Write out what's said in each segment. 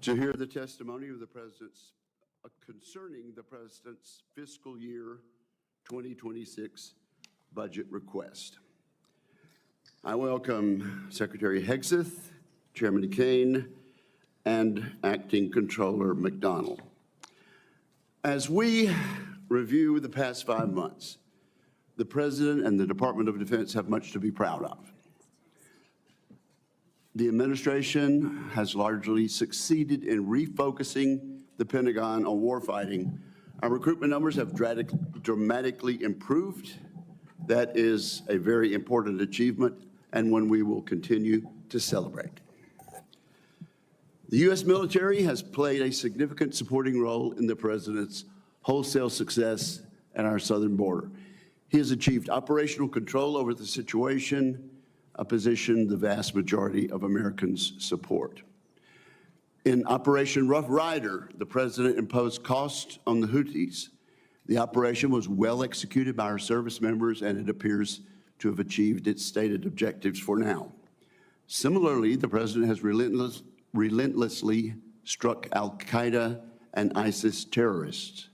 to hear the testimony of the President's concerning the President's fiscal year 2026 budget request. I welcome Secretary Hegseth, Chairman Caine, and Acting Controller McDonald. As we review the past 5 months, the President and the Department of Defense have much to be proud of. The administration has largely succeeded in refocusing the Pentagon on warfighting. Our recruitment numbers have dramatically improved. That is a very important achievement and one we will continue to celebrate. The U.S. military has played a significant supporting role in the President's wholesale success at our southern border. He has achieved operational control over the situation, a position the vast majority of Americans support. In Operation Rough Rider, the President imposed costs on the Houthis. The operation was well executed by our service members, and it appears to have achieved its stated objectives for now. Similarly, the President has relentlessly struck al-Qaeda and ISIS terrorists.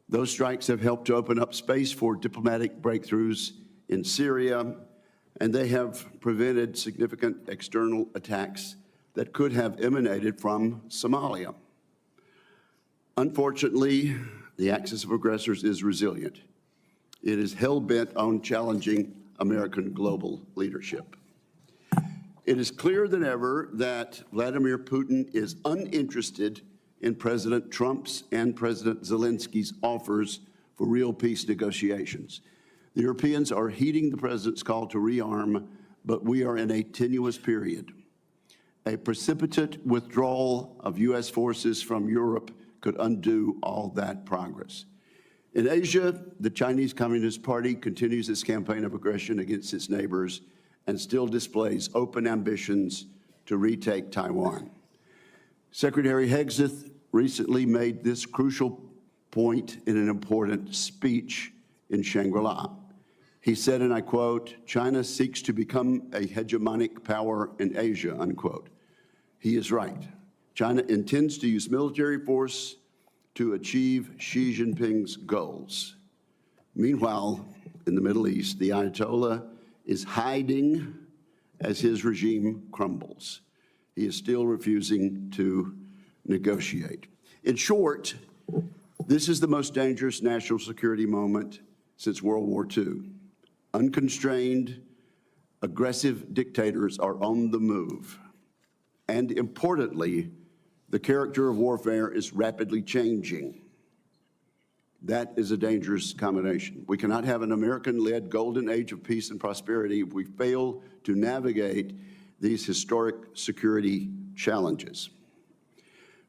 Those strikes have helped to open up space for diplomatic breakthroughs in Syria, and they have prevented significant external attacks that could have emanated from Somalia. Unfortunately, the axis of aggressors is resilient. It is hell-bent on challenging American global leadership. It is clearer than ever that Vladimir Putin is uninterested in President Trump's and President Zelensky's offers for real peace negotiations. The Europeans are heeding the President's call to rearm, but we are in a tenuous period. A precipitate withdrawal of U.S. forces from Europe could undo all that progress. In Asia, the Chinese Communist Party continues its campaign of aggression against its neighbors and still displays open ambitions to retake Taiwan. Secretary Hegseth recently made this crucial point in an important speech in Shangri-La. He said, and I quote, "China seeks to become a hegemonic power in Asia," unquote. He is right. China intends to use military force to achieve Xi Jinping's goals. Meanwhile, in the Middle East, the Ayatollah is hiding as his regime crumbles. He is still refusing to negotiate. In short, this is the most dangerous national security moment since World War II. Unconstrained, aggressive dictators are on the move. And importantly, the character of warfare is rapidly changing. That is a dangerous combination. We cannot have an American-led golden age of peace and prosperity if we fail to navigate these historic security challenges.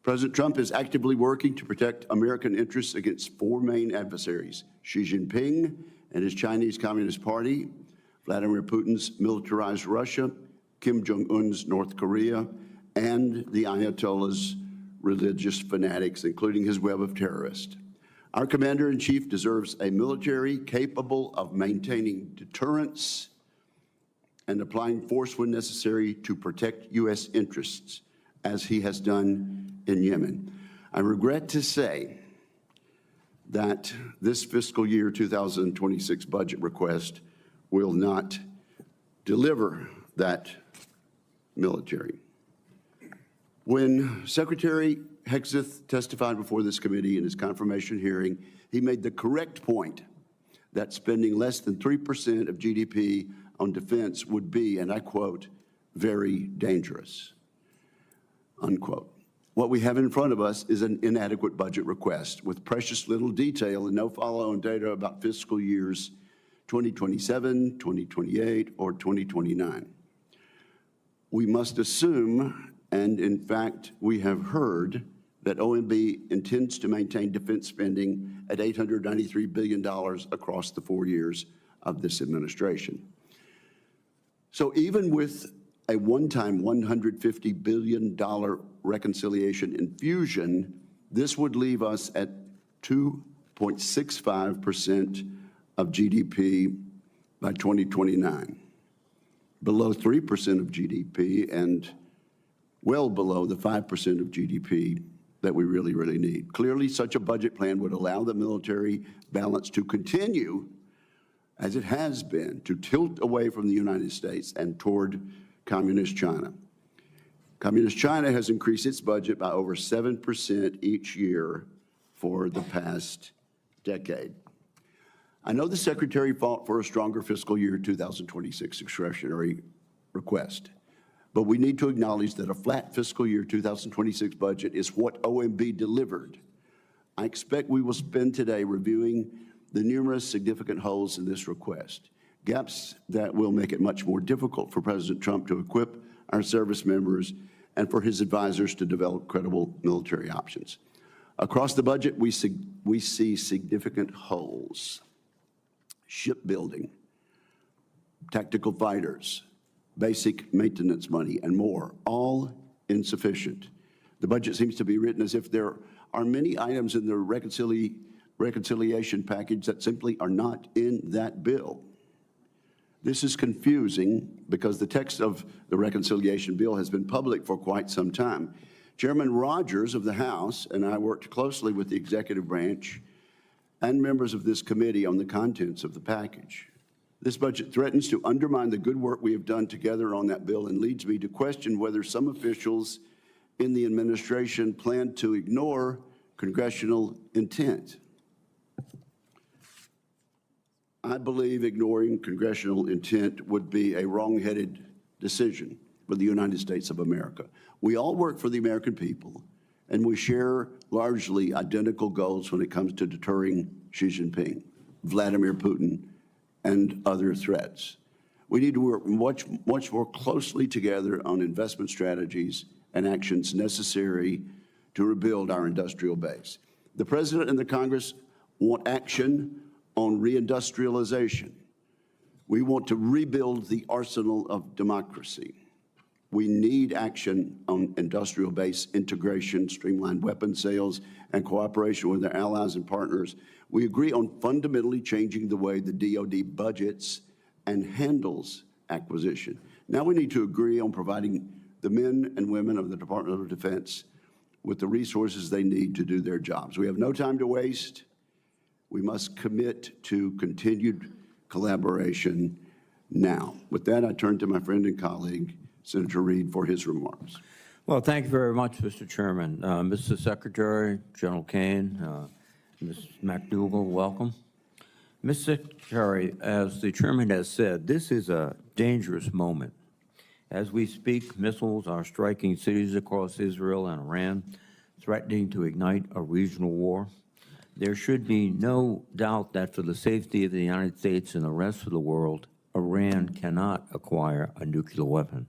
President Trump is actively working to protect American interests against 4 main adversaries: Xi Jinping and his Chinese Communist Party, Vladimir Putin's militarized Russia, Kim Jong-un's North Korea, and the Ayatollah's religious fanatics, including his web of terrorists. Our Commander-in-Chief deserves a military capable of maintaining deterrence and applying force when necessary to protect U.S. interests, as he has done in Yemen. I regret to say that this fiscal year 2026 budget request will not deliver that military. When Secretary Hegseth testified before this committee in his confirmation hearing, he made the correct point that spending less than 3% of GDP on defense would be, and I quote, "very dangerous," unquote. What we have in front of us is an inadequate budget request with precious little detail and no follow-on data about fiscal years 2027, 2028, or 2029. We must assume, and in fact, we have heard, that OMB intends to maintain defense spending at $893 billion across the 4 years of this administration. So even with a one-time $150 billion reconciliation infusion, this would leave us at 2.65% of GDP by 2029, below 3% of GDP and well below the 5% of GDP that we really, really need. Clearly, such a budget plan would allow the military balance to continue, as it has been, to tilt away from the United States and toward Communist China. Communist China has increased its budget by over 7% each year for the past decade. I know the Secretary fought for a stronger fiscal year 2026 discretionary request, but we need to acknowledge that a flat fiscal year 2026 budget is what OMB delivered. I expect we will spend today reviewing the numerous significant holes in this request, gaps that will make it much more difficult for President Trump to equip our service members and for his advisors to develop credible military options. Across the budget, we see significant holes: shipbuilding, tactical fighters, basic maintenance money, and more, all insufficient. The budget seems to be written as if there are many items in the reconciliation package that simply are not in that bill. This is confusing because the text of the reconciliation bill has been public for quite some time. Chairman Rogers of the House and I worked closely with the executive branch and members of this committee on the contents of the package. This budget threatens to undermine the good work we have done together on that bill and leads me to question whether some officials in the administration plan to ignore congressional intent. I believe ignoring congressional intent would be a wrong-headed decision for the United States of America. We all work for the American people, and we share largely identical goals when it comes to deterring Xi Jinping, Vladimir Putin, and other threats. We need to work much more closely together on investment strategies and actions necessary to rebuild our industrial base. The President and the Congress want action on reindustrialization. We want to rebuild the arsenal of democracy. We need action on industrial base integration, streamlined weapons sales, and cooperation with our allies and partners. We agree on fundamentally changing the way the DoD budgets and handles acquisition. Now we need to agree on providing the men and women of the Department of Defense with the resources they need to do their jobs. We have no time to waste. We must commit to continued collaboration now. With that, I turn to my friend and colleague, Senator Reid, for his remarks. Well, thank you very much, Mr. Chairman. Mr. Secretary, General Caine, Ms. McDougall, welcome. Mr. Secretary, as the Chairman has said, this is a dangerous moment. As we speak, missiles are striking cities across Israel and Iran, threatening to ignite a regional war. There should be no doubt that for the safety of the United States and the rest of the world, Iran cannot acquire a nuclear weapon.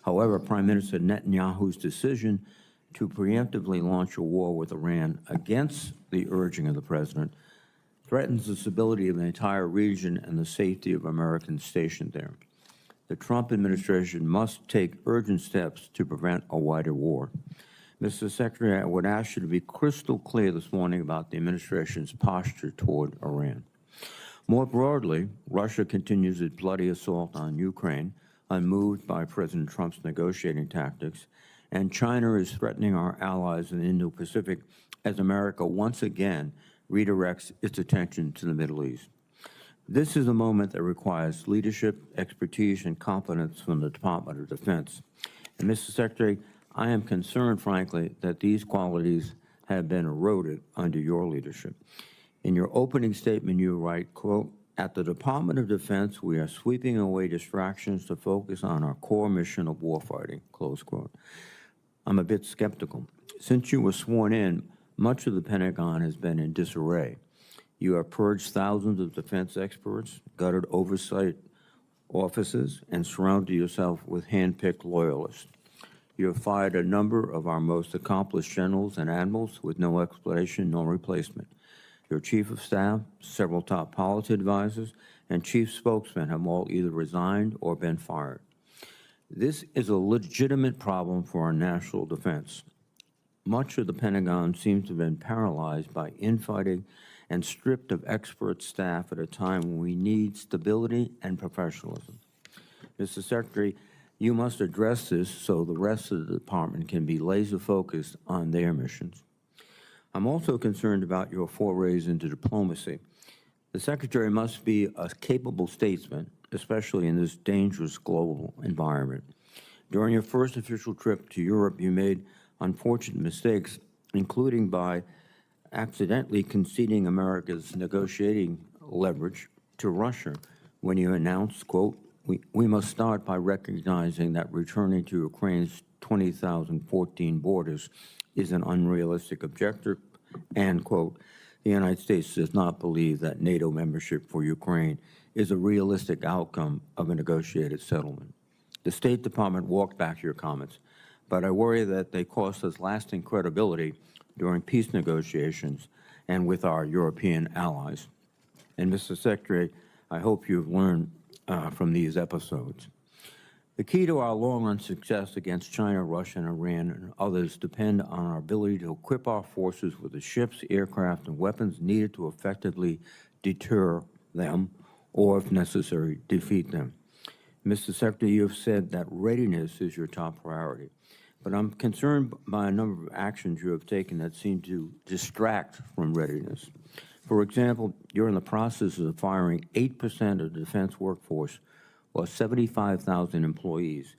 However, Prime Minister Netanyahu's decision to preemptively launch a war with Iran against the urging of the President threatens the stability of the entire region and the safety of Americans stationed there. The Trump administration must take urgent steps to prevent a wider war. Mr. Secretary, I would ask you to be crystal clear this morning about the administration's posture toward Iran. More broadly, Russia continues its bloody assault on Ukraine, unmoved by President Trump's negotiating tactics, and China is threatening our allies in the Indo-Pacific as America once again redirects its attention to the Middle East. This is a moment that requires leadership, expertise, and confidence from the Department of Defense. And Mr. Secretary, I am concerned, frankly, that these qualities have been eroded under your leadership. In your opening statement, you write, quote, "At the Department of Defense, we are sweeping away distractions to focus on our core mission of warfighting," close quote. I'm a bit skeptical. Since you were sworn in, much of the Pentagon has been in disarray. You have purged thousands of defense experts, gutted oversight offices, and surrounded yourself with hand-picked loyalists. You have fired a number of our most accomplished generals and admirals with no explanation nor replacement. Your chief of staff, several top policy advisors, and chief spokesmen have all either resigned or been fired. This is a legitimate problem for our national defense. Much of the Pentagon seems to have been paralyzed by infighting and stripped of expert staff at a time when we need stability and professionalism. Mr. Secretary, You must address this so the rest of the department can be laser-focused on their missions. I'm also concerned about your forays into diplomacy. The Secretary must be a capable statesman, especially in this dangerous global environment. During your first official trip to Europe, you made unfortunate mistakes, including by accidentally conceding America's negotiating leverage to Russia when you announced, quote, we must start by recognizing that returning to Ukraine's 2014 borders is an unrealistic objective, and, quote, the United States does not believe that NATO membership for Ukraine is a realistic outcome of a negotiated settlement. The State Department walked back your comments, but I worry that they cost us lasting credibility during peace negotiations and with our European allies. And, Mr. Secretary, I hope you've learned from these episodes. The key to our long-run success against China, Russia, and Iran and others depend on our ability to equip our forces with the ships, aircraft, and weapons needed to effectively deter them or, if necessary, defeat them. Mr. Secretary, you have said that readiness is your top priority, but I'm concerned by a number of actions you have taken that seem to distract from readiness. For example, you're in the process of firing 8% of the defense workforce, or 75,000 employees,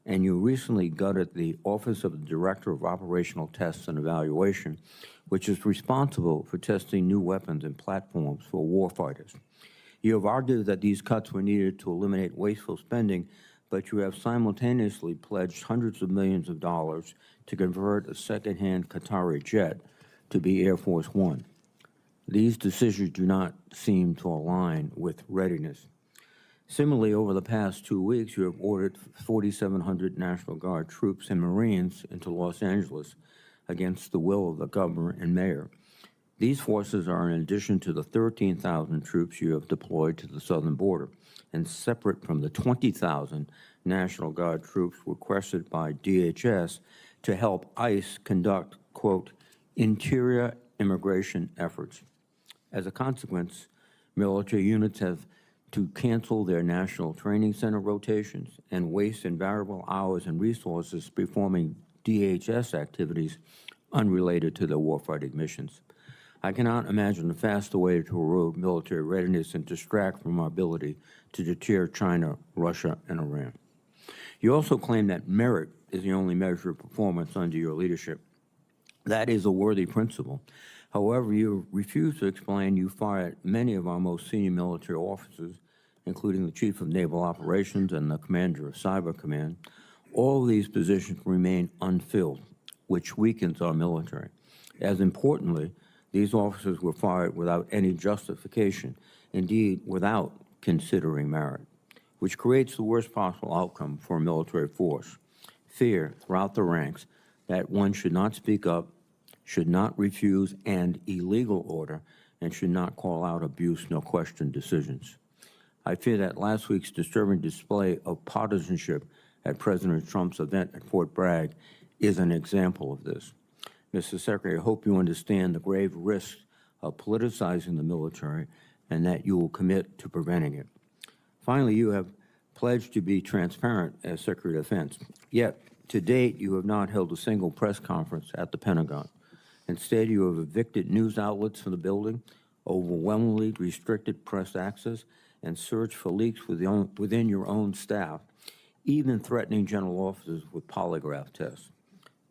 and you recently gutted the Office of the Director of Operational Tests and Evaluation, which is responsible for testing new weapons and platforms for warfighters. You have argued that these cuts were needed to eliminate wasteful spending, but you have simultaneously pledged hundreds of millions of dollars to convert a second-hand Qatari jet to be Air Force One. These decisions do not seem to align with readiness. Similarly, over the past 2 weeks, you have ordered 4,700 National Guard troops and Marines into Los Angeles against the will of the governor and mayor. These forces are in addition to the 13,000 troops you have deployed to the southern border, and separate from the 20,000 National Guard troops requested by DHS to help ICE conduct, quote, interior immigration efforts. As a consequence, military units have to cancel their national training center rotations and waste invaluable hours and resources performing DHS activities unrelated to their warfighting missions. I cannot imagine a faster way to erode military readiness and distract from our ability to deter China, Russia, and Iran. You also claim that merit is the only measure of performance under your leadership. That is a worthy principle. However, you refuse to explain you fired many of our most senior military officers, including the Chief of Naval Operations and the Commander of Cyber Command. All of these positions remain unfilled, which weakens our military. As importantly, these officers were fired without any justification, indeed without considering merit, which creates the worst possible outcome for a military force. Fear throughout the ranks that one should not speak up, should not refuse an illegal order, and should not call out abuse nor question decisions. I fear that last week's disturbing display of partisanship at President Trump's event at Fort Bragg is an example of this. Mr. Secretary, I hope you understand the grave risks of politicizing the military and that you will commit to preventing it. Finally, you have pledged to be transparent as Secretary of Defense. Yet, to date, you have not held a single press conference at the Pentagon. Instead, you have evicted news outlets from the building, overwhelmingly restricted press access, and searched for leaks within your own staff, even threatening general officers with polygraph tests.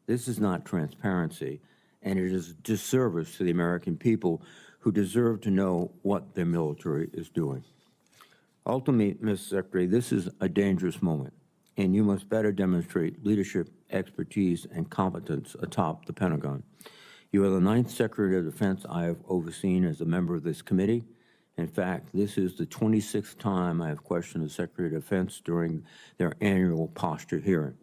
This is not transparency, and it is a disservice to the American people who deserve to know what their military is doing. Ultimately, Mr. Secretary, this is a dangerous moment, and you must better demonstrate leadership, expertise, and competence atop the Pentagon. You are the 9th Secretary of Defense I have overseen as a member of this committee. In fact, this is the 26th time I have questioned the Secretary of Defense during their annual posture hearing.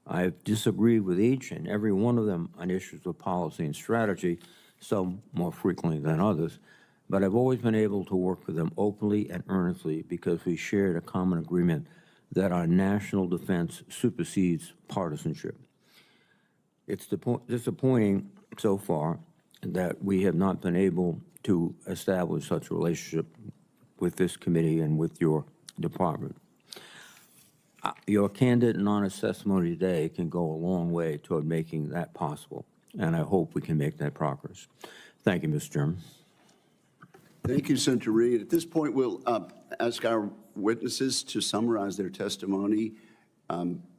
I have disagreed with each and every one of them on issues of policy and strategy, some more frequently than others, but I've always been able to work with them openly and earnestly because we shared a common agreement that our national defense supersedes partisanship. It's disappointing so far that we have not been able to establish such a relationship with this committee and with your department. Your candid and honest testimony today can go a long way toward making that possible, and I hope we can make that progress. Thank you, Mr. Chairman. Thank you, Senator Reed. At this point, we'll ask our witnesses to summarize their testimony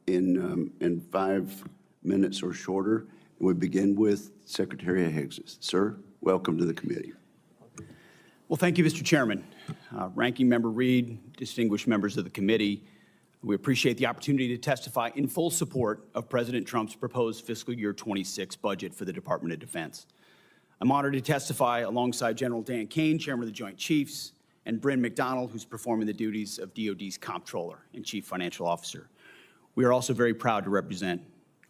in 5 minutes or shorter. We begin with Secretary Hegseth. Sir, welcome to the committee. Well, thank you, Mr. Chairman. Ranking Member Reed, distinguished members of the committee, we appreciate the opportunity to testify in full support of President Trump's proposed fiscal year 26 budget for the Department of Defense. I'm honored to testify alongside General Dan Caine, Chairman of the Joint Chiefs, and Bryn McDonald, who's performing the duties of DOD's Comptroller and Chief Financial Officer. We are also very proud to represent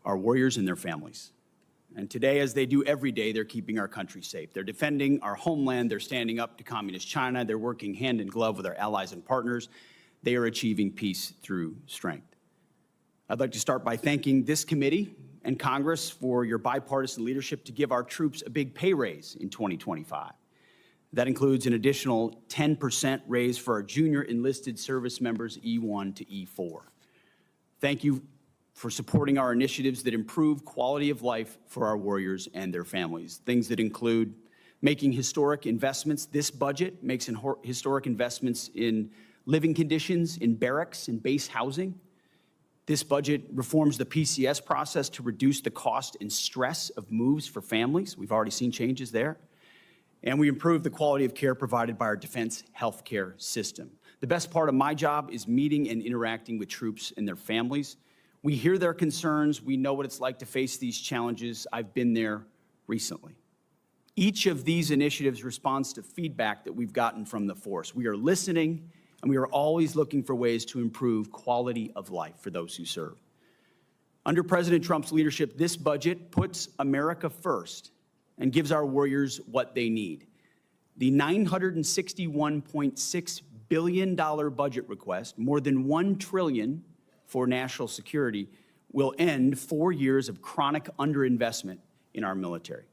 our warriors and their families. And today, as they do every day, they're keeping our country safe. They're defending our homeland. They're standing up to Communist China. They're working hand in glove with our allies and partners. They are achieving peace through strength. I'd like to start by thanking this committee and Congress for your bipartisan leadership to give our troops a big pay raise in 2025. That includes an additional 10% raise for our junior enlisted service members E1 to E4. Thank you for supporting our initiatives that improve quality of life for our warriors and their families. Things that include making historic investments. This budget makes historic investments in living conditions, in barracks, in base housing. This budget reforms the PCS process to reduce the cost and stress of moves for families. We've already seen changes there. And we improve the quality of care provided by our defense healthcare system. The best part of my job is meeting and interacting with troops and their families. We hear their concerns. We know what it's like to face these challenges. I've been there recently. Each of these initiatives responds to feedback that we've gotten from the force. We are listening, and we are always looking for ways to improve quality of life for those who serve. Under President Trump's leadership, this budget puts America first and gives our warriors what they need. The $961.6 billion budget request, more than $1 trillion for national security, will end 4 years of chronic underinvestment in our military.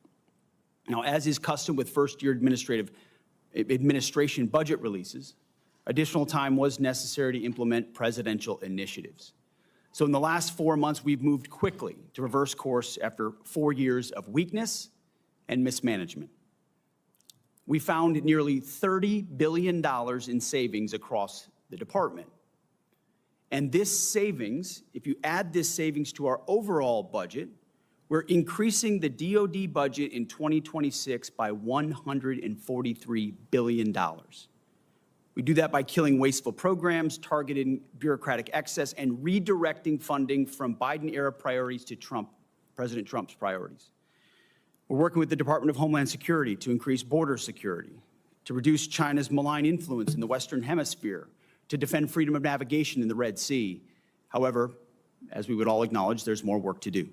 Now, as is custom with first-year administration budget releases, additional time was necessary to implement presidential initiatives. So in the last 4 months, we've moved quickly to reverse course after 4 years of weakness and mismanagement. We found nearly $30 billion in savings across the department. And this savings, if you add this savings to our overall budget, we're increasing the DoD budget in 2026 by $143 billion. We do that by killing wasteful programs, targeting bureaucratic excess, and redirecting funding from Biden-era priorities to President Trump's priorities. We're working with the Department of Homeland Security to increase border security, to reduce China's malign influence in the Western Hemisphere, to defend freedom of navigation in the Red Sea. However, as we would all acknowledge, there's more work to do.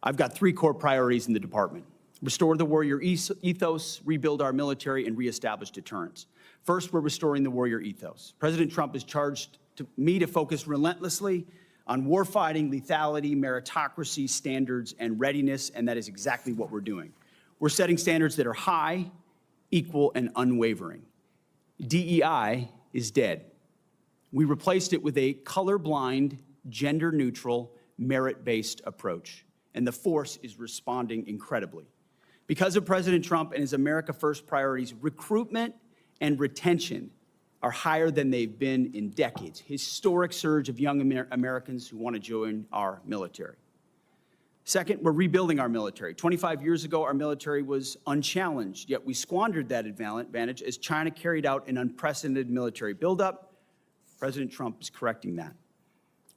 I've got 3 core priorities in the department: restore the warrior ethos, rebuild our military, and reestablish deterrence. First, we're restoring the warrior ethos. President Trump has charged me to focus relentlessly on warfighting, lethality, meritocracy, standards, and readiness, and that is exactly what we're doing. We're setting standards that are high, equal, and unwavering. DEI is dead. We replaced it with a colorblind, gender-neutral, merit-based approach, and the force is responding incredibly. Because of President Trump and his America First priorities, recruitment and retention are higher than they've been in decades. Historic surge of young Americans who want to join our military. Second, we're rebuilding our military. 25 years ago, our military was unchallenged, yet we squandered that advantage as China carried out an unprecedented military buildup. President Trump is correcting that.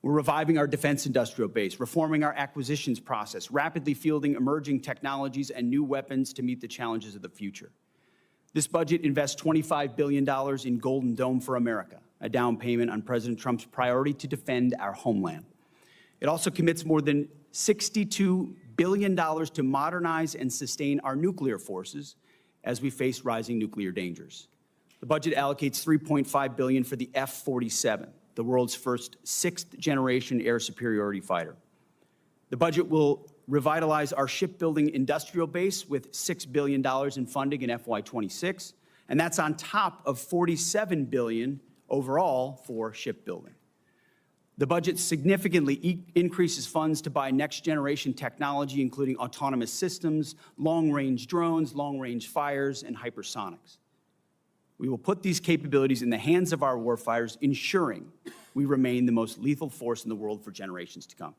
We're reviving our defense industrial base, reforming our acquisitions process, rapidly fielding emerging technologies and new weapons to meet the challenges of the future. This budget invests $25 billion in Golden Dome for America, a down payment on President Trump's priority to defend our homeland. It also commits more than $62 billion to modernize and sustain our nuclear forces as we face rising nuclear dangers. The budget allocates $3.5 billion for the F-47, the world's first 6th-generation air superiority fighter. The budget will revitalize our shipbuilding industrial base with $6 billion in funding in FY26, and that's on top of $47 billion overall for shipbuilding. The budget significantly increases funds to buy next-generation technology, including autonomous systems, long-range drones, long-range fires, and hypersonics. We will put these capabilities in the hands of our warfighters, ensuring we remain the most lethal force in the world for generations to come.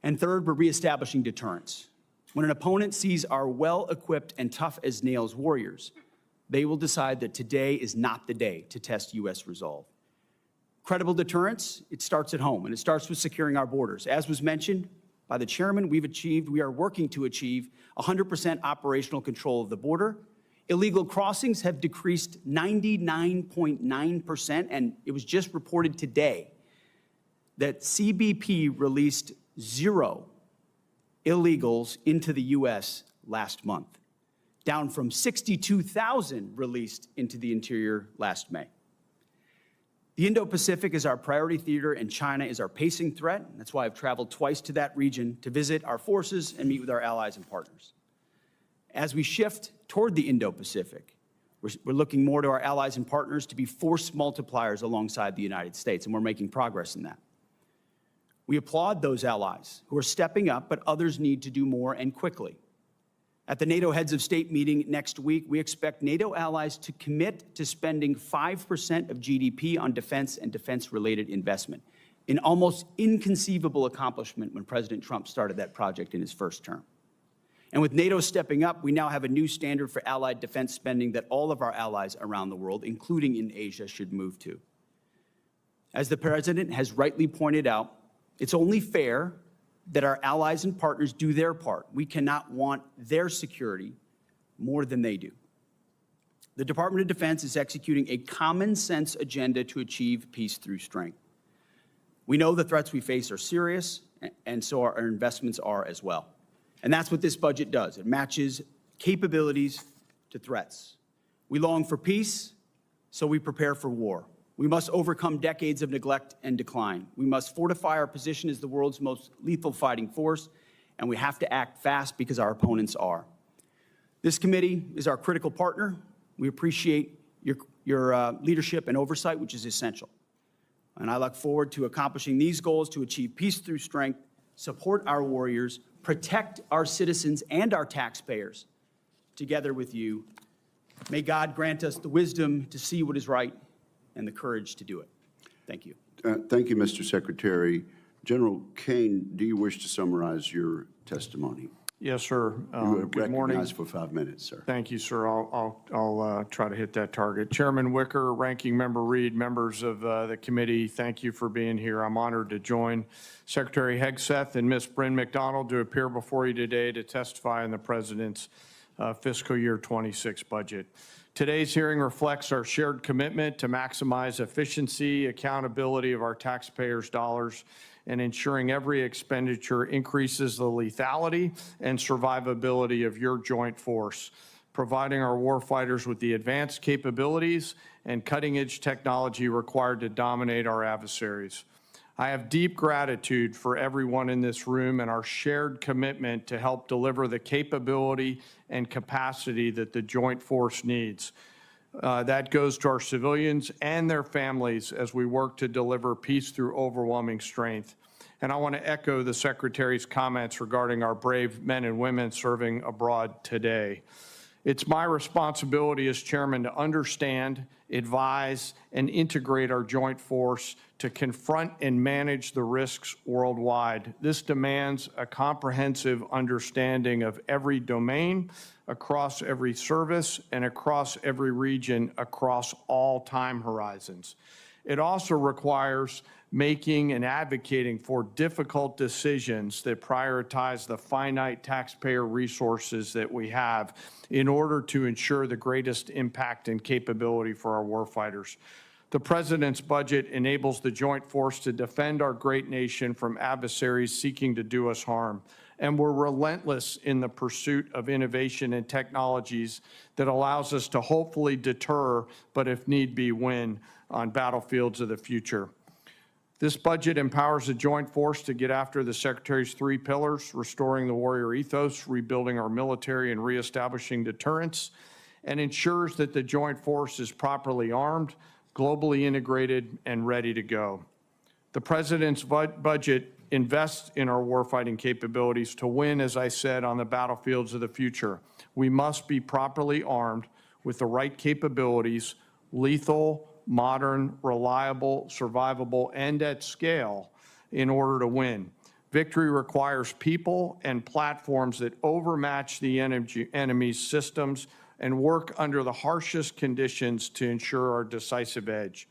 And third, we're reestablishing deterrence. When an opponent sees our well-equipped and tough-as-nails warriors, they will decide that today is not the day to test U.S. resolve. Credible deterrence, it starts at home, and it starts with securing our borders. As was mentioned by the chairman, we are working to achieve 100% operational control of the border. Illegal crossings have decreased 99.9%, and it was just reported today that CBP released 0 illegals into the U.S. last month, down from 62,000 released into the interior last May. The Indo-Pacific is our priority theater, and China is our pacing threat. That's why I've traveled twice to that region to visit our forces and meet with our allies and partners. As we shift toward the Indo-Pacific, we're looking more to our allies and partners to be force multipliers alongside the United States, and we're making progress in that. We applaud those allies who are stepping up, but others need to do more and quickly. At the NATO Heads of State meeting next week, we expect NATO allies to commit to spending 5% of GDP on defense and defense-related investment, an almost inconceivable accomplishment when President Trump started that project in his first term. And with NATO stepping up, we now have a new standard for allied defense spending that all of our allies around the world, including in Asia, should move to. As the President has rightly pointed out, it's only fair that our allies and partners do their part. We cannot want their security more than they do. The Department of Defense is executing a common-sense agenda to achieve peace through strength. We know the threats we face are serious, and so our investments are as well. And that's what this budget does. It matches capabilities to threats. We long for peace, so we prepare for war. We must overcome decades of neglect and decline. We must fortify our position as the world's most lethal fighting force, and we have to act fast because our opponents are. This committee is our critical partner. We appreciate your leadership and oversight, which is essential. And I look forward to accomplishing these goals to achieve peace through strength, support our warriors, protect our citizens and our taxpayers together with you. May God grant us the wisdom to see what is right and the courage to do it. Thank you. Thank you, Mr. Secretary. General Caine, do you wish to summarize your testimony? Yes, sir. You are Good morning. recognized for 5 minutes, sir. Thank you, sir. I'll try to hit that target. Chairman Wicker, Ranking Member Reed, members of the committee, thank you for being here. I'm honored to join Secretary Hegseth and Ms. Bryn McDonald to appear before you today to testify on the President's fiscal year 26 budget. Today's hearing reflects our shared commitment to maximize efficiency, accountability of our taxpayers' dollars, and ensuring every expenditure increases the lethality and survivability of your joint force, providing our warfighters with the advanced capabilities and cutting-edge technology required to dominate our adversaries. I have deep gratitude for everyone in this room and our shared commitment to help deliver the capability and capacity that the joint force needs. That goes to our civilians and their families as we work to deliver peace through overwhelming strength. And I want to echo the Secretary's comments regarding our brave men and women serving abroad today. It's my responsibility as chairman to understand, advise, and integrate our joint force to confront and manage the risks worldwide. This demands a comprehensive understanding of every domain, across every service, and across every region, across all time horizons. It also requires making and advocating for difficult decisions that prioritize the finite taxpayer resources that we have in order to ensure the greatest impact and capability for our warfighters. The President's budget enables the joint force to defend our great nation from adversaries seeking to do us harm. And we're relentless in the pursuit of innovation and technologies that allows us to hopefully deter, but if need be, win on battlefields of the future. This budget empowers the joint force to get after the Secretary's 3 pillars: restoring the warrior ethos, rebuilding our military, and reestablishing deterrence, and ensures that the joint force is properly armed, globally integrated, and ready to go. The President's budget invests in our warfighting capabilities to win, as I said, on the battlefields of the future. We must be properly armed with the right capabilities, lethal, modern, reliable, survivable, and at scale in order to win. Victory requires people and platforms that overmatch the enemy's systems and work under the harshest conditions to ensure our decisive edge.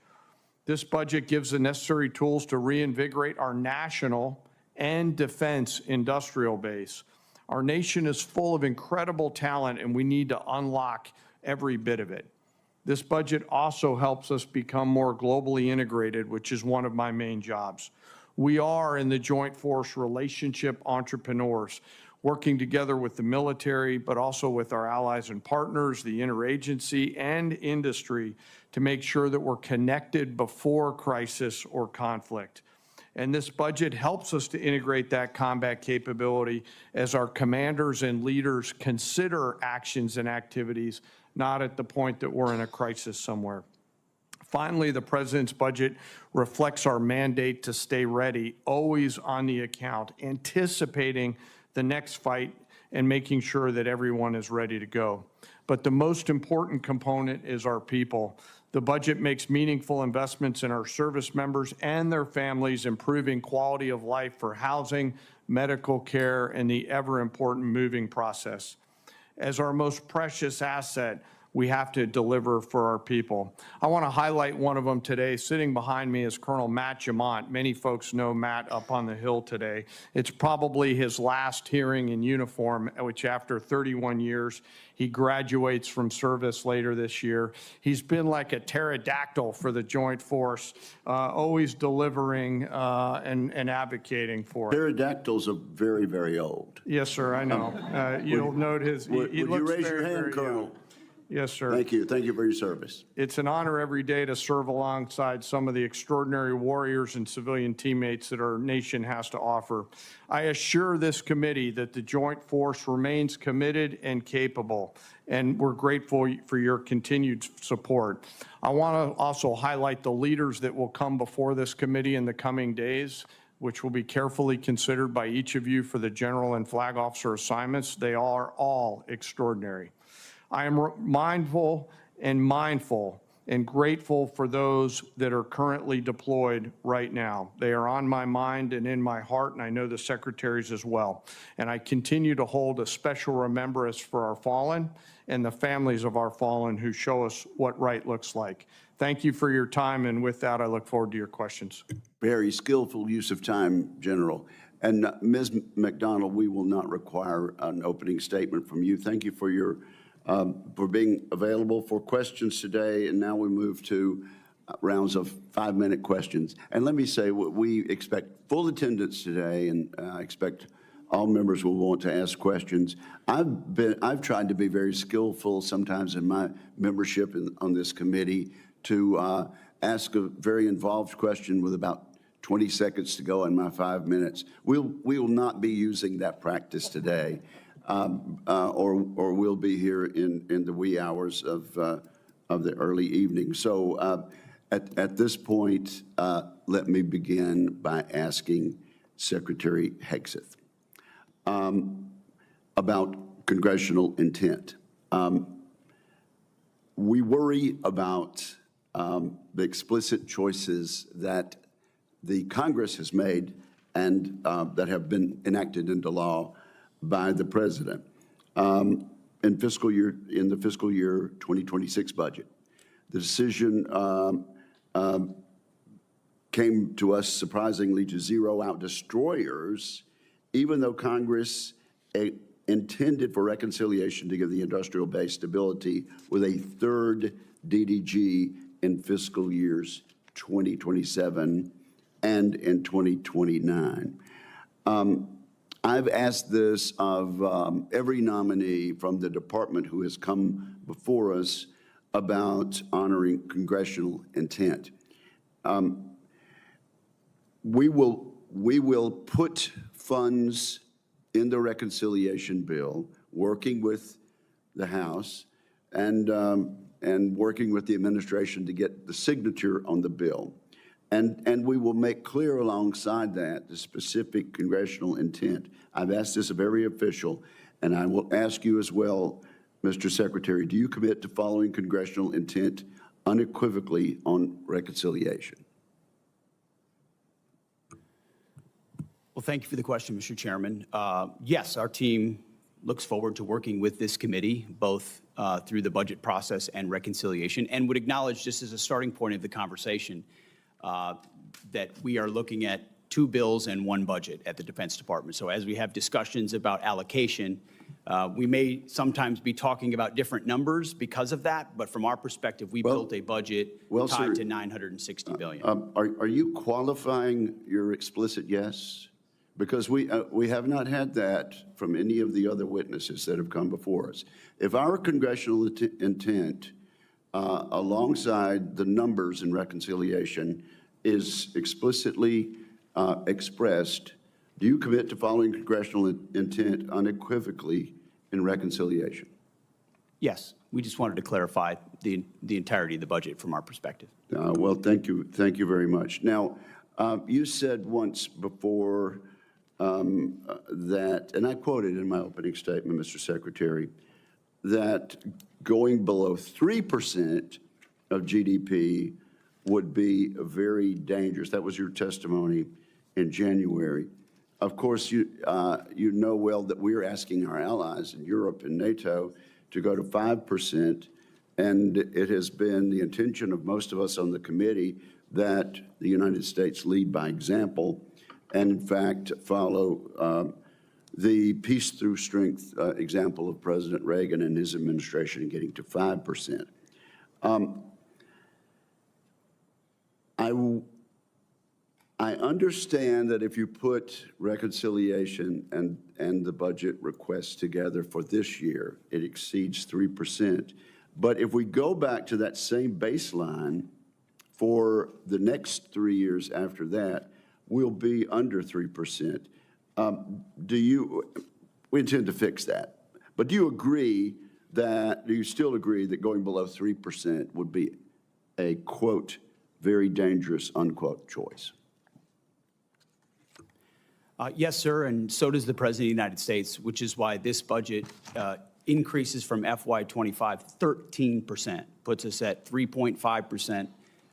This budget gives the necessary tools to reinvigorate our national and defense industrial base. Our nation is full of incredible talent, and we need to unlock every bit of it. This budget also helps us become more globally integrated, which is one of my main jobs. We are in the Joint Force relationship entrepreneurs, working together with the military, but also with our allies and partners, the interagency and industry, to make sure that we're connected before crisis or conflict. And this budget helps us to integrate that combat capability as our commanders and leaders consider actions and activities, not at the point that we're in a crisis somewhere. Finally, the President's budget reflects our mandate to stay ready, always on the account, anticipating the next fight and making sure that everyone is ready to go. But the most important component is our people. The budget makes meaningful investments in our service members and their families, improving quality of life for housing, medical care, and the ever-important moving process. As our most precious asset, we have to deliver for our people. I want to highlight one of them today. Sitting behind me is Colonel Matt Jamont. Many folks know Matt up on the Hill today. It's probably his last hearing in uniform, which after 31 years, he graduates from service later this year. He's been like a pterodactyl for the Joint Force, always delivering and advocating for it. Pterodactyls are very, very old. Yes, sir, I know. You'll note his, Would he you looks raise very, your hand, very Colonel? young. Yes, sir. Thank you. Thank you for your service. It's an honor every day to serve alongside some of the extraordinary warriors and civilian teammates that our nation has to offer. I assure this committee that the Joint Force remains committed and capable, and we're grateful for your continued support. I want to also highlight the leaders that will come before this committee in the coming days, which will be carefully considered by each of you for the general and flag officer assignments. They are all extraordinary. I am mindful and grateful for those that are currently deployed right now. They are on my mind and in my heart, and I know the secretaries as well. And I continue to hold a special remembrance for our fallen and the families of our fallen who show us what right looks like. Thank you for your time, and with that, I look forward to your questions. Very skillful use of time, General. And Ms. McDonald, we will not require an opening statement from you. Thank you for your for being available for questions today. And now we move to rounds of 5-minute questions. And let me say, we expect full attendance today, and I expect all members will want to ask questions. I've tried to be very skillful sometimes in my membership on this committee to ask a very involved question with about 20 seconds to go in my 5 minutes. We will not be using that practice today. Or we'll be here in the wee hours of the early evening. So at this point, let me begin by asking Secretary Hegseth about congressional intent. We worry about the explicit choices that the Congress has made and that have been enacted into law by the President in the fiscal year 2026 budget. The decision came to us surprisingly to zero out destroyers, even though Congress intended for reconciliation to give the industrial base stability with a third DDG in fiscal years 2027 and in 2029. I've asked this of every nominee from the department who has come before us about honoring congressional intent. We will put funds in the reconciliation bill, working with the House and working with the administration to get the signature on the bill. And we will make clear alongside that the specific congressional intent. I've asked this of every official, and I will ask you as well, Mr. Secretary, do you commit to following congressional intent unequivocally on reconciliation? Well, thank you for the question, Mr. Chairman. Yes, our team looks forward to working with this committee, both through the budget process and reconciliation, and would acknowledge, just as a starting point of the conversation, that we are looking at 2 bills and 1 budget at the Defense Department. So as we have discussions about allocation, we may sometimes be talking about different numbers because of that, but from our perspective, we built a budget tied to $960 billion. Are you qualifying your explicit yes? Because we have not had that from any of the other witnesses that have come before us. If our congressional intent, alongside the numbers in reconciliation, is explicitly expressed, do you commit to following congressional intent unequivocally in reconciliation? Yes, we just wanted to clarify the entirety of the budget from our perspective. Well, thank you very much. Now, you said once before that, and I quoted in my opening statement, Mr. Secretary, that going below 3% of GDP would be very dangerous. That was your testimony in January. Of course, you know well that we're asking our allies in Europe and NATO to go to 5%, and it has been the intention of most of us on the committee that the United States lead by example and, in fact, follow the peace through strength example of President Reagan and his administration in getting to 5%. I understand that if you put reconciliation and the budget requests together for this year, it exceeds 3%. But if we go back to that same baseline for the next 3 years after that, we'll be under 3%. We intend to fix that. But do you still agree that going below 3% would be a, quote, very dangerous, unquote, choice? Yes, sir, and so does the President of the United States, which is why this budget increases from FY25 13%, puts us at 3.5%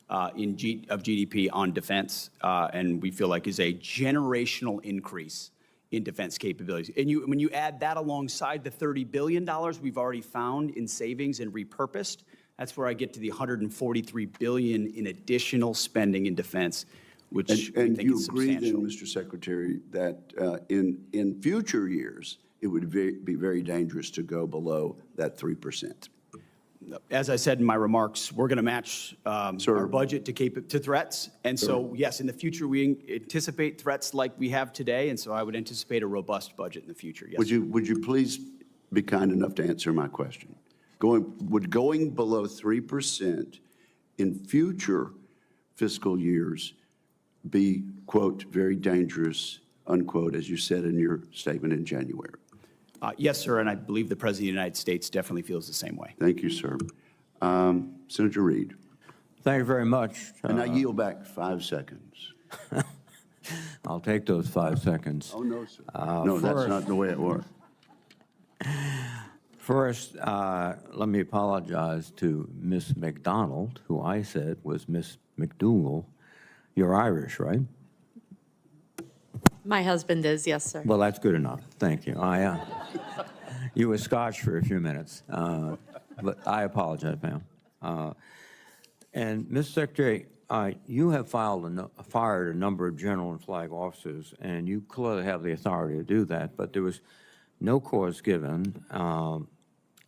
of GDP on defense, and we feel like is a generational increase in defense capabilities. And when you add that alongside the $30 billion we've already found in savings and repurposed, that's where I get to the $143 billion in additional spending in defense, which we think is substantial. And you agree then, Mr. Secretary, that in future years, it would be very dangerous to go below that 3%? As I said in my remarks, we're going to match our budget to threats. And so, yes, in the future, we anticipate threats like we have today. And so I would anticipate a robust budget in the future. Yes. Would you please be kind enough to answer my question? Would going below 3% in future fiscal years be, quote, very dangerous, unquote, as you said in your statement in January? Yes, sir, and I believe the President of the United States definitely feels the same way. Thank you, sir. Senator Reid. Thank you very much. And I yield back 5 seconds. I'll take those 5 seconds. Oh, no, sir. No, that's not the way it works. First, let me apologize to Miss McDonald, who I said was Miss McDougal. You're Irish, right? My husband is, yes, sir. Well, that's good enough. Thank you. You were Scotch for a few minutes, but I apologize, ma'am. And, Mr. Secretary, you have fired a number of general and flag officers, and you clearly have the authority to do that, but there was no cause given,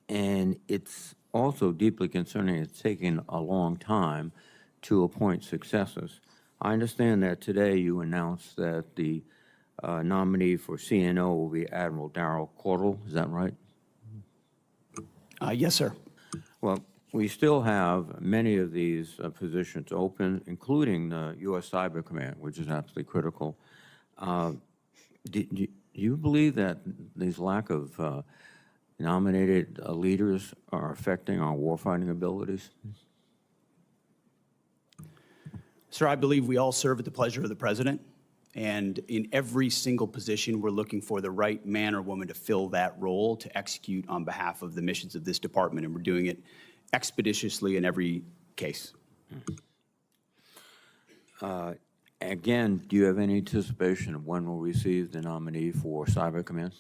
and it's also deeply concerning it's taking a long time to appoint successors. I understand that today you announced that the nominee for CNO will be Admiral Darrell Caudle. Is that right? Yes, sir. Well, we still have many of these positions open, including the U.S. Cyber Command, which is absolutely critical. Do you believe that these lack of nominated leaders are affecting our warfighting abilities? Sir, I believe we all serve at the pleasure of the president. And in every single position, we're looking for the right man or woman to fill that role to execute on behalf of the missions of this department. And we're doing it expeditiously in every case. Again, do you have any anticipation of when we'll receive the nominee for Cyber Command?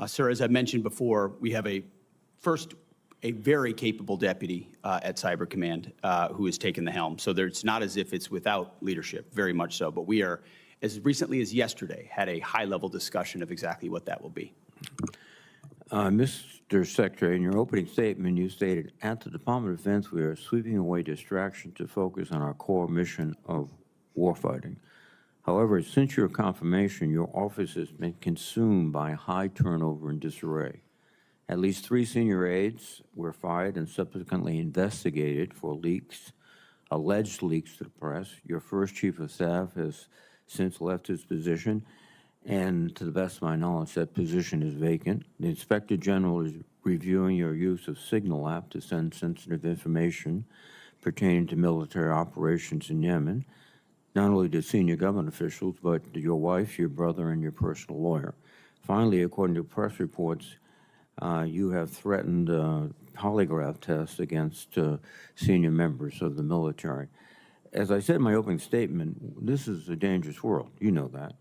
Sir, as I mentioned before, we have a very capable deputy at Cyber Command who has taken the helm. So it's not as if it's without leadership, very much so. But we are, as recently as yesterday, had a high-level discussion of exactly what that will be. Mr. Secretary, in your opening statement, you stated, at the Department of Defense, we are sweeping away distraction to focus on our core mission of warfighting. However, since your confirmation, your office has been consumed by high turnover and disarray. At least 3 senior aides were fired and subsequently investigated for leaks, alleged leaks to the press. Your first chief of staff has since left his position, and to the best of my knowledge, that position is vacant. The Inspector General is reviewing your use of Signal app to send sensitive information pertaining to military operations in Yemen, not only to senior government officials, but to your wife, your brother, and your personal lawyer. Finally, according to press reports, you have threatened polygraph tests against senior members of the military. As I said in my opening statement, this is a dangerous world. You know that.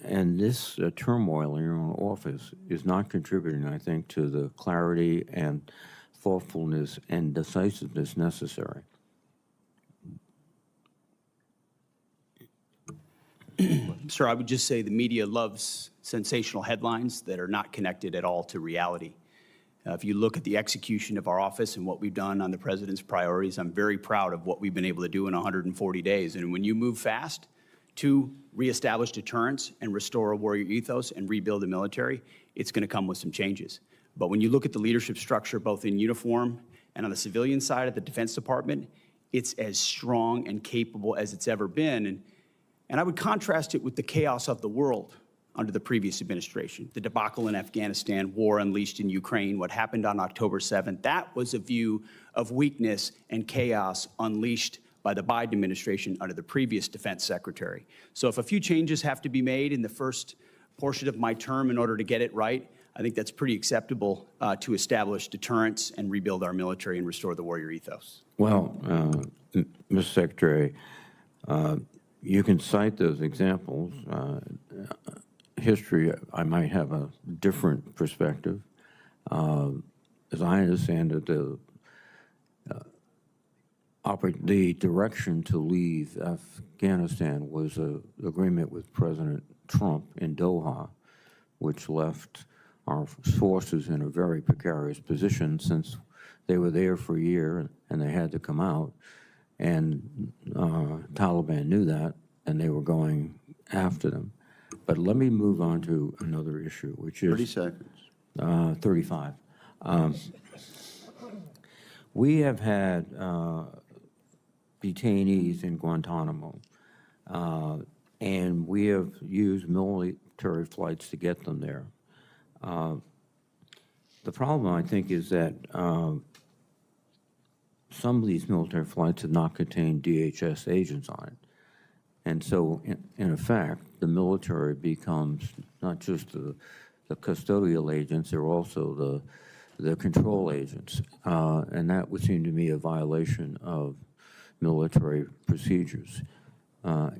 And this turmoil in your own office is not contributing, I think, to the clarity and thoughtfulness and decisiveness necessary. Sir, I would just say the media loves sensational headlines that are not connected at all to reality. If you look at the execution of our office and what we've done on the president's priorities, I'm very proud of what we've been able to do in 140 days. And when you move fast to reestablish deterrence and restore a warrior ethos and rebuild the military, it's going to come with some changes. But when you look at the leadership structure, both in uniform and on the civilian side of the Defense Department, it's as strong and capable as it's ever been. And I would contrast it with the chaos of the world under the previous administration. The debacle in Afghanistan, war unleashed in Ukraine, what happened on October 7th, that was a view of weakness and chaos unleashed by the Biden administration under the previous defense secretary. So if a few changes have to be made in the first portion of my term in order to get it right, I think that's pretty acceptable to establish deterrence and rebuild our military and restore the warrior ethos. Well, Mr. Secretary, you can cite those examples. History, I might have a different perspective. As I understand it, the direction to leave Afghanistan was an agreement with President Trump in Doha, which left our forces in a very precarious position since they were there for a year and they had to come out. And Taliban knew that, and they were going after them. But let me move on to another issue, which is 30 seconds. 35. We have had detainees in Guantanamo, and we have used military flights to get them there. The problem, I think, is that some of these military flights have not contained DHS agents on it. And so, in effect, the military becomes not just the custodial agents, they're also the control agents. And that would seem to me a violation of military procedures.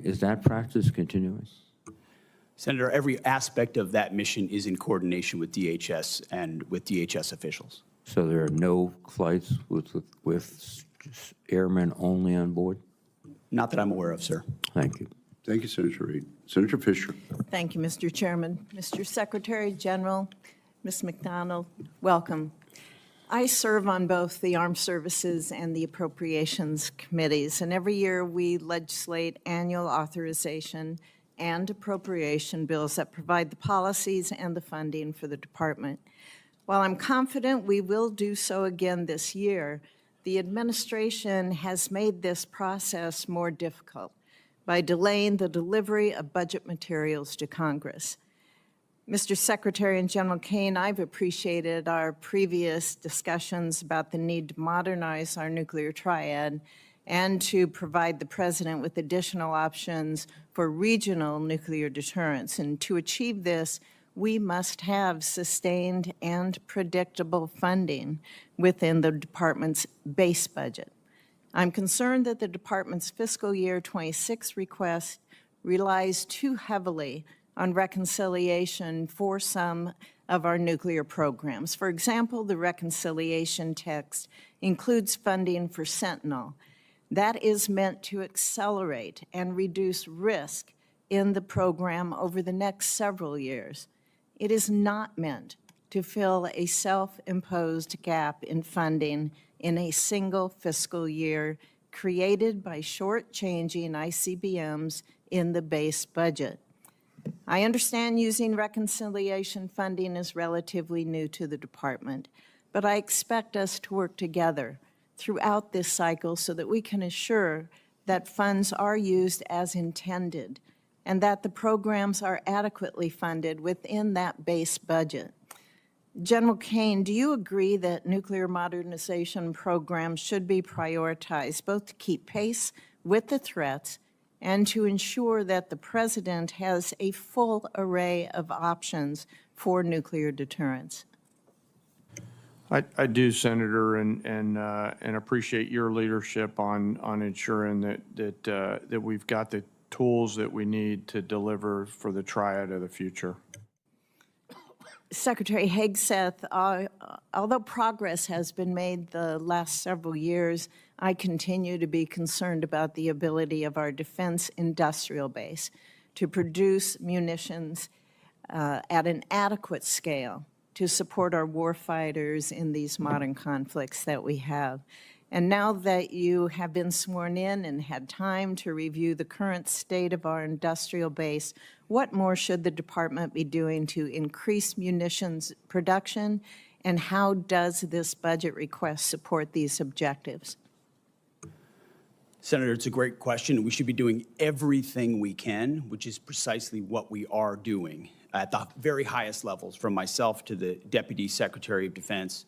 Is that practice continuing? Senator, every aspect of that mission is in coordination with DHS and with DHS officials. So there are no flights with airmen only on board? Not that I'm aware of, sir. Thank you. Thank you, Senator Reid. Senator Fisher. Thank you, Mr. Chairman. Mr. Secretary General, Ms. McDonald, welcome. I serve on both the Armed Services and the Appropriations Committees, and every year we legislate annual authorization and appropriation bills that provide the policies and the funding for the department. While I'm confident we will do so again this year, the administration has made this process more difficult by delaying the delivery of budget materials to Congress. Mr. Secretary and General Caine, I've appreciated our previous discussions about the need to modernize our nuclear triad and to provide the President with additional options for regional nuclear deterrence. And to achieve this, we must have sustained and predictable funding within the department's base budget. I'm concerned that the department's fiscal year 26 request relies too heavily on reconciliation for some of our nuclear programs. For example, the reconciliation text includes funding for Sentinel. That is meant to accelerate and reduce risk in the program over the next several years. It is not meant to fill a self-imposed gap in funding in a single fiscal year created by short-changing ICBMs in the base budget. I understand using reconciliation funding is relatively new to the department, but I expect us to work together throughout this cycle so that we can assure that funds are used as intended and that the programs are adequately funded within that base budget. General Caine, do you agree that nuclear modernization programs should be prioritized both to keep pace with the threats and to ensure that the President has a full array of options for nuclear deterrence? I do, Senator, and appreciate your leadership on ensuring that we've got the tools that we need to deliver for the triad of the future. Secretary Hegseth, although progress has been made the last several years, I continue to be concerned about the ability of our defense industrial base to produce munitions at an adequate scale to support our warfighters in these modern conflicts that we have. And now that you have been sworn in and had time to review the current state of our industrial base, what more should the department be doing to increase munitions production, and how does this budget request support these objectives? Senator, it's a great question. We should be doing everything we can, which is precisely what we are doing at the very highest levels, from myself to the Deputy Secretary of Defense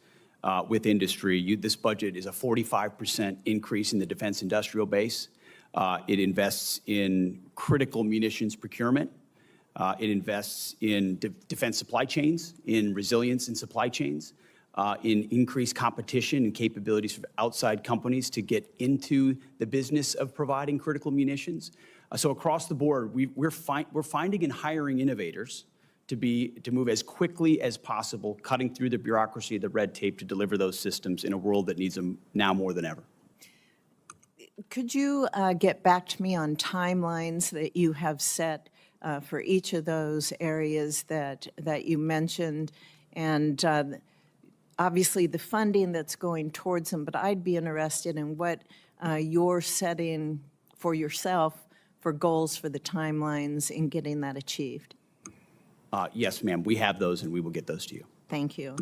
with industry. This budget is a 45% increase in the defense industrial base. It invests in critical munitions procurement. It invests in defense supply chains, in resilience in supply chains, in increased competition and capabilities for outside companies to get into the business of providing critical munitions. So across the board, we're finding and hiring innovators to move as quickly as possible, cutting through the bureaucracy, the red tape to deliver those systems in a world that needs them now more than ever. Could you get back to me on timelines that you have set for each of those areas that you mentioned, and obviously the funding that's going towards them, but I'd be interested in what you're setting for yourself for goals for the timelines in getting that achieved. Yes, ma'am, we have those and we will get those to you. Thank you.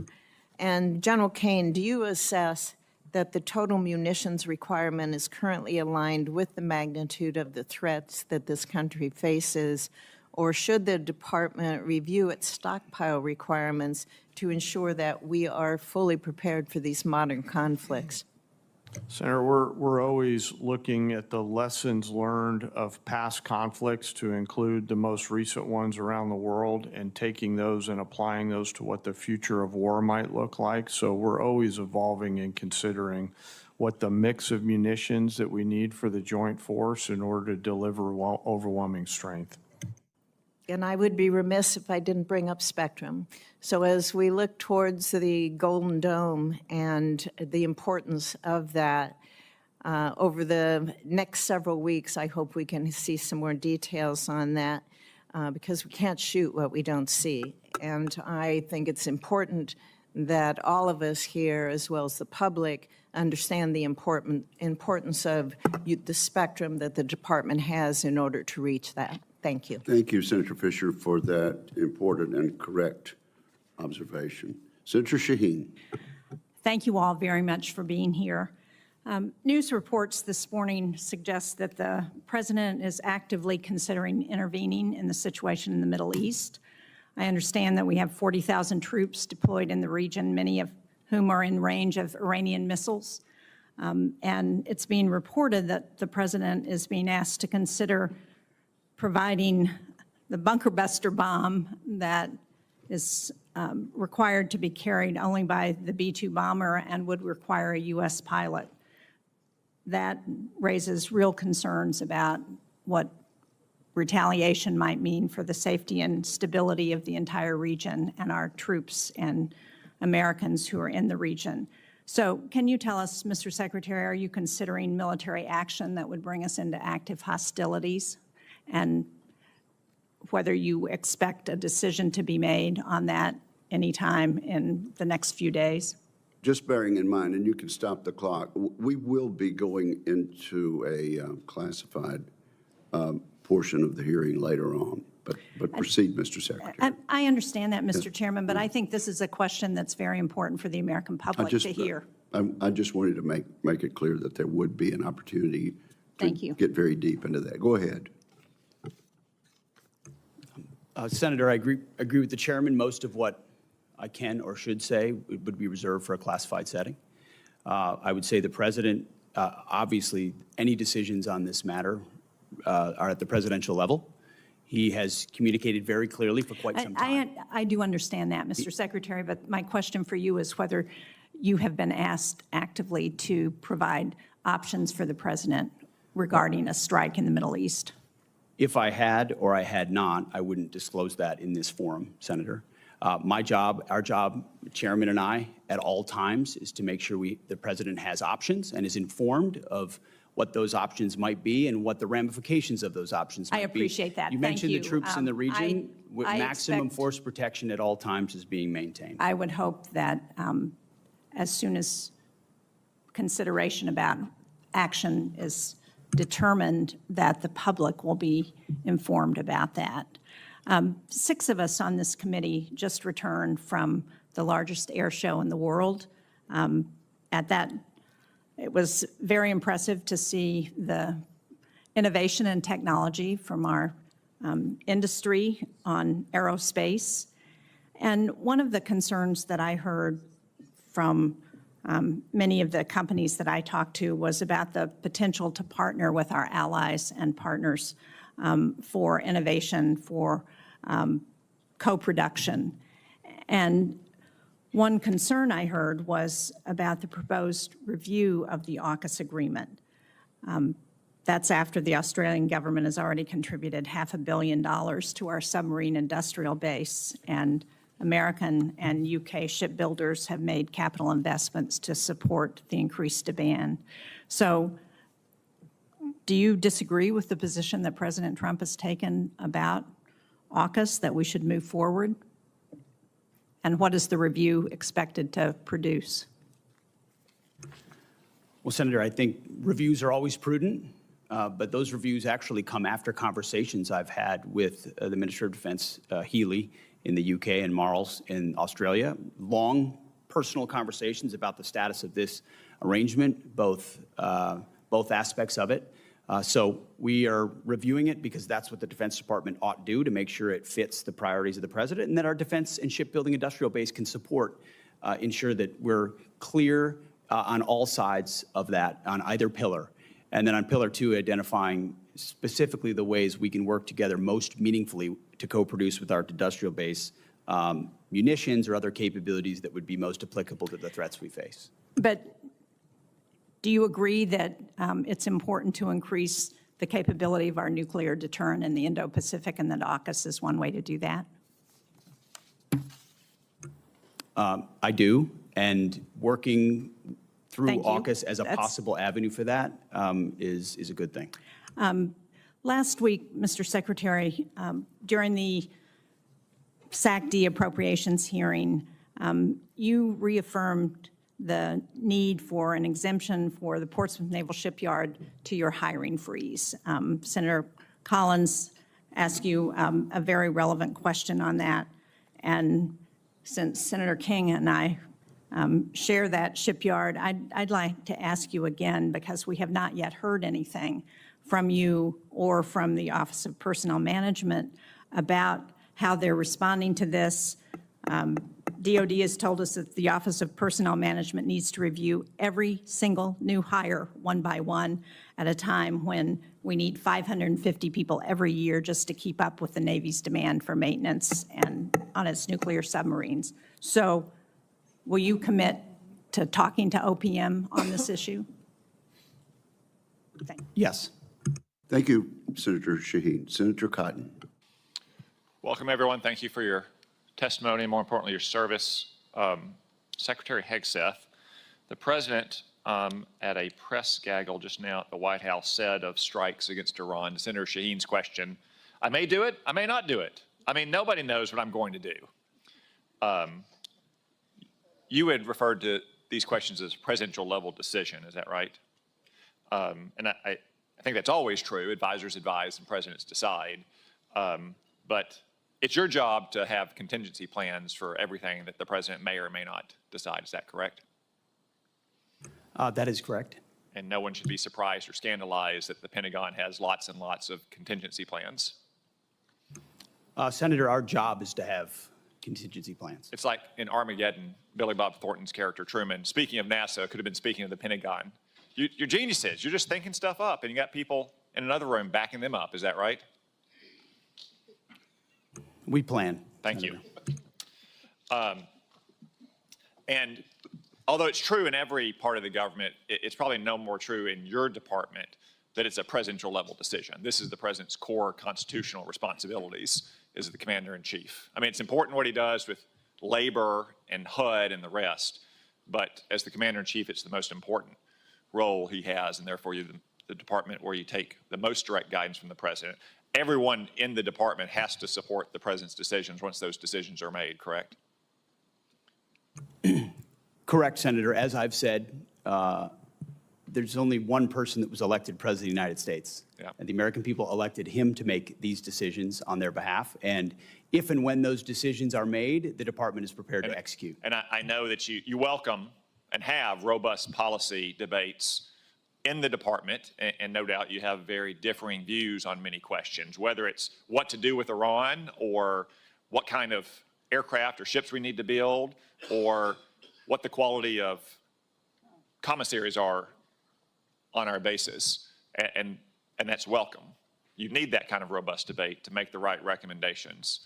And General Caine, do you assess that the total munitions requirement is currently aligned with the magnitude of the threats that this country faces, or should the department review its stockpile requirements to ensure that we are fully prepared for these modern conflicts? Senator, we're always looking at the lessons learned of past conflicts to include the most recent ones around the world and taking those and applying those to what the future of war might look like. So we're always evolving and considering what the mix of munitions that we need for the joint force in order to deliver overwhelming strength. And I would be remiss if I didn't bring up spectrum. So as we look towards the Golden Dome and the importance of that, over the next several weeks, I hope we can see some more details on that because we can't shoot what we don't see. And I think it's important that all of us here, as well as the public, understand the importance of the spectrum that the department has in order to reach that. Thank you. Thank you, Senator Fisher, for that important and correct observation. Senator Shaheen. Thank you all very much for being here. News reports this morning suggest that the president is actively considering intervening in the situation in the Middle East. I understand that we have 40,000 troops deployed in the region, many of whom are in range of Iranian missiles. And it's being reported that the president is being asked to consider providing the bunker buster bomb that is required to be carried only by the B-2 bomber and would require a U.S. pilot. That raises real concerns about what retaliation might mean for the safety and stability of the entire region and our troops and Americans who are in the region. So can you tell us, Mr. Secretary, are you considering military action that would bring us into active hostilities? And whether you expect a decision to be made on that anytime in the next few days? Just bearing in mind, and you can stop the clock, we will be going into a classified portion of the hearing later on. But proceed, Mr. Secretary. I understand that, Mr. Chairman, but I think this is a question that's very important for the American public to hear. I just wanted to make it clear that there would be an opportunity to get very deep into that. Go ahead. Senator, I agree with the chairman. Most of what I can or should say would be reserved for a classified setting. I would say the president, obviously, any decisions on this matter are at the presidential level. He has communicated very clearly for quite some time. I do understand that, Mr. Secretary, but my question for you is whether you have been asked actively to provide options for the president regarding a strike in the Middle East. If I had or I had not, I wouldn't disclose that in this forum, Senator. My job, our job, Chairman and I, at all times, is to make sure the president has options and is informed of what those options might be and what the ramifications of those options might be. I appreciate that. You mentioned the troops in the region. I Maximum expect- force protection at all times is being maintained. I would hope that as soon as consideration about action is determined, that the public will be informed about that. 6 of us on this committee just returned from the largest air show in the world. It was very impressive to see the innovation and technology from our industry on aerospace. And one of the concerns that I heard from many of the companies that I talked to was about the potential to partner with our allies and partners for innovation, for co-production. And one concern I heard was about the proposed review of the AUKUS agreement. That's after the Australian government has already contributed $500 million to our submarine industrial base, and American and UK shipbuilders have made capital investments to support the increased demand. So do you disagree with the position that President Trump has taken about AUKUS, that we should move forward? And what is the review expected to produce? Well, Senator, I think reviews are always prudent, but those reviews actually come after conversations I've had with the Minister of Defense, Healy, in the UK, and Marles in Australia. Long personal conversations about the status of this arrangement, both aspects of it. So we are reviewing it because that's what the Defense Department ought to do to make sure it fits the priorities of the president, and that our defense and shipbuilding industrial base can support, ensure that we're clear on all sides of that, on either pillar. And then on pillar 2, identifying specifically the ways we can work together most meaningfully to co-produce with our industrial base munitions or other capabilities that would be most applicable to the threats we face. But do you agree that it's important to increase the capability of our nuclear deterrent in the Indo-Pacific, and that AUKUS is one way to do that? I do, and working through Thank you. AUKUS as a possible avenue for that is a good thing. Last week, Mr. Secretary, during the SAC-D appropriations hearing, you reaffirmed the need for an exemption for the Portsmouth Naval Shipyard to your hiring freeze. Senator Collins asked you a very relevant question on that. And since Senator King and I share that shipyard, I'd like to ask you again, because we have not yet heard anything from you or from the Office of Personnel Management about how they're responding to this. DOD has told us that the Office of Personnel Management needs to review every single new hire one by one at a time when we need 550 people every year just to keep up with the Navy's demand for maintenance and on its nuclear submarines. So will you commit to talking to OPM on this issue? Thank you. Yes. Thank you, Senator Shaheen. Senator Cotton. Welcome, everyone. Thank you for your testimony and, more importantly, your service. Secretary Hegseth, the president at a press gaggle just now at the White House said of strikes against Iran, to Senator Shaheen's question, I may do it, I may not do it. I mean, nobody knows what I'm going to do. You had referred to these questions as presidential level decision, is that right? And I think that's always true. Advisors advise and presidents decide. But it's your job to have contingency plans for everything that the president may or may not decide. Is that correct? That is correct. And no one should be surprised or scandalized that the Pentagon has lots and lots of contingency plans. Senator, our job is to have contingency plans. It's like in Armageddon, Billy Bob Thornton's character Truman, speaking of NASA, could have been speaking of the Pentagon. You're geniuses. You're just thinking stuff up, and you got people in another room backing them up. Is that right? We plan. Thank you. And although it's true in every part of the government, it's probably no more true in your department that it's a presidential level decision. This is the president's core constitutional responsibilities as the commander-in-chief. I mean, it's important what he does with labor and HUD and the rest, but as the commander-in-chief, it's the most important role he has, and therefore you're the department where you take the most direct guidance from the president. Everyone in the department has to support the president's decisions once those decisions are made, correct? Correct, Senator. As I've said, there's only one person that was elected president of the United States. Yeah. And the American people elected him to make these decisions on their behalf. And if and when those decisions are made, the department is prepared to execute. And I know that you welcome and have robust policy debates in the department, and no doubt you have very differing views on many questions, whether it's what to do with Iran or what kind of aircraft or ships we need to build or what the quality of commissaries are on our bases, and that's welcome. You need that kind of robust debate to make the right recommendations.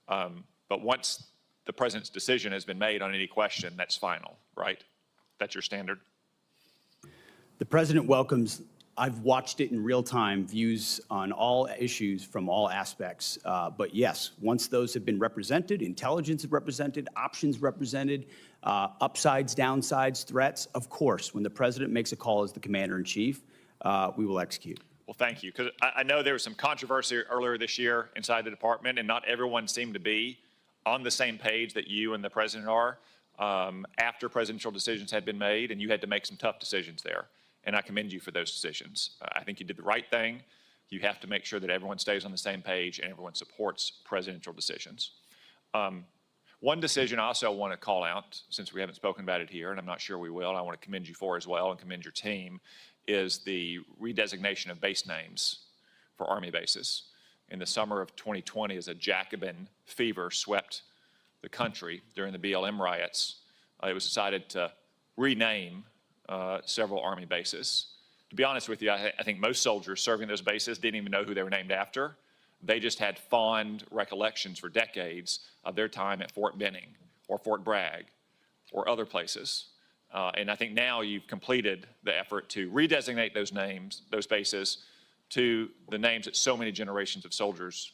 But once the president's decision has been made on any question, that's final, right? That's your standard? The president welcomes, I've watched it in real time, views on all issues from all aspects. But yes, once those have been represented, intelligence is represented, options represented, upsides, downsides, threats, of course, when the president makes a call as the commander-in-chief, we will execute. Well, thank you, because I know there was some controversy earlier this year inside the department, and not everyone seemed to be on the same page that you and the president are after presidential decisions had been made, and you had to make some tough decisions there. And I commend you for those decisions. I think you did the right thing. You have to make sure that everyone stays on the same page and everyone supports presidential decisions. One decision I also want to call out, since we haven't spoken about it here, and I'm not sure we will, and I want to commend you for as well and commend your team, is the redesignation of base names for Army bases. In the summer of 2020, as a Jacobin fever swept the country during the BLM riots, it was decided to rename several Army bases. To be honest with you, I think most soldiers serving those bases didn't even know who they were named after. They just had fond recollections for decades of their time at Fort Benning or Fort Bragg or other places. And I think now you've completed the effort to redesignate those names, those bases, to the names that so many generations of soldiers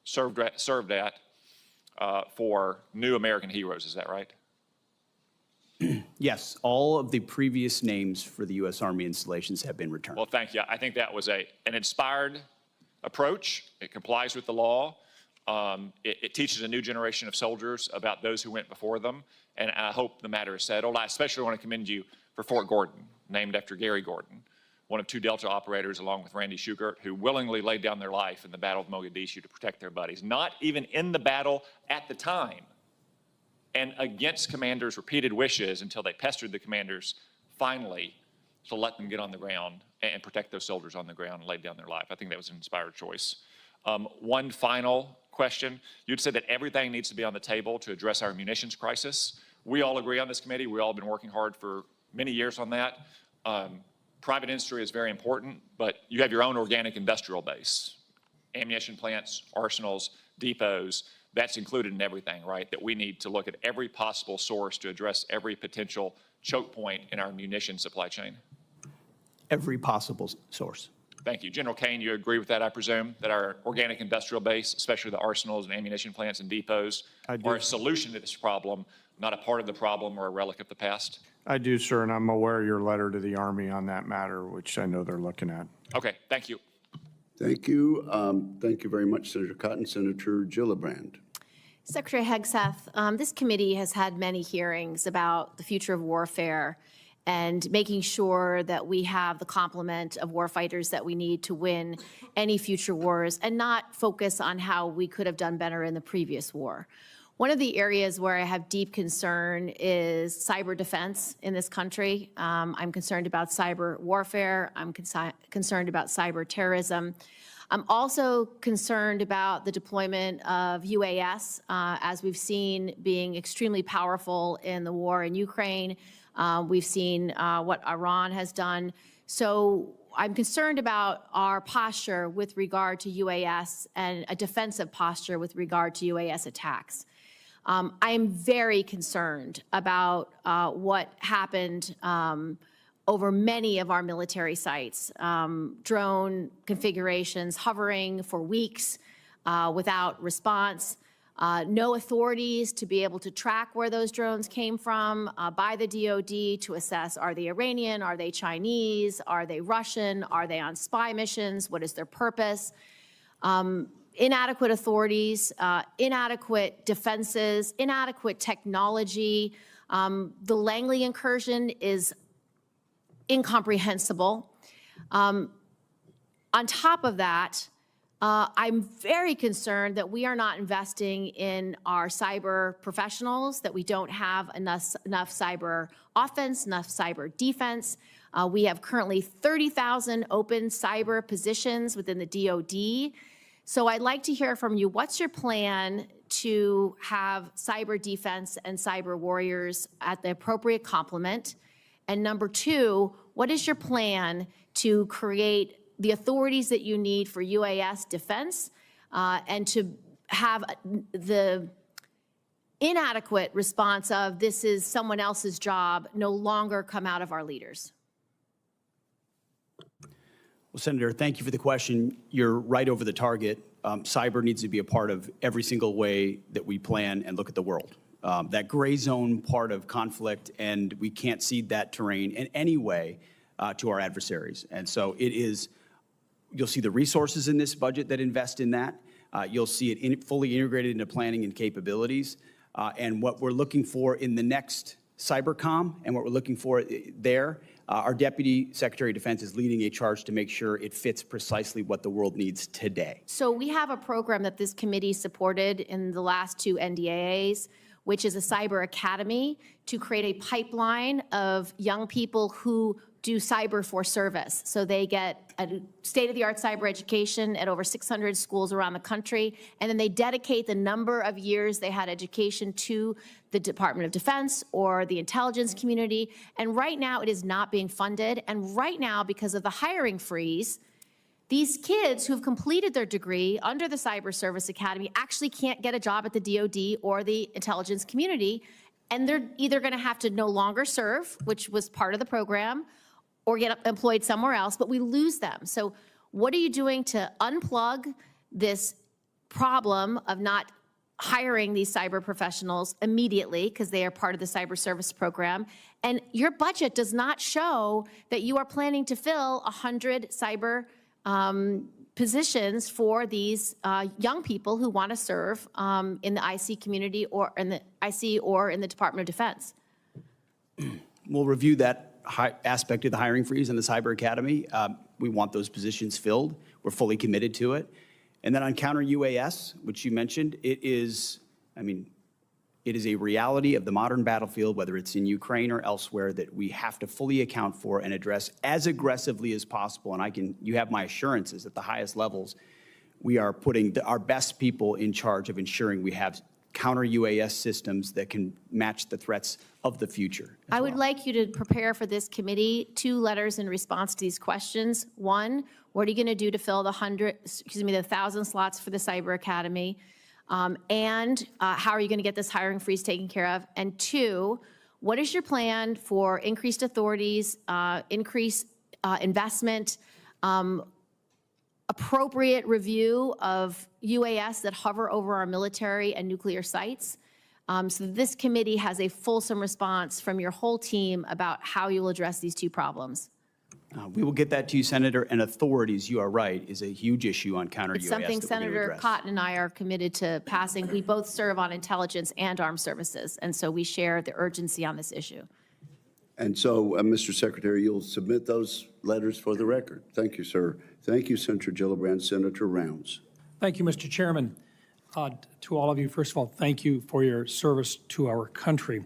served at for new American heroes. Is that right? Yes, all of the previous names for the U.S. Army installations have been returned. Well, thank you. I think that was an inspired approach. It complies with the law. It teaches a new generation of soldiers about those who went before them, and I hope the matter is settled. I especially want to commend you for Fort Gordon, named after Gary Gordon, one of two Delta operators along with Randy Shugart, who willingly laid down their life in the Battle of Mogadishu to protect their buddies, not even in the battle at the time, and against commanders' repeated wishes until they pestered the commanders finally to let them get on the ground and protect those soldiers on the ground and lay down their life. I think that was an inspired choice. One final question. You'd said that everything needs to be on the table to address our munitions crisis. We all agree on this committee. We all have been working hard for many years on that. Private industry is very important, but you have your own organic industrial base, ammunition plants, arsenals, depots. That's included in everything, right? That we need to look at every possible source to address every potential choke point in our munition supply chain. Every possible source. Thank you. General Caine, you agree with that, I presume, that our organic industrial base, especially the arsenals and ammunition plants and depots, are a solution to this problem, not a part of the problem or a relic of the past? I do, sir, and I'm aware of your letter to the Army on that matter, which I know they're looking at. Okay, thank you. Thank you. Thank you very much, Senator Cotton. Senator Gillibrand. Secretary Hegseth, this committee has had many hearings about the future of warfare and making sure that we have the complement of warfighters that we need to win any future wars and not focus on how we could have done better in the previous war. One of the areas where I have deep concern is cyber defense in this country. I'm concerned about cyber warfare. I'm concerned about cyber terrorism. I'm also concerned about the deployment of UAS, as we've seen being extremely powerful in the war in Ukraine. We've seen what Iran has done. So I'm concerned about our posture with regard to UAS and a defensive posture with regard to UAS attacks. I am very concerned about what happened over many of our military sites, drone configurations hovering for weeks without response, no authorities to be able to track where those drones came from by the DoD to assess, are they Iranian, are they Chinese, are they Russian, are they on spy missions, what is their purpose? Inadequate authorities, inadequate defenses, inadequate technology. The Langley incursion is incomprehensible. On top of that, I'm very concerned that we are not investing in our cyber professionals, that we don't have enough cyber offense, enough cyber defense. We have currently 30,000 open cyber positions within the DoD. So I'd like to hear from you, what's your plan to have cyber defense and cyber warriors at the appropriate complement? And number two, what is your plan to create the authorities that you need for UAS defense and to have the inadequate response of this is someone else's job no longer come out of our leaders? Well, Senator, thank you for the question. You're right over the target. Cyber needs to be a part of every single way that we plan and look at the world. That gray zone part of conflict, and we can't cede that terrain in any way to our adversaries. And so it is, you'll see the resources in this budget that invest in that. You'll see it fully integrated into planning and capabilities. And what we're looking for in the next cybercom and what we're looking for there, our Deputy Secretary of Defense is leading a charge to make sure it fits precisely what the world needs today. So we have a program that this committee supported in the last two NDAAs, which is a cyber academy to create a pipeline of young people who do cyber for service. So they get a state-of-the-art cyber education at over 600 schools around the country, and then they dedicate the number of years they had education to the Department of Defense or the intelligence community. And right now it is not being funded. And right now, because of the hiring freeze, these kids who've completed their degree under the Cyber Service Academy actually can't get a job at the DoD or the intelligence community, and they're either going to have to no longer serve, which was part of the program, or get employed somewhere else, but we lose them. So what are you doing to unplug this problem of not hiring these cyber professionals immediately because they are part of the cyber service program? And your budget does not show that you are planning to fill 100 cyber positions for these young people who want to serve in the IC community or in the IC or in the Department of Defense. We'll review that aspect of the hiring freeze in the Cyber Academy. We want those positions filled. We're fully committed to it. And then on counter UAS, which you mentioned, it is a reality of the modern battlefield, whether it's in Ukraine or elsewhere, that we have to fully account for and address as aggressively as possible. And you have my assurances at the highest levels, we are putting our best people in charge of ensuring we have counter-UAS systems that can match the threats of the future. I would like you to prepare for this committee 2 letters in response to these questions. 1, what are you going to do to fill the 1,000 slots for the Cyber Academy? And how are you going to get this hiring freeze taken care of? And 2, what is your plan for increased authorities, increased investment, appropriate review of UAS that hover over our military and nuclear sites? So this committee has a fulsome response from your whole team about how you will address these 2 problems. We will get that to you, Senator, and authorities, you are right, is a huge issue on counter-UAS It's something that we're going to Senator address. Cotton and I are committed to passing. We both serve on intelligence and armed services, and so we share the urgency on this issue. And so, Mr. Secretary, you'll submit those letters for the record. Thank you, sir. Thank you, Senator Gillibrand. Senator Rounds. Thank you, Mr. Chairman. To all of you, first of all, thank you for your service to our country.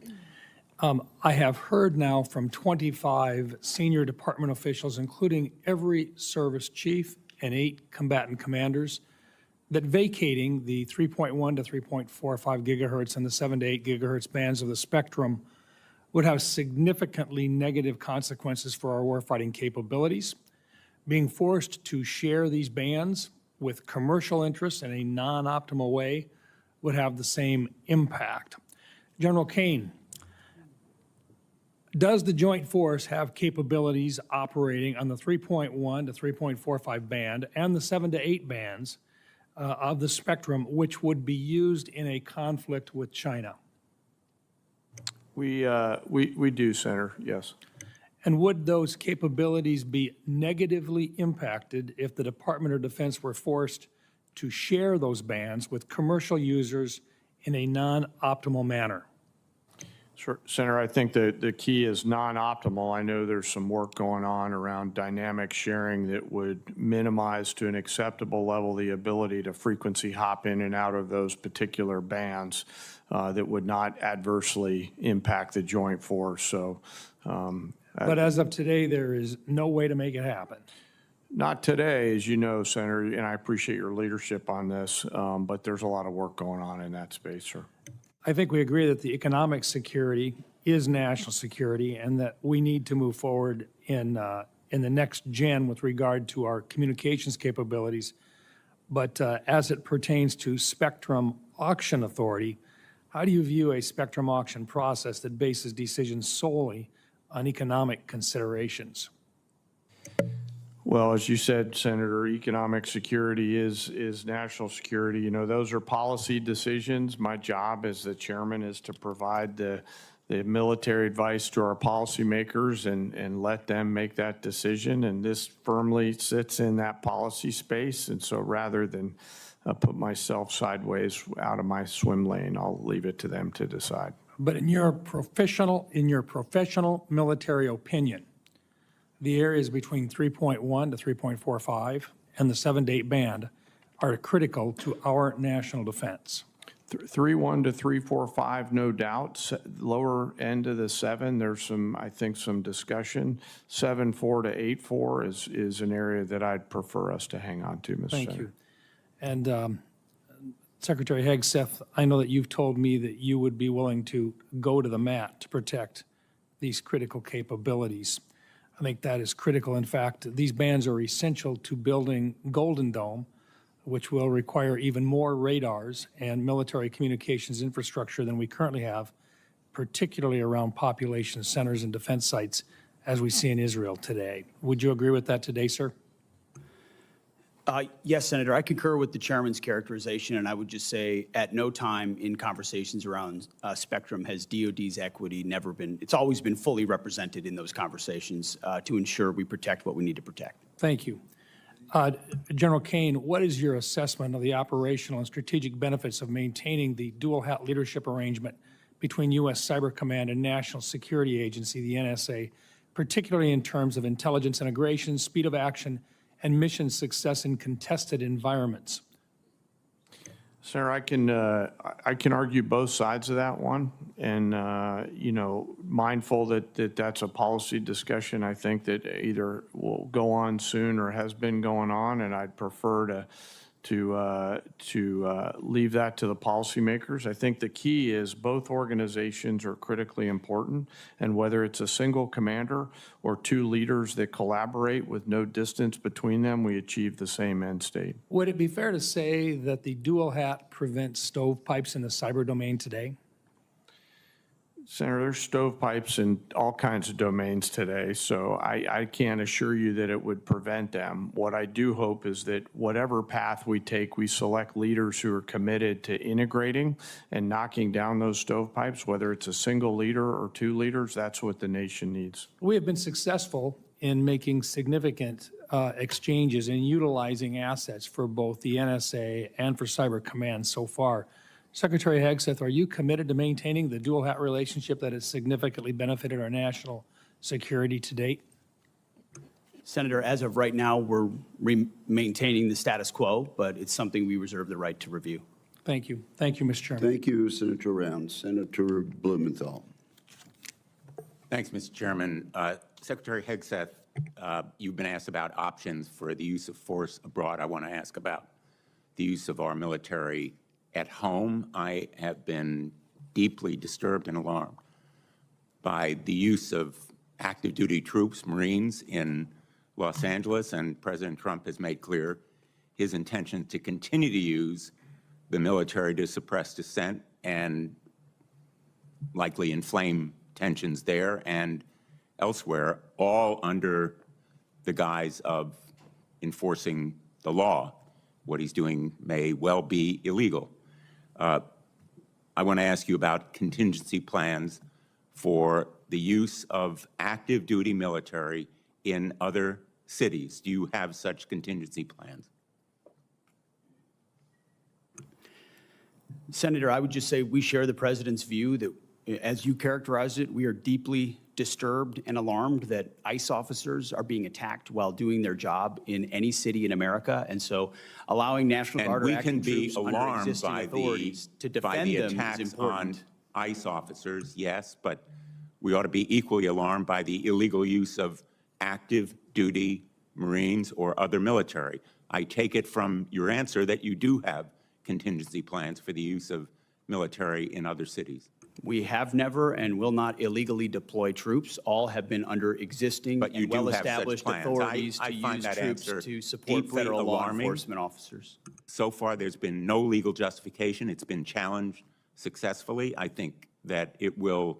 I have heard now from 25 senior department officials, including every service chief and 8 combatant commanders, that vacating the 3.1 to 3.45 gigahertz and the 7 to 8 gigahertz bands of the spectrum would have significantly negative consequences for our warfighting capabilities. Being forced to share these bands with commercial interests in a non-optimal way would have the same impact. General Caine, does the Joint Force have capabilities operating on the 3.1 to 3.45 band and the 7 to 8 bands of the spectrum, which would be used in a conflict with China? We do, Senator, yes. And would those capabilities be negatively impacted if the Department of Defense were forced to share those bands with commercial users in a non-optimal manner? Sure, Senator, I think the key is non-optimal. I know there's some work going on around dynamic sharing that would minimize to an acceptable level the ability to frequency hop in and out of those particular bands that would not adversely impact the Joint Force. So, But as of today, there is no way to make it happen. not today, as you know, Senator, and I appreciate your leadership on this, but there's a lot of work going on in that space, sir. I think we agree that the economic security is national security and that we need to move forward in the next gen with regard to our communications capabilities. But as it pertains to spectrum auction authority, how do you view a spectrum auction process that bases decisions solely on economic considerations? Well, as you said, Senator, economic security is national security. You know, those are policy decisions. My job as the chairman is to provide the military advice to our policymakers and let them make that decision. And this firmly sits in that policy space. And so rather than put myself sideways out of my swim lane, I'll leave it to them to decide. But in your professional military opinion, the areas between 3.1 to 3.45 and the 7 to 8 band are critical to our national defense. 3.1 to 3.45, no doubt. Lower end of the 7, there's some, I think, some discussion. 7.4 to 8.4 is an area that I'd prefer us to hang on to, Mr. Thank Senator. you. And Secretary Hegseth, I know that you've told me that you would be willing to go to the mat to protect these critical capabilities. I think that is critical. In fact, these bands are essential to building Golden Dome, which will require even more radars and military communications infrastructure than we currently have, particularly around population centers and defense sites, as we see in Israel today. Would you agree with that today, sir? Yes, Senator, I concur with the chairman's characterization, and I would just say at no time in conversations around spectrum has DOD's equity never been, it's always been fully represented in those conversations to ensure we protect what we need to protect. Thank you. General Caine, what is your assessment of the operational and strategic benefits of maintaining the dual hat leadership arrangement between U.S. Cyber Command and National Security Agency, the NSA, particularly in terms of intelligence integration, speed of action, and mission success in contested environments? Sir, I can argue both sides of that one, and you know, mindful that that's a policy discussion. I think that either will go on soon or has been going on, and I'd prefer to leave that to the policymakers. I think the key is both organizations are critically important, and whether it's a single commander or two leaders that collaborate with no distance between them, we achieve the same end state. Would it be fair to say that the dual hat prevents stovepipes in the cyber domain today? Senator, there's stovepipes in all kinds of domains today, so I can't assure you that it would prevent them. What I do hope is that whatever path we take, we select leaders who are committed to integrating and knocking down those stovepipes, whether it's a single leader or two leaders. That's what the nation needs. We have been successful in making significant exchanges and utilizing assets for both the NSA and for Cyber Command so far. Secretary Hegseth, are you committed to maintaining the dual hat relationship that has significantly benefited our national security to date? Senator, as of right now, we're maintaining the status quo, but it's something we reserve the right to review. Thank you. Thank you, Mr. Chairman. Thank you, Senator Rounds. Senator Blumenthal. Thanks, Mr. Chairman. Secretary Hegseth, you've been asked about options for the use of force abroad. I want to ask about the use of our military at home. I have been deeply disturbed and alarmed by the use of active duty troops, Marines, in Los Angeles, and President Trump has made clear his intention to continue to use the military to suppress dissent and likely inflame tensions there and elsewhere, all under the guise of enforcing the law. What he's doing may well be illegal. I want to ask you about contingency plans for the use of active duty military in other cities. Do you have such contingency plans? Senator, I would just say we share the president's view that, as you characterized it, we are deeply disturbed and alarmed that ICE officers are being attacked while doing their job in any city in America. And so allowing National Guard or active troops under existing authorities to defend them is important. On ICE officers, yes, but we ought to be equally alarmed by the illegal use of active duty Marines or other military. I take it from your answer that you do have contingency plans for the use of military in other cities. We have never and will not illegally deploy troops. All have been under existing and well-established authorities to use troops to support federal law enforcement officers. So far, there's been no legal justification. It's been challenged successfully. I think that it will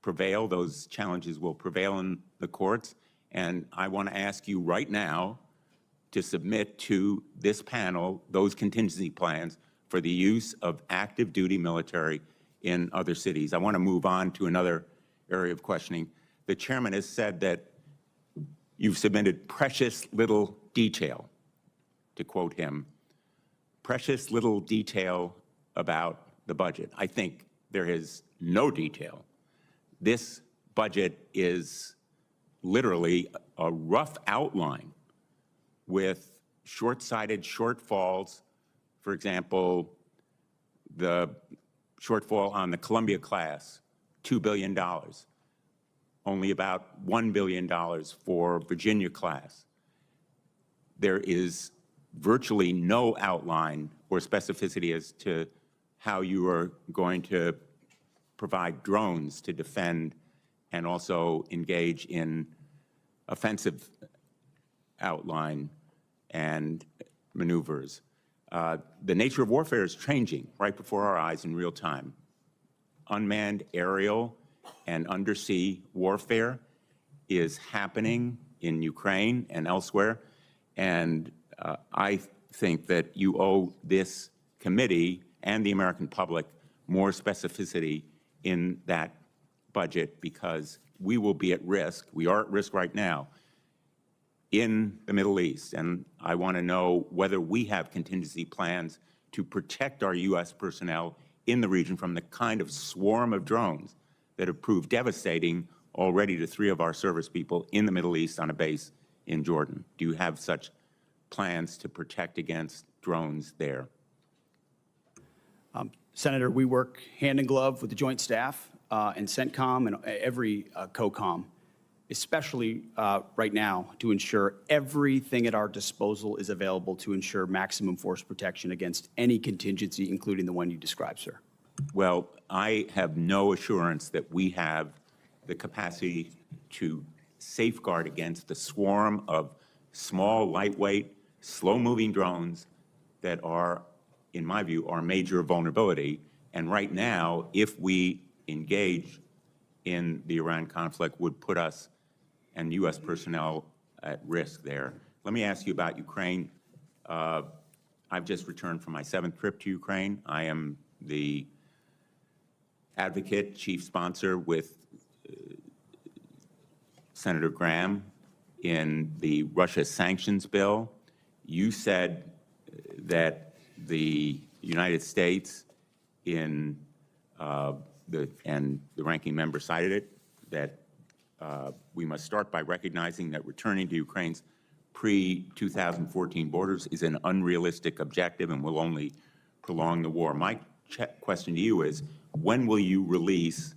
prevail. Those challenges will prevail in the courts. And I want to ask you right now to submit to this panel those contingency plans for the use of active duty military in other cities. I want to move on to another area of questioning. The chairman has said that you've submitted precious little detail, to quote him, precious little detail about the budget. I think there is no detail. This budget is literally a rough outline with short-sighted shortfalls. For example, the shortfall on the Columbia class, $2 billion. Only about $1 billion for Virginia class. There is virtually no outline or specificity as to how you are going to provide drones to defend and also engage in offensive outline and maneuvers. The nature of warfare is changing right before our eyes in real time. Unmanned aerial and undersea warfare is happening in Ukraine and elsewhere. And I think that you owe this committee and the American public more specificity in that budget, because we will be at risk. We are at risk right now in the Middle East, and I want to know whether we have contingency plans to protect our U.S. personnel in the region from the kind of swarm of drones that have proved devastating already to 3 of our service people in the Middle East on a base in Jordan. Do you have such plans to protect against drones there? Senator, we work hand in glove with the Joint Staff and CENTCOM and every COCOM especially right now, to ensure everything at our disposal is available to ensure maximum force protection against any contingency, including the one you described, sir. Well, I have no assurance that we have the capacity to safeguard against the swarm of small, lightweight, slow-moving drones that are, in my view, our major vulnerability. And right now, if we engage in the Iran conflict, would put us and U.S. personnel at risk there. Let me ask you about Ukraine. I've just returned from my 7th trip to Ukraine. I am the advocate, chief sponsor with Senator Graham in the Russia sanctions bill. You said that the United States and the ranking member cited it, that we must start by recognizing that returning to Ukraine's pre-2014 borders is an unrealistic objective and will only prolong the war. My question to you is, when will you release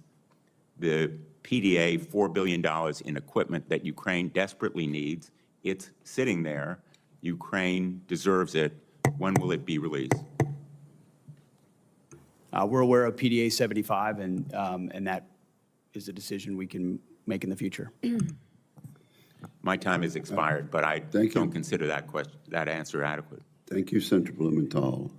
the PDA $4 billion in equipment that Ukraine desperately needs? It's sitting there. Ukraine deserves it. When will it be released? We're aware of PDA 75, and that is a decision we can make in the future. My time has expired, but I don't consider that answer adequate. Thank you, Senator Blumenthal.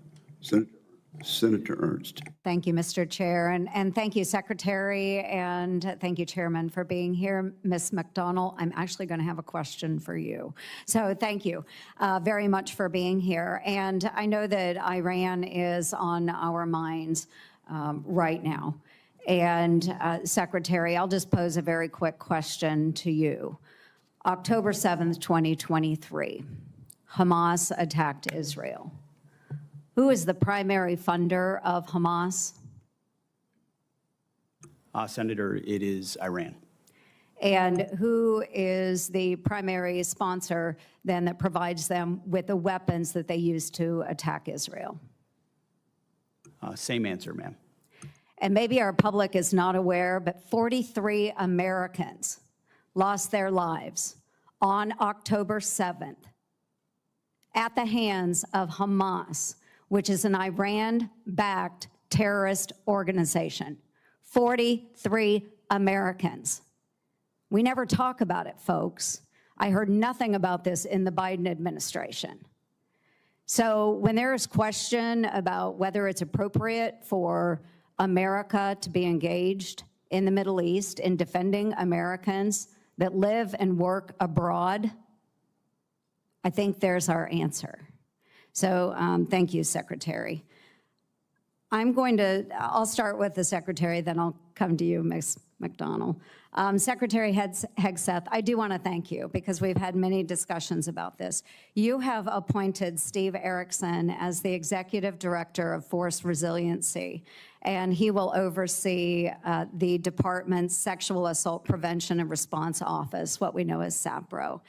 Senator Ernst. Thank you, Mr. Chair, and thank you, Secretary, and thank you, Chairman, for being here. Ms. McDonald, I'm actually going to have a question for you. So thank you very much for being here. And I know that Iran is on our minds right now. And Secretary, I'll just pose a very quick question to you. October 7th, 2023, Hamas attacked Israel. Who is the primary funder of Hamas? Senator, it is Iran. And who is the primary sponsor then that provides them with the weapons that they use to attack Israel? Same answer, ma'am. And maybe our public is not aware, but 43 Americans lost their lives on October 7th at the hands of Hamas, which is an Iran-backed terrorist organization. 43 Americans. We never talk about it, folks. I heard nothing about this in the Biden administration. So when there is question about whether it's appropriate for America to be engaged in the Middle East in defending Americans that live and work abroad, I think there's our answer. So thank you, Secretary. I'll start with the Secretary, then I'll come to you, Ms. McDonald. Secretary Hegseth, I do want to thank you because we've had many discussions about this. You have appointed Steve Erickson as the Executive Director of Force Resiliency, and he will oversee the department's Sexual Assault Prevention and Response Office, what we know as SAPRO.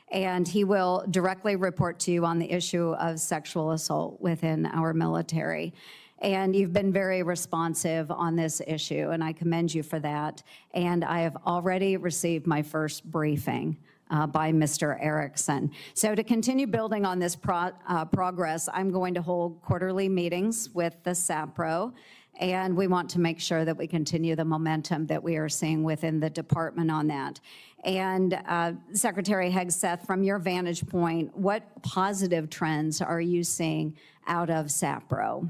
And he will directly report to you on the issue of sexual assault within our military. And you've been very responsive on this issue, and I commend you for that. And I have already received my first briefing by Mr. Erickson. So to continue building on this progress, I'm going to hold quarterly meetings with the SAPRO, and we want to make sure that we continue the momentum that we are seeing within the department on that. And Secretary Hegseth, from your vantage point, what positive trends are you seeing out of SAPRO?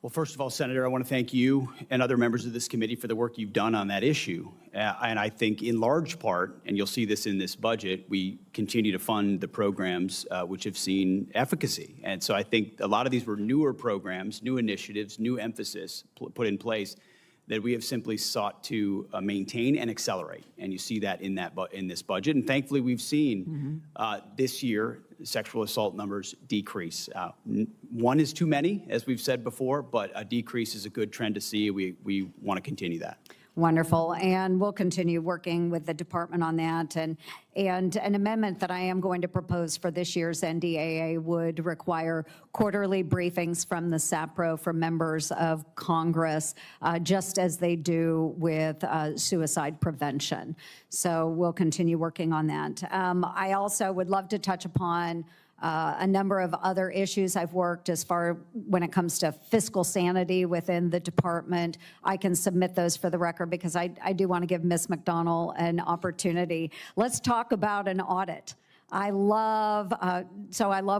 Well, first of all, Senator, I want to thank you and other members of this committee for the work you've done on that issue. And I think in large part, and you'll see this in this budget, we continue to fund the programs which have seen efficacy. And so I think a lot of these were newer programs, new initiatives, new emphasis put in place that we have simply sought to maintain and accelerate. And you see that in this budget. And thankfully, we've seen this year sexual assault numbers decrease. One is too many, as we've said before, but a decrease is a good trend to see. We want to continue that. Wonderful. And we'll continue working with the department on that. And an amendment that I am going to propose for this year's NDAA would require quarterly briefings from the SAPRO for members of Congress, just as they do with suicide prevention. So we'll continue working on that. I also would love to touch upon a number of other issues I've worked as far when it comes to fiscal sanity within the department. I can submit those for the record because I do want to give Ms. McDonald an opportunity. Let's talk about an audit. I love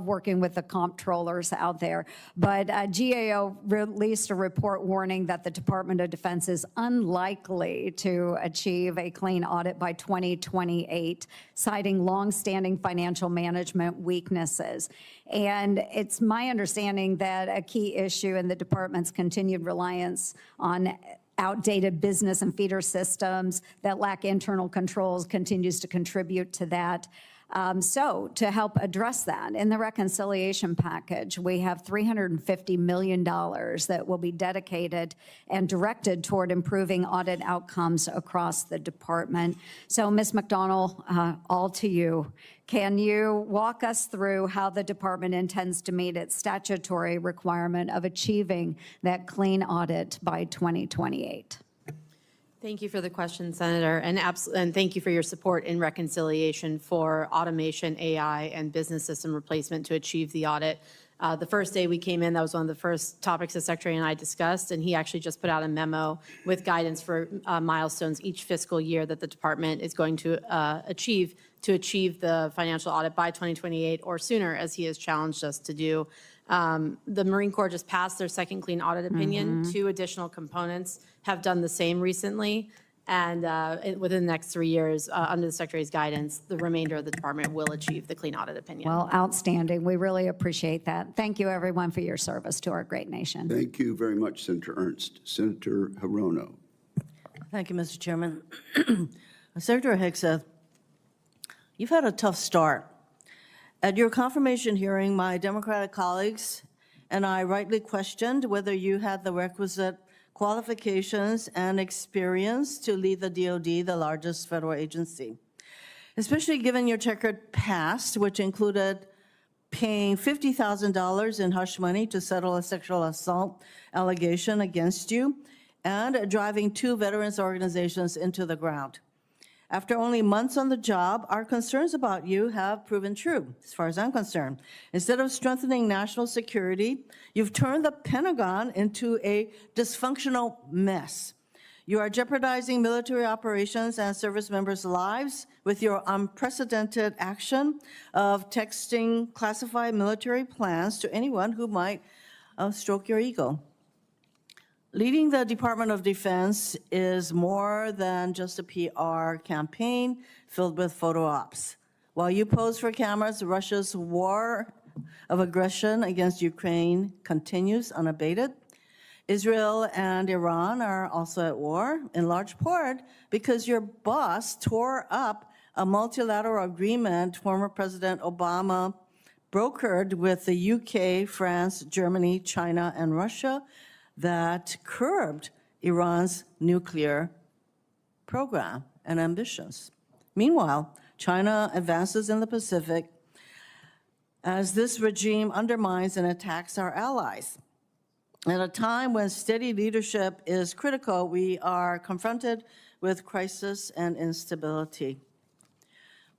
working with the comptrollers out there, but GAO released a report warning that the Department of Defense is unlikely to achieve a clean audit by 2028, citing longstanding financial management weaknesses. And it's my understanding that a key issue in the department's continued reliance on outdated business and feeder systems that lack internal controls continues to contribute to that. So to help address that, in the reconciliation package, we have $350 million that will be dedicated and directed toward improving audit outcomes across the department. So Ms. McDonald, all to you. Can you walk us through how the department intends to meet its statutory requirement of achieving that clean audit by 2028? Thank you for the question, Senator, and thank you for your support in reconciliation for automation, AI, and business system replacement to achieve the audit. The first day we came in, that was one of the first topics the Secretary and I discussed, and he actually just put out a memo with guidance for milestones each fiscal year that the department is going to achieve the financial audit by 2028 or sooner, as he has challenged us to do. The Marine Corps just passed their second clean audit opinion. 2 additional components have done the same recently. And within the next 3 years, under the Secretary's guidance, the remainder of the department will achieve the clean audit opinion. Well, outstanding. We really appreciate that. Thank you, everyone, for your service to our great nation. Thank you very much, Senator Ernst. Senator Hirono. Thank you, Mr. Chairman. Secretary Hegseth, you've had a tough start. At your confirmation hearing, my Democratic colleagues and I rightly questioned whether you had the requisite qualifications and experience to lead the DoD, the largest federal agency, especially given your checkered past, which included paying $50,000 in hush money to settle a sexual assault allegation against you, and driving 2 veterans organizations into the ground. After only months on the job, our concerns about you have proven true, as far as I'm concerned. Instead of strengthening national security, you've turned the Pentagon into a dysfunctional mess. You are jeopardizing military operations and service members' lives with your unprecedented action of texting classified military plans to anyone who might stroke your ego. Leading the Department of Defense is more than just a PR campaign filled with photo ops. While you pose for cameras, Russia's war of aggression against Ukraine continues unabated. Israel and Iran are also at war, in large part because your boss tore up a multilateral agreement former President Obama brokered with the UK, France, Germany, China, and Russia that curbed Iran's nuclear program and ambitions. Meanwhile, China advances in the Pacific as this regime undermines and attacks our allies. At a time when steady leadership is critical, we are confronted with crisis and instability.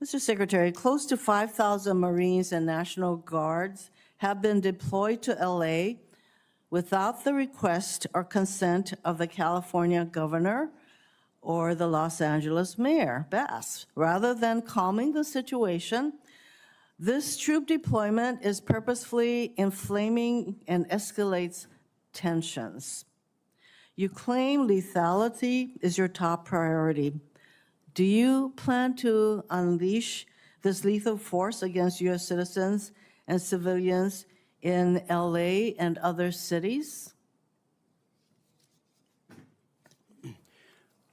Mr. Secretary, close to 5,000 Marines and National Guards have been deployed to LA without the request or consent of the California governor or the Los Angeles mayor, Bass. Rather than calming the situation, this troop deployment is purposefully inflaming and escalates tensions. You claim lethality is your top priority. Do you plan to unleash this lethal force against U.S. citizens and civilians in LA and other cities?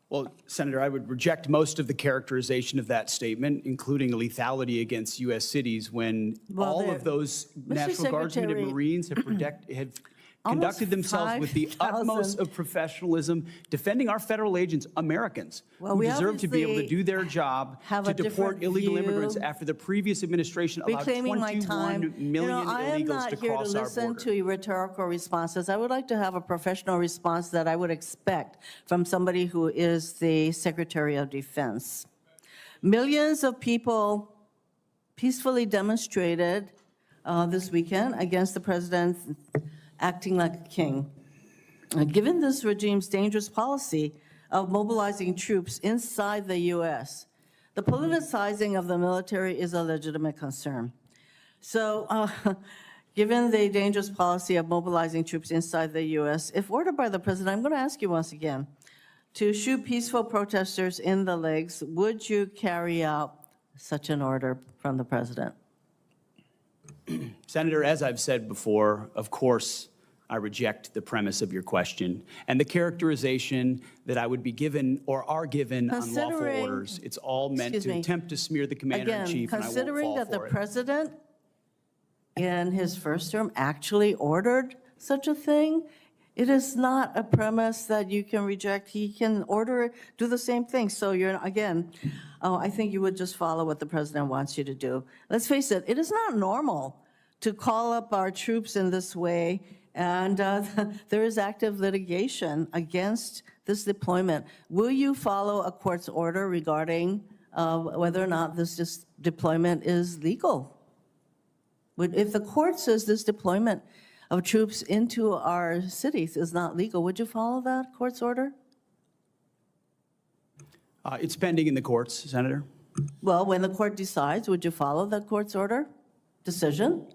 Well, Senator, I would reject most of the characterization of that statement, including lethality against U.S. cities, when all of those National Guardsmen and Marines have conducted themselves with the 5,000 utmost of professionalism, defending our federal agents, Americans, Well, who we deserve to be able to obviously do their job have to a deport different illegal immigrants view. after the previous administration allowed Reclaiming my 21 time. million I am illegals not to here to cross our listen border. to rhetorical responses. I would like to have a professional response that I would expect from somebody who is the Secretary of Defense. Millions of people peacefully demonstrated this weekend against the president acting like a king. Given this regime's dangerous policy of mobilizing troops inside the U.S., the politicizing of the military is a legitimate concern. So, given the dangerous policy of mobilizing troops inside the U.S., if ordered by the president, I'm going to ask you once again, to shoot peaceful protesters in the legs, would you carry out such an order from the president? Senator, as I've said before, of course, I reject the premise of your question and the characterization that I would be given or are given unlawful Considering- orders. It's all meant Excuse to me. attempt to smear the commander-in-chief, and I won't Considering fall that the for it. president in his first term actually ordered such a thing, it is not a premise that you can reject. He can order, do the same thing. So you're, again, I think you would just follow what the president wants you to do. Let's face it, it is not normal to call up our troops in this way, and there is active litigation against this deployment. Will you follow a court's order regarding whether or not this deployment is legal? If the court says this deployment of troops into our cities is not legal, would you follow that court's order? It's pending in the courts, Senator. Well, when the court decides, would you follow that court's order, decision?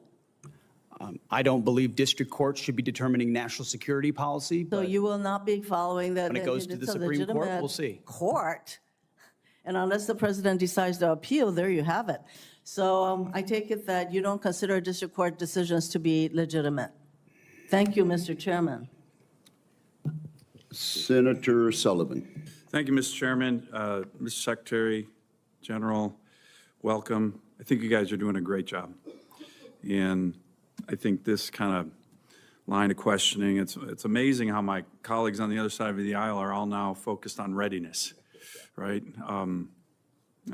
I don't believe district courts should be determining national security policy, So but you will not be following that. when it goes to the it's a Supreme Court, we'll legitimate see. Court. And unless the president decides to appeal, there you have it. So I take it that you don't consider district court decisions to be legitimate. Thank you, Mr. Chairman. Senator Sullivan. Thank you, Mr. Chairman. Mr. Secretary General, welcome. I think you guys are doing a great job. And I think this kind of line of questioning, it's amazing how my colleagues on the other side of the aisle are all now focused on readiness, right? I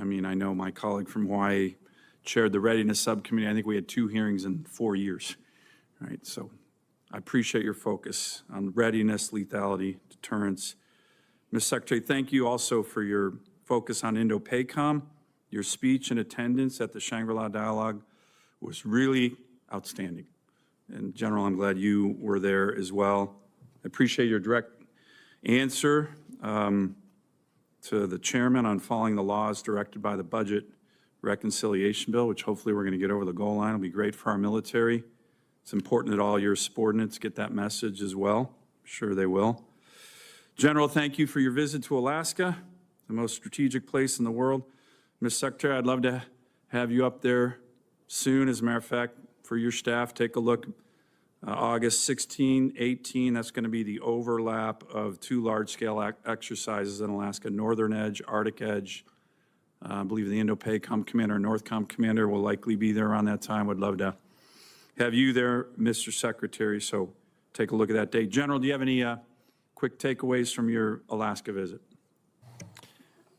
mean, I know my colleague from Hawaii chaired the readiness subcommittee. I think we had 2 hearings in 4 years, right? So I appreciate your focus on readiness, lethality, deterrence. Ms. Secretary, thank you also for your focus on Indo-PACOM. Your speech and attendance at the Shangri-La Dialogue was really outstanding. And General, I'm glad you were there as well. I appreciate your direct answer to the chairman on following the laws directed by the Budget Reconciliation Bill, which hopefully we're going to get over the goal line. It'll be great for our military. It's important that all your subordinates get that message as well. I'm sure they will. General, thank you for your visit to Alaska, the most strategic place in the world. Ms. Secretary, I'd love to have you up there soon. As a matter of fact, for your staff, take a look. August 16, 18, that's going to be the overlap of 2 large-scale exercises in Alaska, Northern Edge, Arctic Edge. I believe the Indo-PACOM commander, NORTHCOM commander will likely be there around that time. Would love to have you there, Mr. Secretary, so take a look at that date. General, do you have any quick takeaways from your Alaska visit?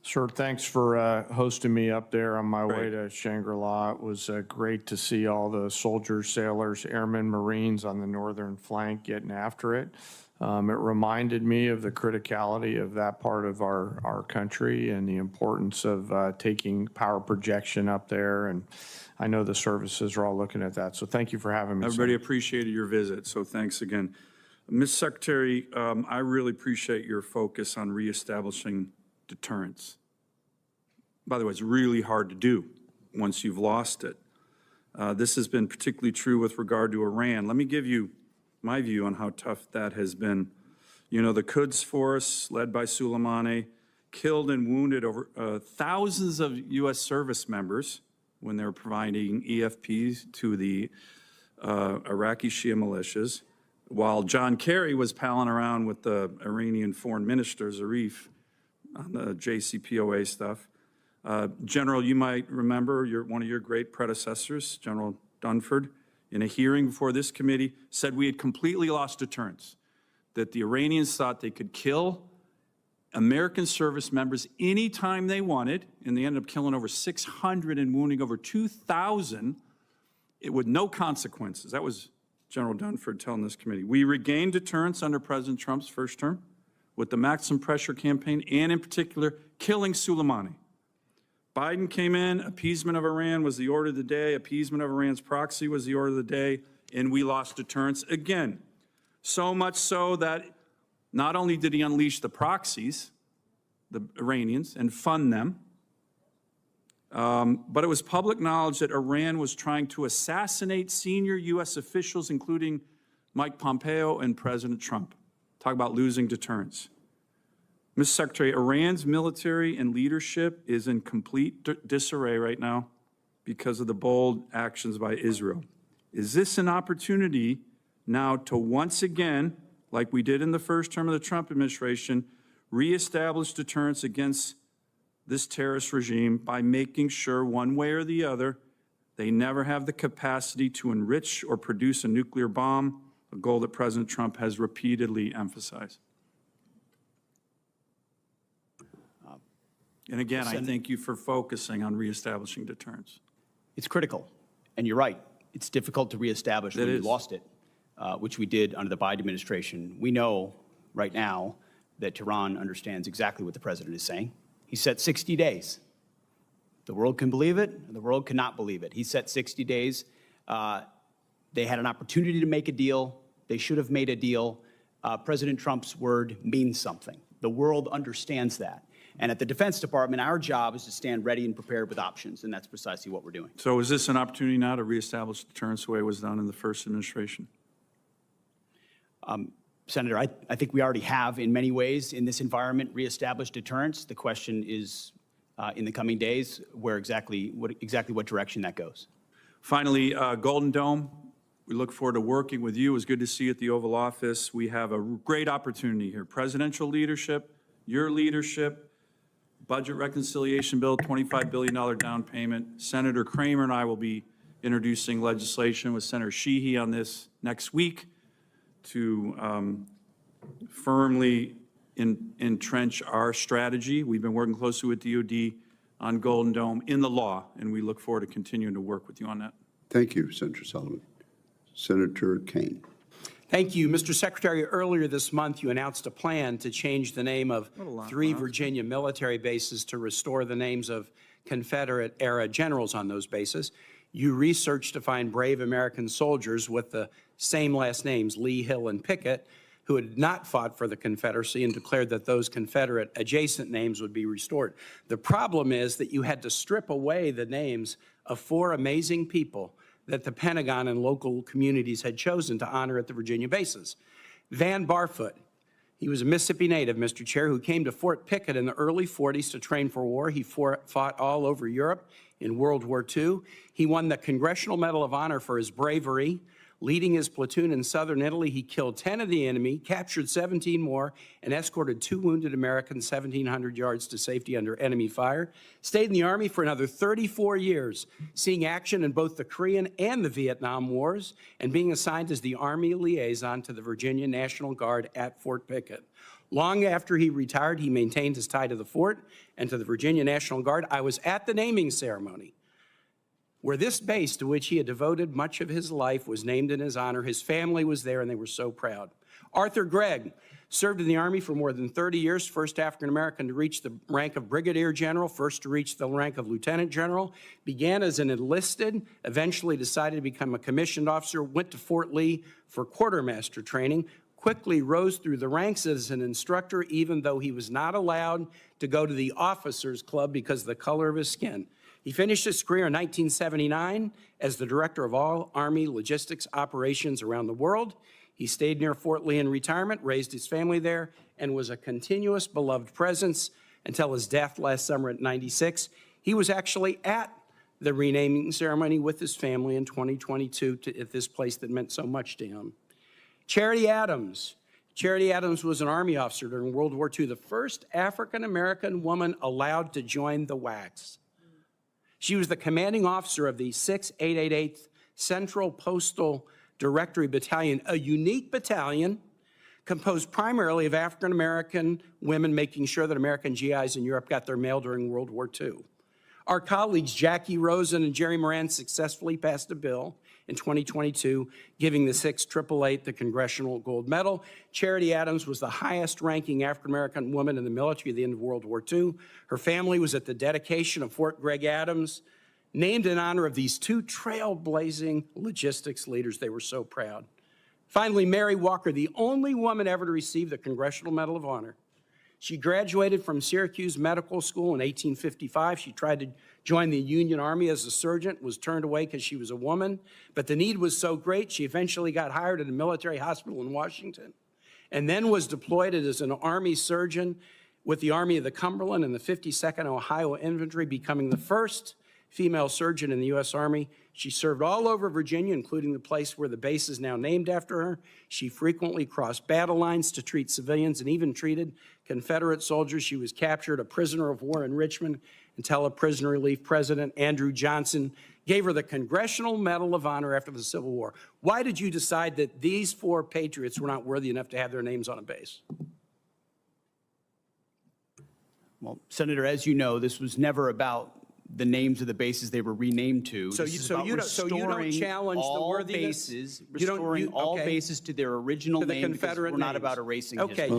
Sure, thanks for hosting me up there on my way to Shangri-La. It was great to see all the soldiers, sailors, airmen, Marines on the northern flank getting after it. It reminded me of the criticality of that part of our country and the importance of taking power projection up there. And I know the services are all looking at that. So thank you for having me. Everybody appreciated your visit, so thanks again. Ms. Secretary, I really appreciate your focus on reestablishing deterrence. By the way, it's really hard to do once you've lost it. This has been particularly true with regard to Iran. Let me give you my view on how tough that has been. You know, the Quds Force, led by Soleimani, killed and wounded over thousands of U.S. service members when they were providing EFPs to the Iraqi Shia militias, while John Kerry was palling around with the Iranian foreign minister, Zarif, on the JCPOA stuff. General, you might remember one of your great predecessors, General Dunford, in a hearing before this committee, said we had completely lost deterrence, that the Iranians thought they could kill American service members anytime they wanted, and they ended up killing over 600 and wounding over 2,000 with no consequences. That was General Dunford telling this committee. We regained deterrence under President Trump's first term with the maximum pressure campaign and, in particular, killing Soleimani. Biden came in, appeasement of Iran was the order of the day, appeasement of Iran's proxy was the order of the day, and we lost deterrence again. So much so that not only did he unleash the proxies, the Iranians, and fund them, but it was public knowledge that Iran was trying to assassinate senior U.S. officials, including Mike Pompeo and President Trump. Talk about losing deterrence. Mr. Secretary, Iran's military and leadership is in complete disarray right now because of the bold actions by Israel. Is this an opportunity now to once again, like we did in the first term of the Trump administration, reestablish deterrence against this terrorist regime by making sure one way or the other they never have the capacity to enrich or produce a nuclear bomb, a goal that President Trump has repeatedly emphasized? And again, I thank you for focusing on reestablishing deterrence. It's critical, and you're right. It's difficult to reestablish when you lost it, which we did under the Biden administration. We know right now that Tehran understands exactly what the president is saying. He set 60 days. The world can believe it, and the world cannot believe it. He set 60 days. They had an opportunity to make a deal. They should have made a deal. President Trump's word means something. The world understands that. And at the Defense Department, our job is to stand ready and prepared with options, and that's precisely what we're doing. So is this an opportunity now to reestablish deterrence the way it was done in the first administration? Senator, I think we already have, in many ways, in this environment, reestablished deterrence. The question is, in the coming days, what direction that goes. Finally, Golden Dome. We look forward to working with you. It was good to see you at the Oval Office. We have a great opportunity here. Presidential leadership, your leadership, budget reconciliation bill, $25 billion down payment. Senator Kramer and I will be introducing legislation with Senator Sheehy on this next week to firmly entrench our strategy. We've been working closely with DOD on Golden Dome in the law, and we look forward to continuing to work with you on that. Thank you, Senator Sullivan. Senator Caine. Thank you. Mr. Secretary, earlier this month, you announced a plan to change the name of 3 Virginia military bases to restore the names of Confederate-era generals on those bases. You researched to find brave American soldiers with the same last names, Lee, Hill, and Pickett, who had not fought for the Confederacy and declared that those Confederate adjacent names would be restored. The problem is that you had to strip away the names of 4 amazing people that the Pentagon and local communities had chosen to honor at the Virginia bases. Van Barfoot, he was a Mississippi native, Mr. Chair, who came to Fort Pickett in the early 40s to train for war. He fought all over Europe in World War II. He won the Congressional Medal of Honor for his bravery. Leading his platoon in southern Italy, he killed 10 of the enemy, captured 17 more, and escorted 2 wounded Americans 1,700 yards to safety under enemy fire. Stayed in the Army for another 34 years, seeing action in both the Korean and the Vietnam Wars, and being assigned as the Army liaison to the Virginia National Guard at Fort Pickett. Long after he retired, he maintained his tie to the fort and to the Virginia National Guard. I was at the naming ceremony, where this base, to which he had devoted much of his life, was named in his honor. His family was there, and they were so proud. Arthur Gregg served in the Army for more than 30 years, first African-American to reach the rank of brigadier general, first to reach the rank of lieutenant general, began as an enlisted, eventually decided to become a commissioned officer, went to Fort Lee for quartermaster training, quickly rose through the ranks as an instructor, even though he was not allowed to go to the officers' club because of the color of his skin. He finished his career in 1979 as the director of all Army logistics operations around the world. He stayed near Fort Lee in retirement, raised his family there, and was a continuous beloved presence until his death last summer at 96. He was actually at the renaming ceremony with his family in 2022 at this place that meant so much to him. Charity Adams. Charity Adams was an Army officer during World War II, the first African-American woman allowed to join the WACs. She was the commanding officer of the 6th 888th Central Postal Directory Battalion, a unique battalion composed primarily of African-American women making sure that American GIs in Europe got their mail during World War II. Our colleagues Jackie Rosen and Jerry Moran successfully passed a bill in 2022 giving the 6th 888 the Congressional Gold Medal. Charity Adams was the highest-ranking African-American woman in the military at the end of World War II. Her family was at the dedication of Fort Gregg Adams, named in honor of these two trailblazing logistics leaders. They were so proud. Finally, Mary Walker, the only woman ever to receive the Congressional Medal of Honor. She graduated from Syracuse Medical School in 1855. She tried to join the Union Army as a surgeon, was turned away because she was a woman. But the need was so great, she eventually got hired at a military hospital in Washington and then was deployed as an Army surgeon with the Army of the Cumberland and the 52nd Ohio Infantry, becoming the first female surgeon in the U.S. Army. She served all over Virginia, including the place where the base is now named after her. She frequently crossed battle lines to treat civilians and even treated Confederate soldiers. She was captured a prisoner of war in Richmond until a prisoner relief president, Andrew Johnson, gave her the Congressional Medal of Honor after the Civil War. Why did you decide that these 4 patriots were not worthy enough to have their names on a base? Well, Senator, as you know, this was never about the names of the bases they were renamed to. So This you- is so about you don't- so you don't restoring challenge the all worthiness? bases, You don't- restoring all okay. bases to their original To the name, because Confederate we're not names. about erasing Okay, history.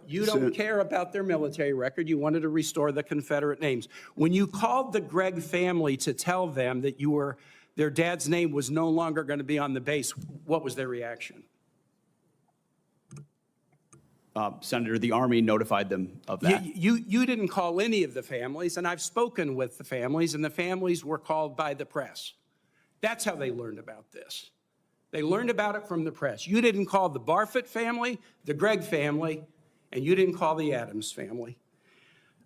you don't care about their military record. You wanted to restore the Confederate names. When you called the Gregg family to tell them that their dad's name was no longer going to be on the base, what was their reaction? Senator, the Army notified them of that. You didn't call any of the families, and I've spoken with the families, and the families were called by the press. That's how they learned about this. They learned about it from the press. You didn't call the Barfoot family, the Gregg family, and you didn't call the Adams family.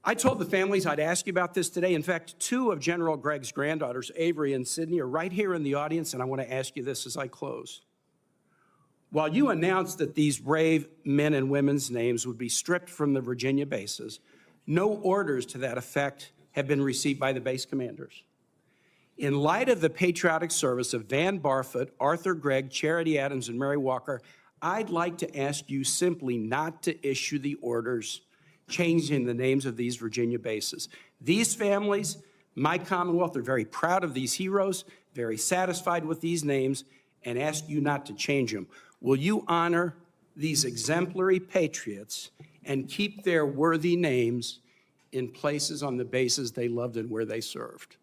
I told the families I'd ask you about this today. In fact, 2 of General Gregg's granddaughters, Avery and Sydney, are right here in the audience, and I want to ask you this as I close. While you announced that these brave men and women's names would be stripped from the Virginia bases, no orders to that effect have been received by the base commanders. In light of the patriotic service of Van Barfoot, Arthur Gregg, Charity Adams, and Mary Walker, I'd like to ask you simply not to issue the orders changing the names of these Virginia bases. These families, my Commonwealth, are very proud of these heroes, very satisfied with these names, and ask you not to change them. Will you honor these exemplary patriots and keep their worthy names in places on the bases they loved and where they served?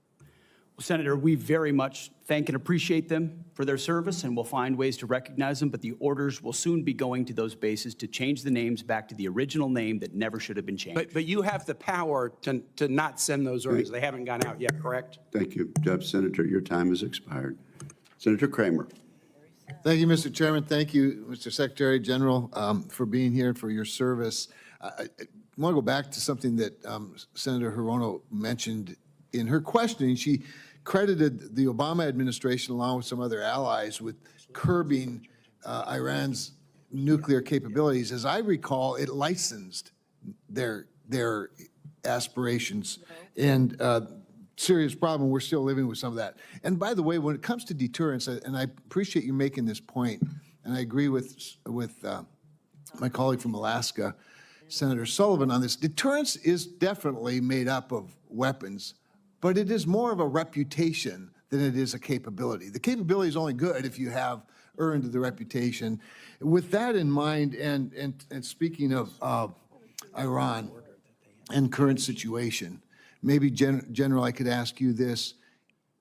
Well, Senator, we very much thank and appreciate them for their service, and we'll find ways to recognize them, but the orders will soon be going to those bases to change the names back to the original name that never should have been changed. But you have the power to not send those orders. They haven't gone out yet, correct? Thank you, Senator. Your time has expired. Senator Kramer. Thank you, Mr. Chairman. Thank you, Mr. Secretary General, for being here, for your service. I want to go back to something that Senator Hirono mentioned in her questioning. She credited the Obama administration, along with some other allies, with curbing Iran's nuclear capabilities. As I recall, it licensed their aspirations, and serious problem. We're still living with some of that. And by the way, when it comes to deterrence, and I appreciate you making this point, and I agree with my colleague from Alaska, Senator Sullivan, on this. Deterrence is definitely made up of weapons, but it is more of a reputation than it is a capability. The capability is only good if you have earned the reputation. With that in mind, and speaking of Iran and current situation, maybe, General, I could ask you this.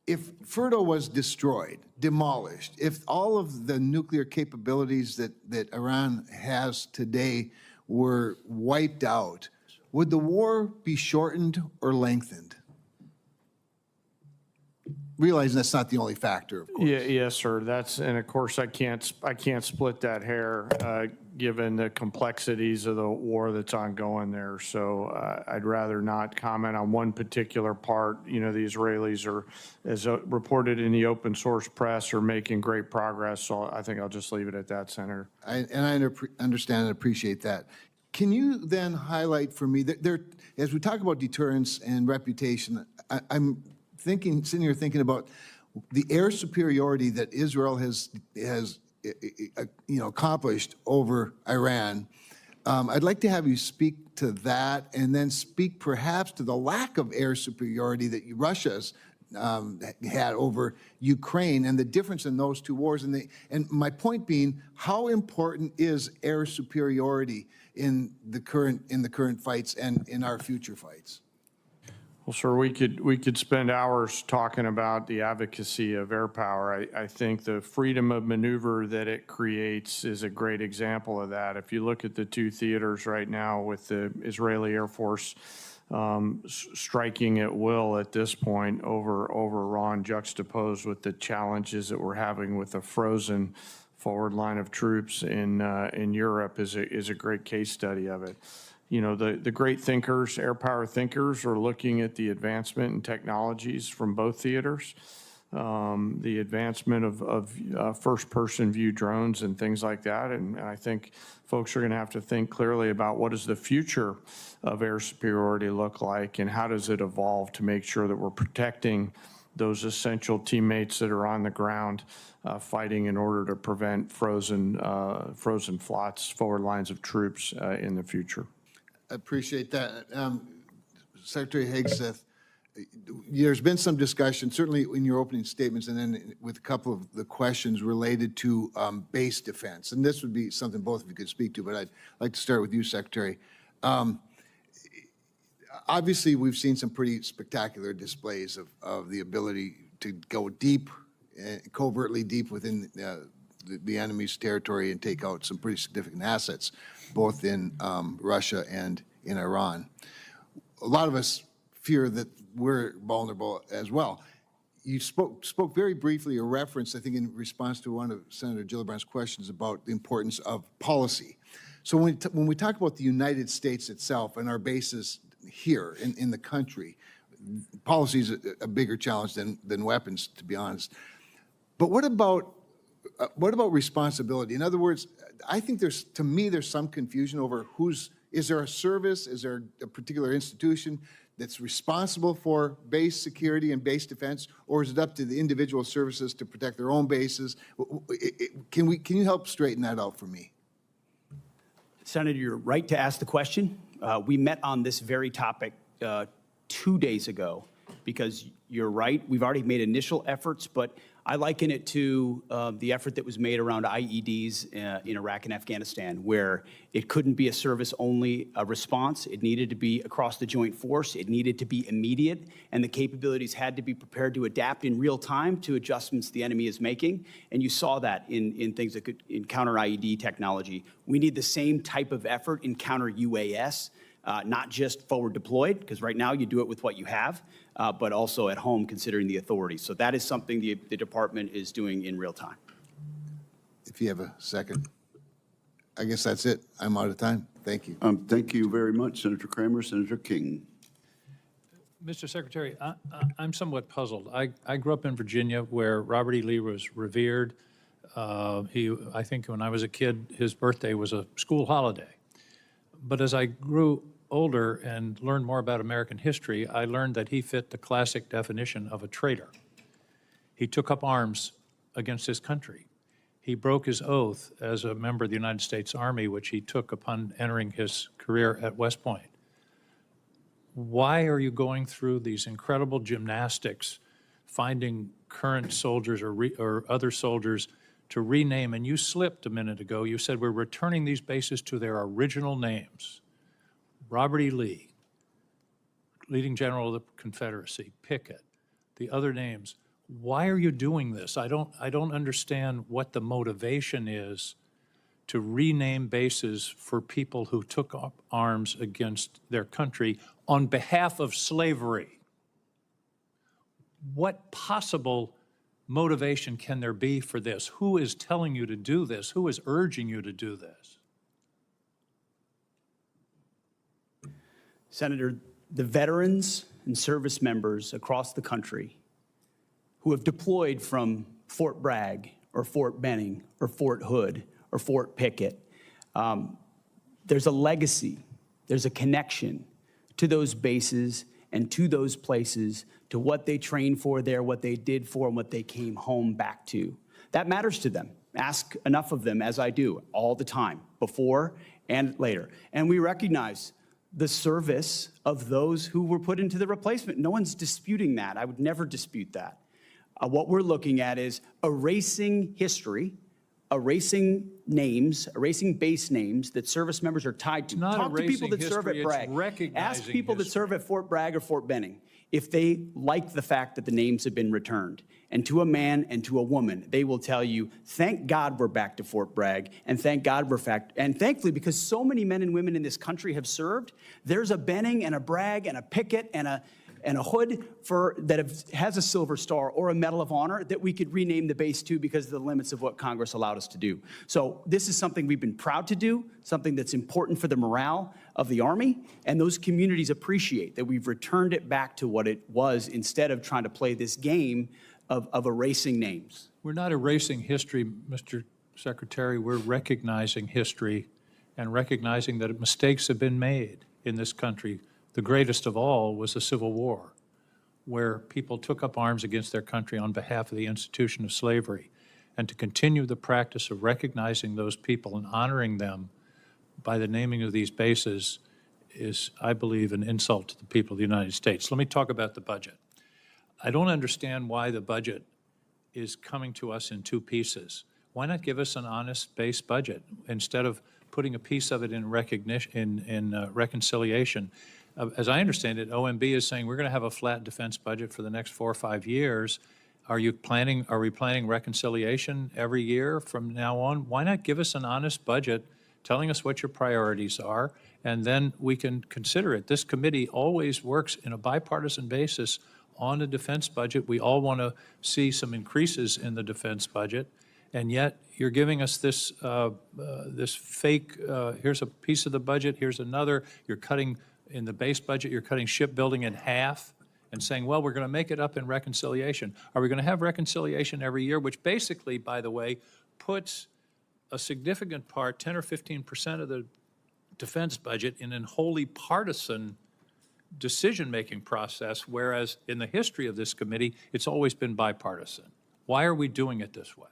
If Fordo was destroyed, demolished, if all of the nuclear capabilities that Iran has today were wiped out, would the war be shortened or lengthened? Realizing that's not the only factor, of course. Yes, sir. And of course, I can't split that hair, given the complexities of the war that's ongoing there. So I'd rather not comment on one particular part. You know, the Israelis are, as reported in the open source press, are making great progress. So I think I'll just leave it at that, Senator. I understand and appreciate that. Can you then highlight for me that as we talk about deterrence and reputation, I'm sitting here thinking about the air superiority that Israel has accomplished over Iran. I'd like to have you speak to that, and then speak perhaps to the lack of air superiority that Russia's had over Ukraine, and the difference in those two wars. And my point being, how important is air superiority in the current fights and in our future fights? Well, sir, we could spend hours talking about the advocacy of air power. I think the freedom of maneuver that it creates is a great example of that. If you look at the two theaters right now with the Israeli Air Force striking at will at this point over Iran, juxtaposed with the challenges that we're having with a frozen forward line of troops in Europe, is a great case study of it. You know, the great thinkers, air power thinkers, are looking at the advancement in technologies from both theaters, the advancement of first-person view drones and things like that. And I think folks are going to have to think clearly about what does the future of air superiority look like, and how does it evolve to make sure that we're protecting those essential teammates that are on the ground fighting in order to prevent frozen flots, forward lines of troops in the future. I appreciate that. Secretary Hegseth, there's been some discussion, certainly in your opening statements, and then with a couple of the questions related to base defense. And this would be something both of you could speak to, but I'd like to start with you, Secretary. Obviously, we've seen some pretty spectacular displays of the ability to go deep, covertly deep within the enemy's territory and take out some pretty significant assets, both in Russia and in Iran. A lot of us fear that we're vulnerable as well. You spoke very briefly, or referenced, I think, in response to one of Senator Gillibrand's questions about the importance of policy. So when we talk about the United States itself and our bases here in the country, policy is a bigger challenge than weapons, to be honest. But what about responsibility? In other words, I think there's some confusion over is there a service, is there a particular institution that's responsible for base security and base defense, or is it up to the individual services to protect their own bases? Can you help straighten that out for me? Senator, you're right to ask the question. We met on this very topic 2 days ago, because you're right, we've already made initial efforts, but I liken it to the effort that was made around IEDs in Iraq and Afghanistan, where it couldn't be a service-only response. It needed to be across the joint force. It needed to be immediate, and the capabilities had to be prepared to adapt in real time to adjustments the enemy is making. And you saw that in things that could in counter IED technology. We need the same type of effort in counter UAS. Not just forward deployed, because right now you do it with what you have, but also at home considering the authority. So that is something the department is doing in real time. If you have a second. I guess that's it. I'm out of time. Thank you. Thank you very much, Senator Kramer. Senator King. Mr. Secretary, I'm somewhat puzzled. I grew up in Virginia, where Robert E. Lee was revered. I think when I was a kid, his birthday was a school holiday. But as I grew older and learned more about American history, I learned that he fit the classic definition of a traitor. He took up arms against his country. He broke his oath as a member of the United States Army, which he took upon entering his career at West Point. Why are you going through these incredible gymnastics, finding current soldiers or other soldiers to rename? And you slipped a minute ago. You said we're returning these bases to their original names. Robert E. Lee, leading general of the Confederacy, Pickett, the other names. Why are you doing this? I don't understand what the motivation is to rename bases for people who took up arms against their country on behalf of slavery. What possible motivation can there be for this? Who is telling you to do this? Who is urging you to do this? Senator, the veterans and service members across the country who have deployed from Fort Bragg or Fort Benning or Fort Hood or Fort Pickett, there's a legacy, there's a connection to those bases and to those places, to what they trained for there, what they did for, and what they came home back to. That matters to them. Ask enough of them, as I do, all the time, before and later. And we recognize the service of those who were put into the replacement. No one's disputing that. I would never dispute that. What we're looking at is erasing history, erasing names, erasing base names that service members are tied to. Not Talk to people that erasing serve at history, it's Bragg. recognizing Ask people that history. serve at Fort Bragg or Fort Benning if they like the fact that the names have been returned. And to a man and to a woman, they will tell you, thank God we're back to Fort Bragg, and thank God we're back. And thankfully, because so many men and women in this country have served, there's a Benning and a Bragg and a Pickett and a hood has a Silver Star or a Medal of Honor that we could rename the base to because of the limits of what Congress allowed us to do. So this is something we've been proud to do, something that's important for the morale of the Army, and those communities appreciate that we've returned it back to what it was instead of trying to play this game of erasing names. We're not erasing history, Mr. Secretary. We're recognizing history and recognizing that mistakes have been made in this country. The greatest of all was the Civil War, where people took up arms against their country on behalf of the institution of slavery. And to continue the practice of recognizing those people and honoring them by the naming of these bases is, I believe, an insult to the people of the United States. Let me talk about the budget. I don't understand why the budget is coming to us in two pieces. Why not give us an honest base budget instead of putting a piece of it in reconciliation? As I understand it, OMB is saying we're going to have a flat defense budget for the next 4 or 5 years. Are we planning reconciliation every year from now on? Why not give us an honest budget telling us what your priorities are, and then we can consider it. This committee always works in a bipartisan basis on the defense budget. We all want to see some increases in the defense budget, and yet you're giving us this, this fake, here's a piece of the budget, here's another. You're cutting, in the base budget, you're cutting shipbuilding in half and saying, well, we're going to make it up in reconciliation. Are we going to have reconciliation every year, which basically, by the way, puts a significant part, 10 or 15% of the defense budget in an wholly partisan decision-making process, whereas in the history of this committee, it's always been bipartisan. Why are we doing it this way?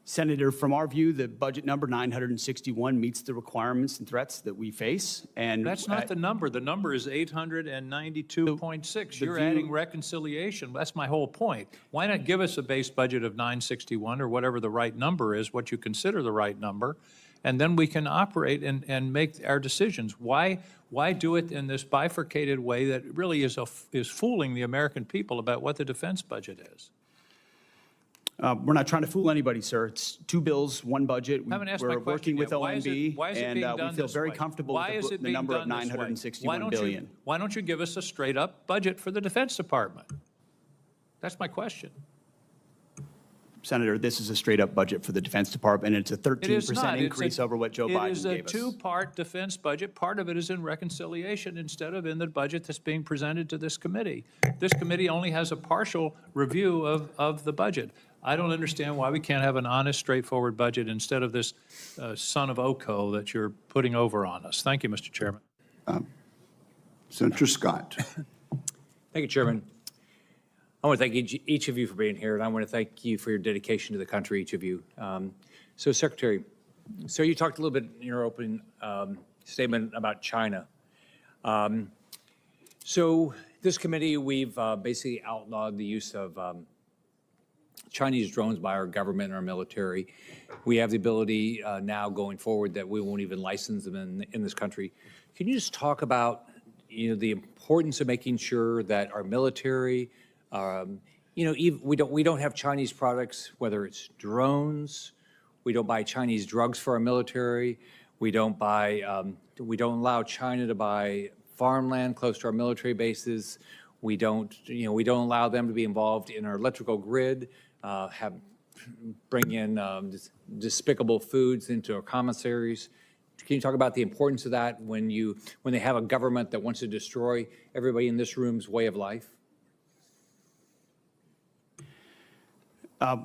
Senator, from our view, the budget number 961 meets the requirements and threats that we face. And that's not the number. The number is 892.6. You're adding reconciliation. That's my whole point. Why not give us a base budget of 961 or whatever the right number is, what you consider the right number, and then we can operate and make our decisions. Why do it in this bifurcated way that really is fooling the American people about what the defense budget is? We're not trying to fool anybody, sir. It's 2 bills, 1 budget. We're working with OMB, and we feel very comfortable with the number of $961 billion. Why don't you give us a straight-up budget for the Defense Department? That's my question. Senator, this is a straight-up budget for the Defense Department, and it's a 13% increase over what Joe Biden gave us. It is a 2-part defense budget. Part of it is in reconciliation instead of in the budget that's being presented to this committee. This committee only has a partial review of the budget. I don't understand why we can't have an honest, straightforward budget instead of this son of Oko that you're putting over on us. Thank you, Mr. Chairman. Senator Scott. Thank you, Chairman. I want to thank each of you for being here, and I want to thank you for your dedication to the country, each of you. So, Secretary, you talked a little bit in your opening statement about China. So this committee, we've basically outlawed the use of Chinese drones by our government and our military. We have the ability now going forward that we won't even license them in this country. Can you just talk about, the importance of making sure that our military, we don't have Chinese products, whether it's drones, we don't buy Chinese drugs for our military, we don't allow China to buy farmland close to our military bases, we don't allow them to be involved in our electrical grid, bring in despicable foods into our commissaries. Can you talk about the importance of that when they have a government that wants to destroy everybody in this room's way of life?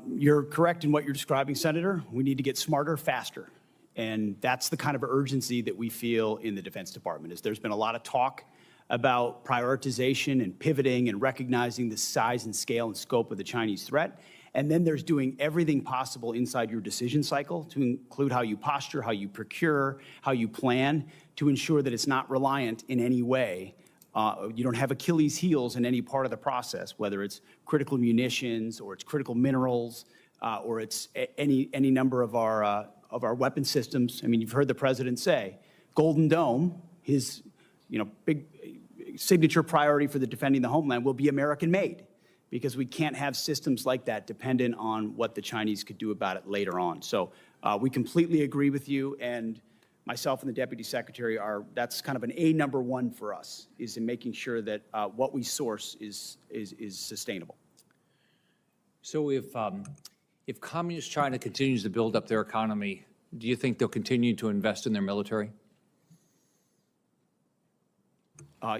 You're correct in what you're describing, Senator. We need to get smarter, faster. And that's the kind of urgency that we feel in the Defense Department. Is there's been a lot of talk about prioritization and pivoting and recognizing the size and scale and scope of the Chinese threat. And then there's doing everything possible inside your decision cycle to include how you posture, how you procure, how you plan to ensure that it's not reliant in any way. You don't have Achilles heels in any part of the process, whether it's critical munitions or it's critical minerals or it's any number of our weapon systems. I mean, you've heard the president say, Golden Dome, his big signature priority for the defending the homeland will be American-made, because we can't have systems like that dependent on what the Chinese could do about it later on. So we completely agree with you, and myself and the Deputy Secretary that's kind of an number one for us, is in making sure that what we source is sustainable. So if Communist China continues to build up their economy, do you think they'll continue to invest in their military?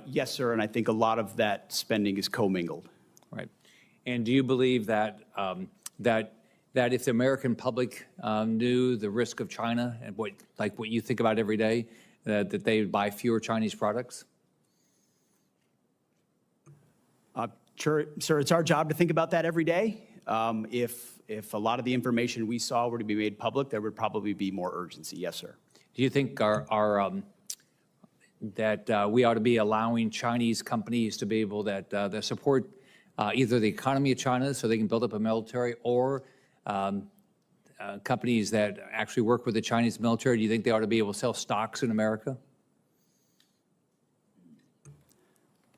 Yes, sir, and I think a lot of that spending is commingled. Right. And do you believe that that if the American public knew the risk of China and what you think about every day, that they would buy fewer Chinese products? Sure, sir, it's our job to think about that every day. If a lot of the information we saw were to be made public, there would probably be more urgency. Yes, sir. Do you think that we ought to be allowing Chinese companies to be able that support either the economy of China so they can build up a military, or companies that actually work with the Chinese military? Do you think they ought to be able to sell stocks in America?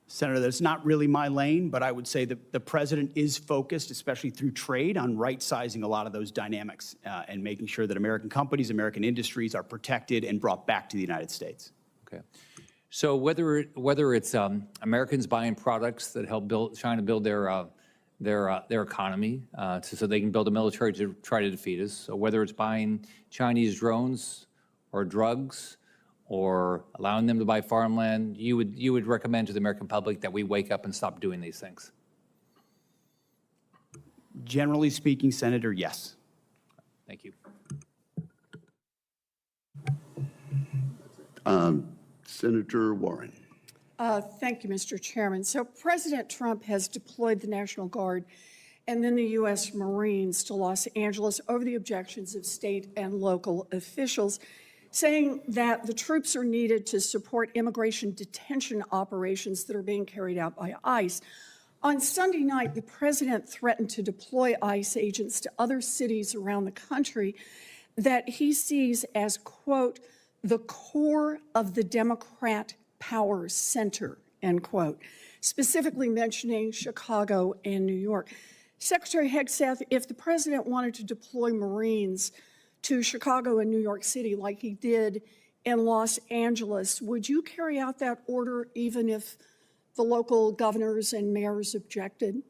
Senator, that's not really my lane, but I would say that the president is focused, especially through trade, on right-sizing a lot of those dynamics and making sure that American companies, American industries are protected and brought back to the United States. Okay. So whether it's Americans buying products that help China build their economy so they can build a military to try to defeat us, or whether it's buying Chinese drones or drugs or allowing them to buy farmland, you would recommend to the American public that we wake up and stop doing these things? Generally speaking, Senator, yes. Thank you. Senator Warren. Thank you, Mr. Chairman. So President Trump has deployed the National Guard and then the U.S. Marines to Los Angeles over the objections of state and local officials, saying that the troops are needed to support immigration detention operations that are being carried out by ICE. On Sunday night, the president threatened to deploy ICE agents to other cities around the country that he sees as, quote, the core of the Democrat power center, end quote, specifically mentioning Chicago and New York. Secretary Hegseth, if the president wanted to deploy Marines to Chicago and New York City like he did in Los Angeles, would you carry out that order even if the local governors and mayors objected?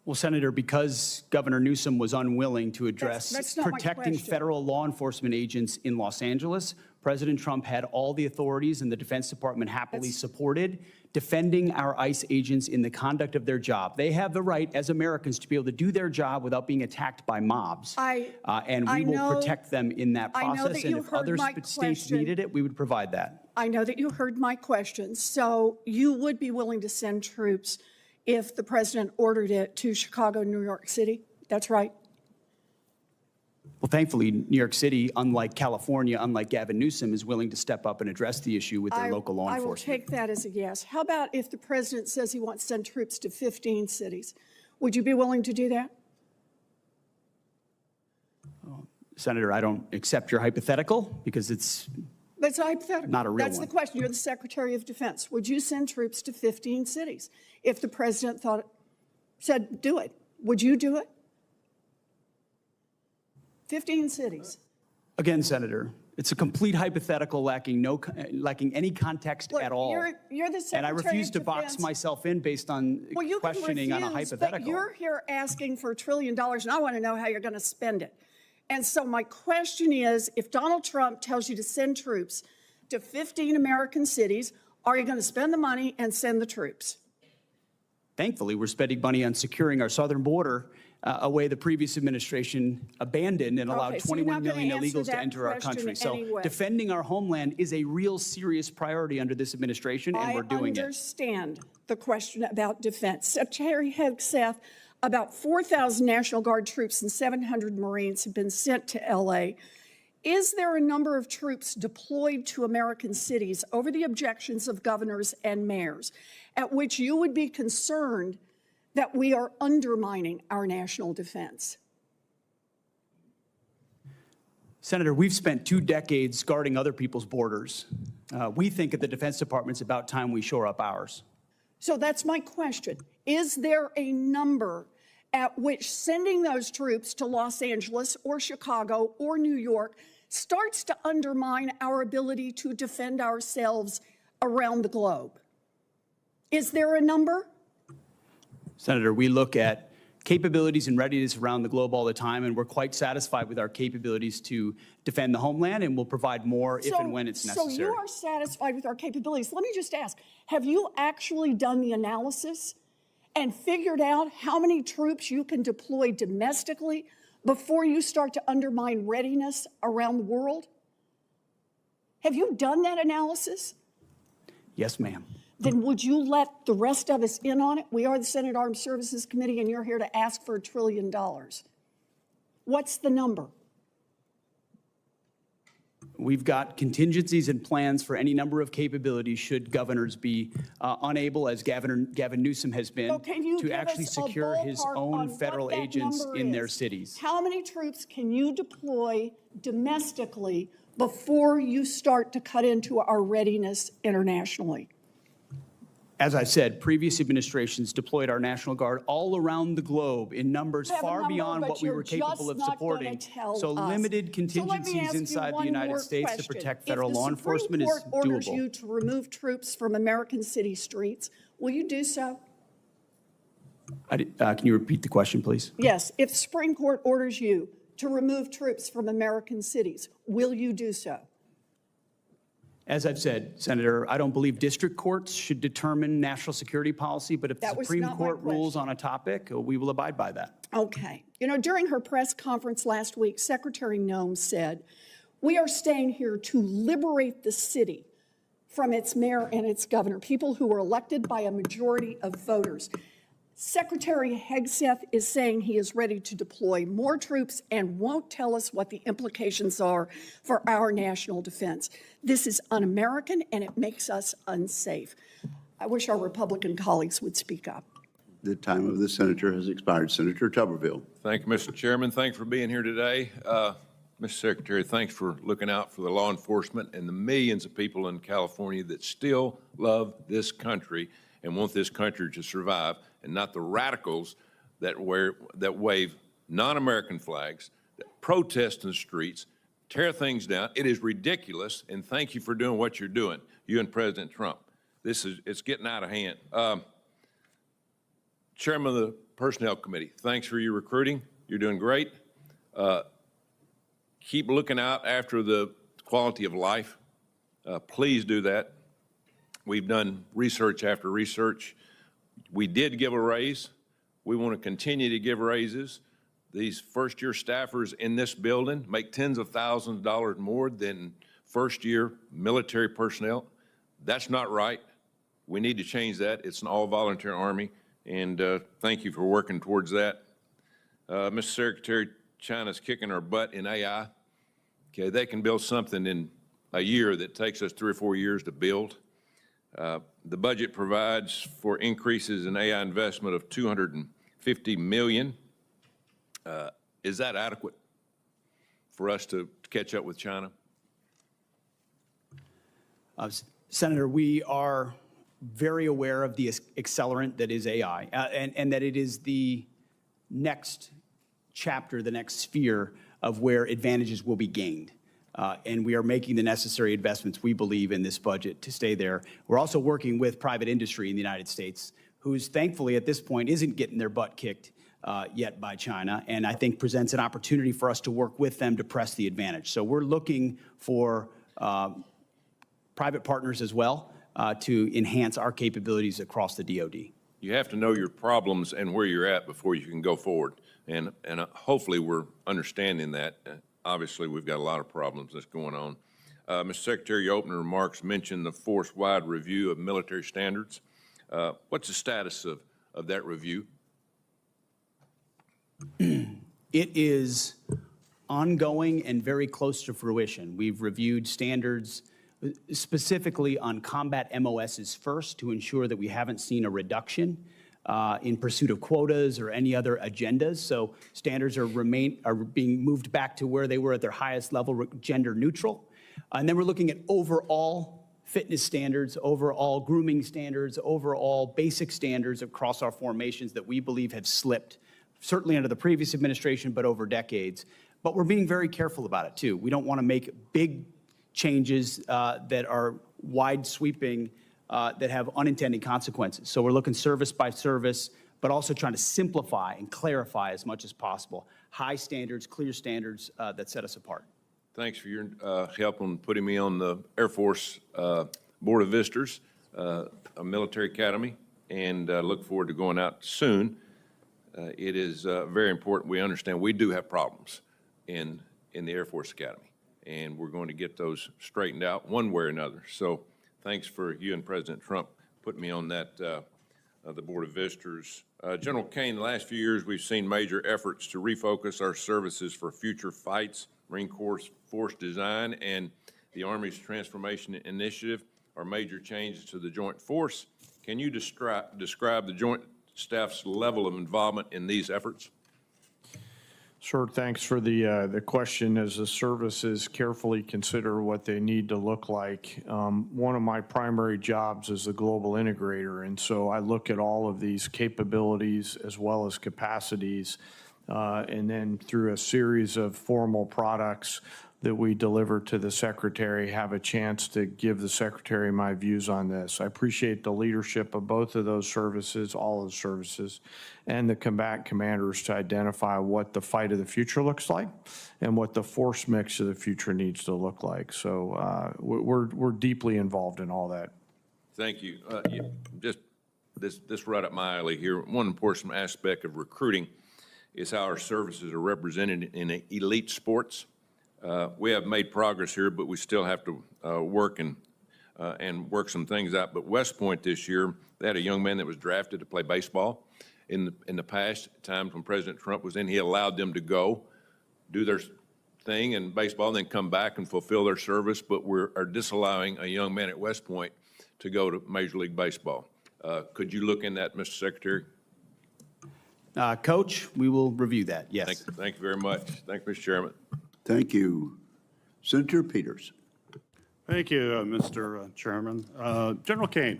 Well, Senator, because Governor Newsom was unwilling to address That's not my protecting question. federal law enforcement agents in Los Angeles, President Trump had all the authorities, and the Defense Department happily supported defending our ICE agents in the conduct of their job. They have the right, as Americans, to be able to do their job without being attacked by mobs. And we will protect them in that I know process. that And you if heard other my states question. needed it, we would provide that. I know that you heard my question. So you would be willing to send troops if the president ordered it to Chicago, New York City? That's right. Well, thankfully, New York City, unlike California, unlike Gavin Newsom, is willing to step up and address the issue with their local law I will enforcement. take that as a yes. How about if the president says he wants to send troops to 15 cities? Would you be willing to do that? Senator, I don't accept your hypothetical because it's That's a hypothetical. Not a real That's one. the question. You're the Secretary of Defense. Would you send troops to 15 cities if the president said do it? Would you do it? 15 cities. Again, Senator, it's a complete hypothetical lacking any context Look, at all. You're the Secretary And I refuse of to box Defense. myself in based on Well, you can questioning on a refuse, but hypothetical. you're here asking for $1 trillion, and I want to know how you're going to spend it. And so my question is, if Donald Trump tells you to send troops to 15 American cities, are you going to spend the money and send the troops? Thankfully, we're spending money on securing our southern border a way the previous administration abandoned and allowed Okay, so you're 21 not gonna million answer illegals to that enter our question country. So anyway. defending our homeland is a real serious priority under this administration, and we're doing I it. understand the question about defense. Secretary Hegseth, about 4,000 National Guard troops and 700 Marines have been sent to LA. Is there a number of troops deployed to American cities over the objections of governors and mayors at which you would be concerned that we are undermining our national defense? Senator, we've spent 2 decades guarding other people's borders. We think at the Defense Department it's about time we shore up ours. So that's my question. Is there a number at which sending those troops to Los Angeles or Chicago or New York starts to undermine our ability to defend ourselves around the globe? Is there a number? Senator, we look at capabilities and readiness around the globe all the time, and we're quite satisfied with our capabilities to defend the homeland, and we'll provide more if and when it's necessary. So you are satisfied with our capabilities. Let me just ask, have you actually done the analysis and figured out how many troops you can deploy domestically before you start to undermine readiness around the world? Have you done that analysis? Yes, ma'am. Then would you let the rest of us in on it? We are the Senate Armed Services Committee, and you're here to ask for $1 trillion. What's the number? We've got contingencies and plans for any number of capabilities should governors be unable, as Gavin Newsom has been, to actually secure his own federal agents in their cities. How many troops can you deploy domestically before you start to cut into our readiness internationally? As I said, previous administrations deployed our National Guard all around the globe in numbers far beyond what we were capable of supporting. So limited contingencies inside the United States to protect federal law enforcement is If the Supreme Court orders doable. you to remove troops from American city streets, will you do so? Can you repeat the question, please? Yes. If the Supreme Court orders you to remove troops from American cities, will you do so? As I've said, Senator, I don't believe district courts should determine national security policy, but if the That was Supreme not my Court rules on a topic, we will abide by that. Okay. You know, during her press conference last week, Secretary Noem said, "We are staying here to liberate the city from its mayor and its governor, people who were elected by a majority of voters." Secretary Hegseth is saying he is ready to deploy more troops and won't tell us what the implications are for our national defense. This is un-American, and it makes us unsafe. I wish our Republican colleagues would speak up. The time of the senator has expired. Senator Tuberville. Thank you, Mr. Chairman. Thanks for being here today. Mr. Secretary, thanks for looking out for the law enforcement and the millions of people in California that still love this country and want this country to survive, and not the radicals that wave non-American flags, that protest in the streets, tear things down. It is ridiculous, and thank you for doing what you're doing, you and President Trump. It's getting out of hand. Chairman of the Personnel Committee, thanks for your recruiting. You're doing great. Keep looking out after the quality of life. Please do that. We've done research after research. We did give a raise. We want to continue to give raises. These first-year staffers in this building make tens of thousands of dollars more than first-year military personnel. That's not right. We need to change that. It's an all-volunteer Army, and thank you for working towards that. Mr. Secretary, China's kicking our butt in AI. Okay, they can build something in a year that takes us 3 or 4 years to build. The budget provides for increases in AI investment of $250 million. Is that adequate for us to catch up with China? Senator, we are very aware of the accelerant that is AI, and that it is the next chapter, the next sphere of where advantages will be gained. And we are making the necessary investments, we believe, in this budget to stay there. We're also working with private industry in the United States, who's thankfully at this point isn't getting their butt kicked yet by China, and I think presents an opportunity for us to work with them to press the advantage. So we're looking for private partners as well to enhance our capabilities across the DoD. you have to know your problems and where you're at before you can go forward. And hopefully we're understanding that. Obviously, we've got a lot of problems that's going on. Mr. Secretary, your opening remarks mentioned the force-wide review of military standards. What's the status of that review? It is ongoing and very close to fruition. We've reviewed standards specifically on combat MOSs first to ensure that we haven't seen a reduction in pursuit of quotas or any other agendas. So standards are being moved back to where they were at their highest level, gender neutral. And then we're looking at overall fitness standards, overall grooming standards, overall basic standards across our formations that we believe have slipped, certainly under the previous administration, but over decades. But we're being very careful about it, too. We don't want to make big changes that are wide sweeping, that have unintended consequences. So we're looking service by service, but also trying to simplify and clarify as much as possible. High standards, clear standards that set us apart. Thanks for your help on putting me on the Air Force Board of Visitors, a military academy, and look forward to going out soon. It is very important we understand we do have problems in the Air Force Academy, and we're going to get those straightened out one way or another. So thanks for you and President Trump putting me on that, the Board of Visitors. General Caine, the last few years we've seen major efforts to refocus our services for future fights. Marine Corps Force Design and the Army's Transformation Initiative are major changes to the Joint Force. Can you describe the Joint Staff's level of involvement in these efforts? Sure, thanks for the question. As the services carefully consider what they need to look like, one of my primary jobs is a global integrator, and so I look at all of these capabilities as well as capacities, and then through a series of formal products that we deliver to the Secretary, have a chance to give the Secretary my views on this. I appreciate the leadership of both of those services, all of the services, and the combatant commanders to identify what the fight of the future looks like and what the force mix of the future needs to look like. So we're deeply involved in all that. Thank you. Just this right up my alley here. One important aspect of recruiting is how our services are represented in elite sports. We have made progress here, but we still have to work and work some things out. But West Point this year, they had a young man that was drafted to play baseball. In the past times when President Trump was in, he allowed them to go do their thing in baseball and then come back and fulfill their service. But we are disallowing a young man at West Point to go to Major League Baseball. Could you look in that, Mr. Secretary? Coach, we will review that, yes. Thank you very much. Thank you, Mr. Chairman. Thank you. Senator Peters. Thank you, Mr. Chairman. General Caine,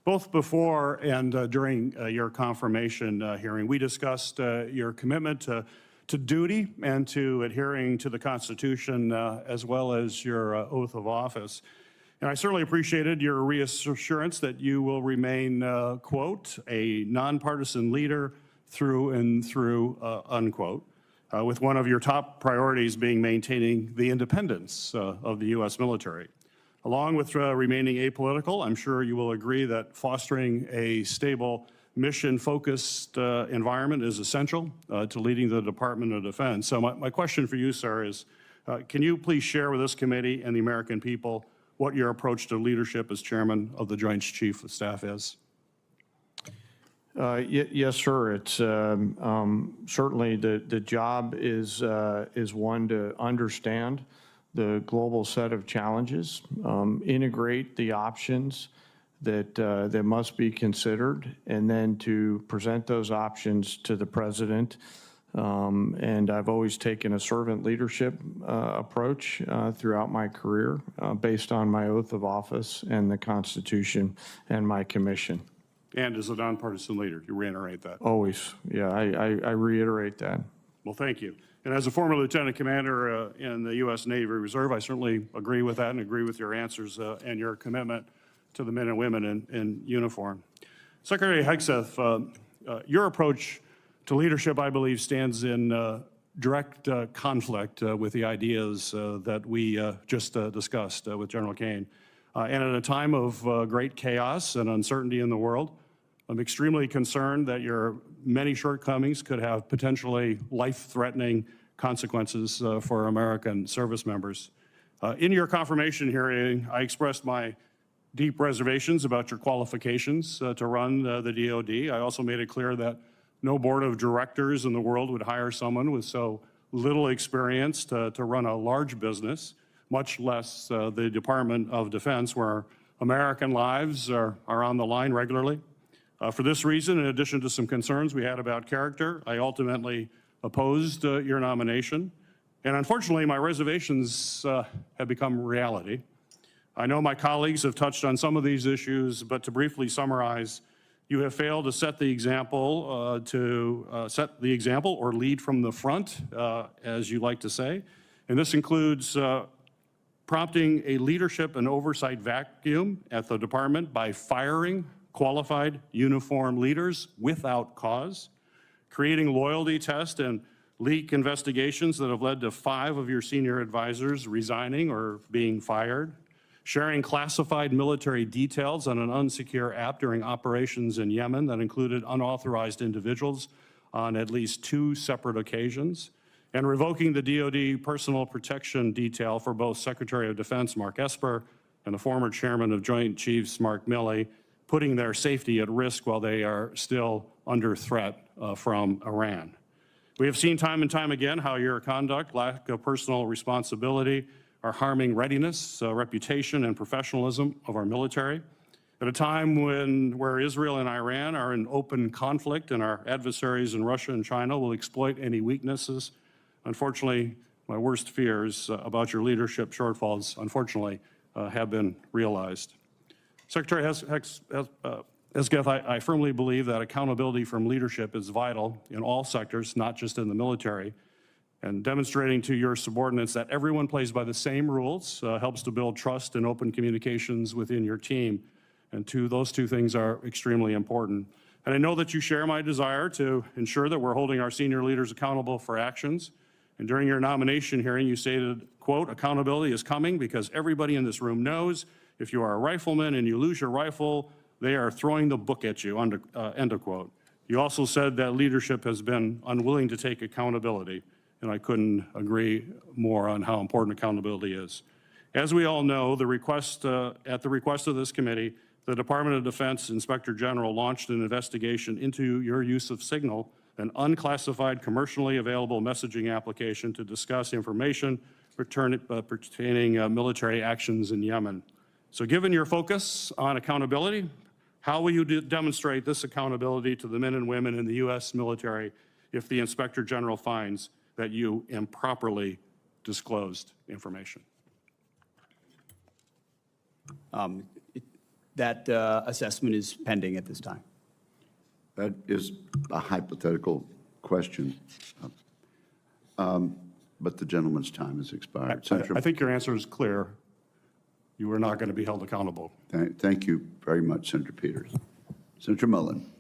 both before and during your confirmation hearing, we discussed your commitment to duty and to adhering to the Constitution as well as your oath of office. And I certainly appreciated your reassurance that you will remain, quote, a nonpartisan leader through and through, unquote, with one of your top priorities being maintaining the independence of the U.S. military. Along with remaining apolitical, I'm sure you will agree that fostering a stable, mission-focused environment is essential to leading the Department of Defense. So my question for you, sir, is can you please share with this committee and the American people what your approach to leadership as chairman of the Joint Chiefs of Staff is? Yes, sir. It's certainly the job is one to understand the global set of challenges, integrate the options that must be considered, and then to present those options to the president. And I've always taken a servant leadership approach throughout my career based on my oath of office and the Constitution and my commission. And as a nonpartisan leader, you reiterate that? Always. Yeah, I reiterate that. Well, thank you. And as a former lieutenant commander in the U.S. Navy Reserve, I certainly agree with that and agree with your answers and your commitment to the men and women in uniform. Secretary Hegseth, your approach to leadership, I believe, stands in direct conflict with the ideas that we just discussed with General Caine. And at a time of great chaos and uncertainty in the world, I'm extremely concerned that your many shortcomings could have potentially life-threatening consequences for American service members. In your confirmation hearing, I expressed my deep reservations about your qualifications to run the DoD. I also made it clear that no board of directors in the world would hire someone with so little experience to run a large business, much less the Department of Defense, where American lives are on the line regularly. For this reason, in addition to some concerns we had about character, I ultimately opposed your nomination. And unfortunately, my reservations have become reality. I know my colleagues have touched on some of these issues, but to briefly summarize, you have failed to set the example, or lead from the front, as you like to say. And this includes prompting a leadership and oversight vacuum at the department by firing qualified uniformed leaders without cause, creating loyalty tests and leak investigations that have led to 5 of your senior advisors resigning or being fired, sharing classified military details on an unsecure app during operations in Yemen that included unauthorized individuals on at least 2 separate occasions, and revoking the DoD personal protection detail for both Secretary of Defense Mark Esper and the former Chairman of Joint Chiefs Mark Milley, putting their safety at risk while they are still under threat from Iran. We have seen time and time again how your conduct, lack of personal responsibility, are harming readiness, reputation, and professionalism of our military. At a time where Israel and Iran are in open conflict and our adversaries in Russia and China will exploit any weaknesses, unfortunately, my worst fears about your leadership shortfalls, unfortunately, have been realized. Secretary Hegseth, I firmly believe that accountability from leadership is vital in all sectors, not just in the military. And demonstrating to your subordinates that everyone plays by the same rules helps to build trust and open communications within your team. And those two things are extremely important. And I know that you share my desire to ensure that we're holding our senior leaders accountable for actions. And during your nomination hearing, you stated, quote, accountability is coming because everybody in this room knows if you are a rifleman and you lose your rifle, they are throwing the book at you, end of quote. You also said that leadership has been unwilling to take accountability, and I couldn't agree more on how important accountability is. As we all know, at the request of this committee, the Department of Defense Inspector General launched an investigation into your use of Signal, an unclassified commercially available messaging application to discuss information pertaining military actions in Yemen. So given your focus on accountability, how will you demonstrate this accountability to the men and women in the U.S. military if the Inspector General finds that you improperly disclosed information? That assessment is pending at this time. That is a hypothetical question, but the gentleman's time has expired. I think your answer is clear. You are not going to be held accountable. Thank you very much, Senator Peters. Senator Mullen.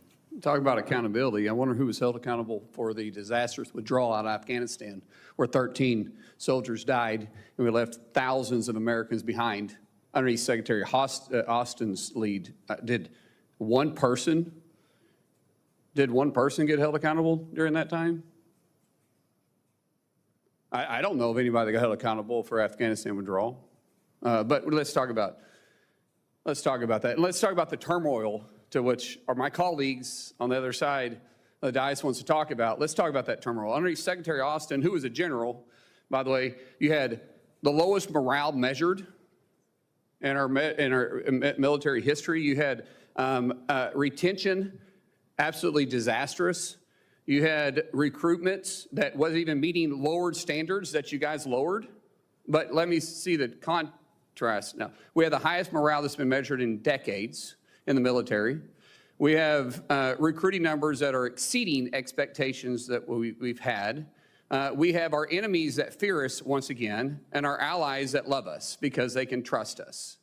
Talk about accountability. I wonder who was held accountable for the disastrous withdrawal out of Afghanistan, where 13 soldiers died, and we left thousands of Americans behind underneath Secretary Austin's lead. Did one person get held accountable during that time? I don't know of anybody that got held accountable for Afghanistan withdrawal. But let's talk about that. And let's talk about the turmoil to which my colleagues on the other side of the dais wants to talk about. Let's talk about that turmoil. Underneath Secretary Austin, who was a general, by the way, you had the lowest morale measured in our military history. You had retention absolutely disastrous. You had recruitment that wasn't even meeting lowered standards that you guys lowered. But let me see the contrast now. We have the highest morale that's been measured in decades in the military. We have recruiting numbers that are exceeding expectations that we've had. We have our enemies that fear us once again, and our allies that love us because they can trust us.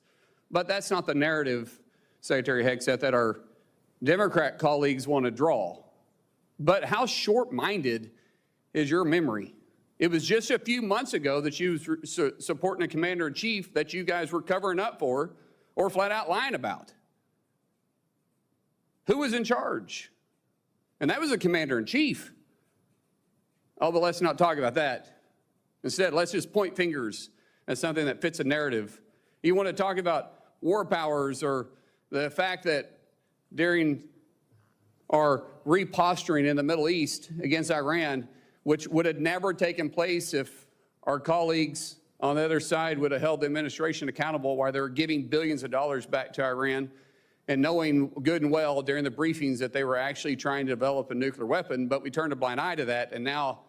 But that's not the narrative, Secretary Hegseth, that our Democrat colleagues want to draw. But how short-minded is your memory? It was just a few months ago that you were supporting a commander-in-chief that you guys were covering up for or flat out lying about. Who was in charge? And that was a commander-in-chief. Oh, but let's not talk about that. Instead, let's just point fingers at something that fits a narrative. You want to talk about war powers or the fact that during our reposturing in the Middle East against Iran, which would have never taken place if our colleagues on the other side would have held the administration accountable while they were giving billions of dollars back to Iran and knowing good and well during the briefings that they were actually trying to develop a nuclear weapon, but we turned a blind eye to that, and now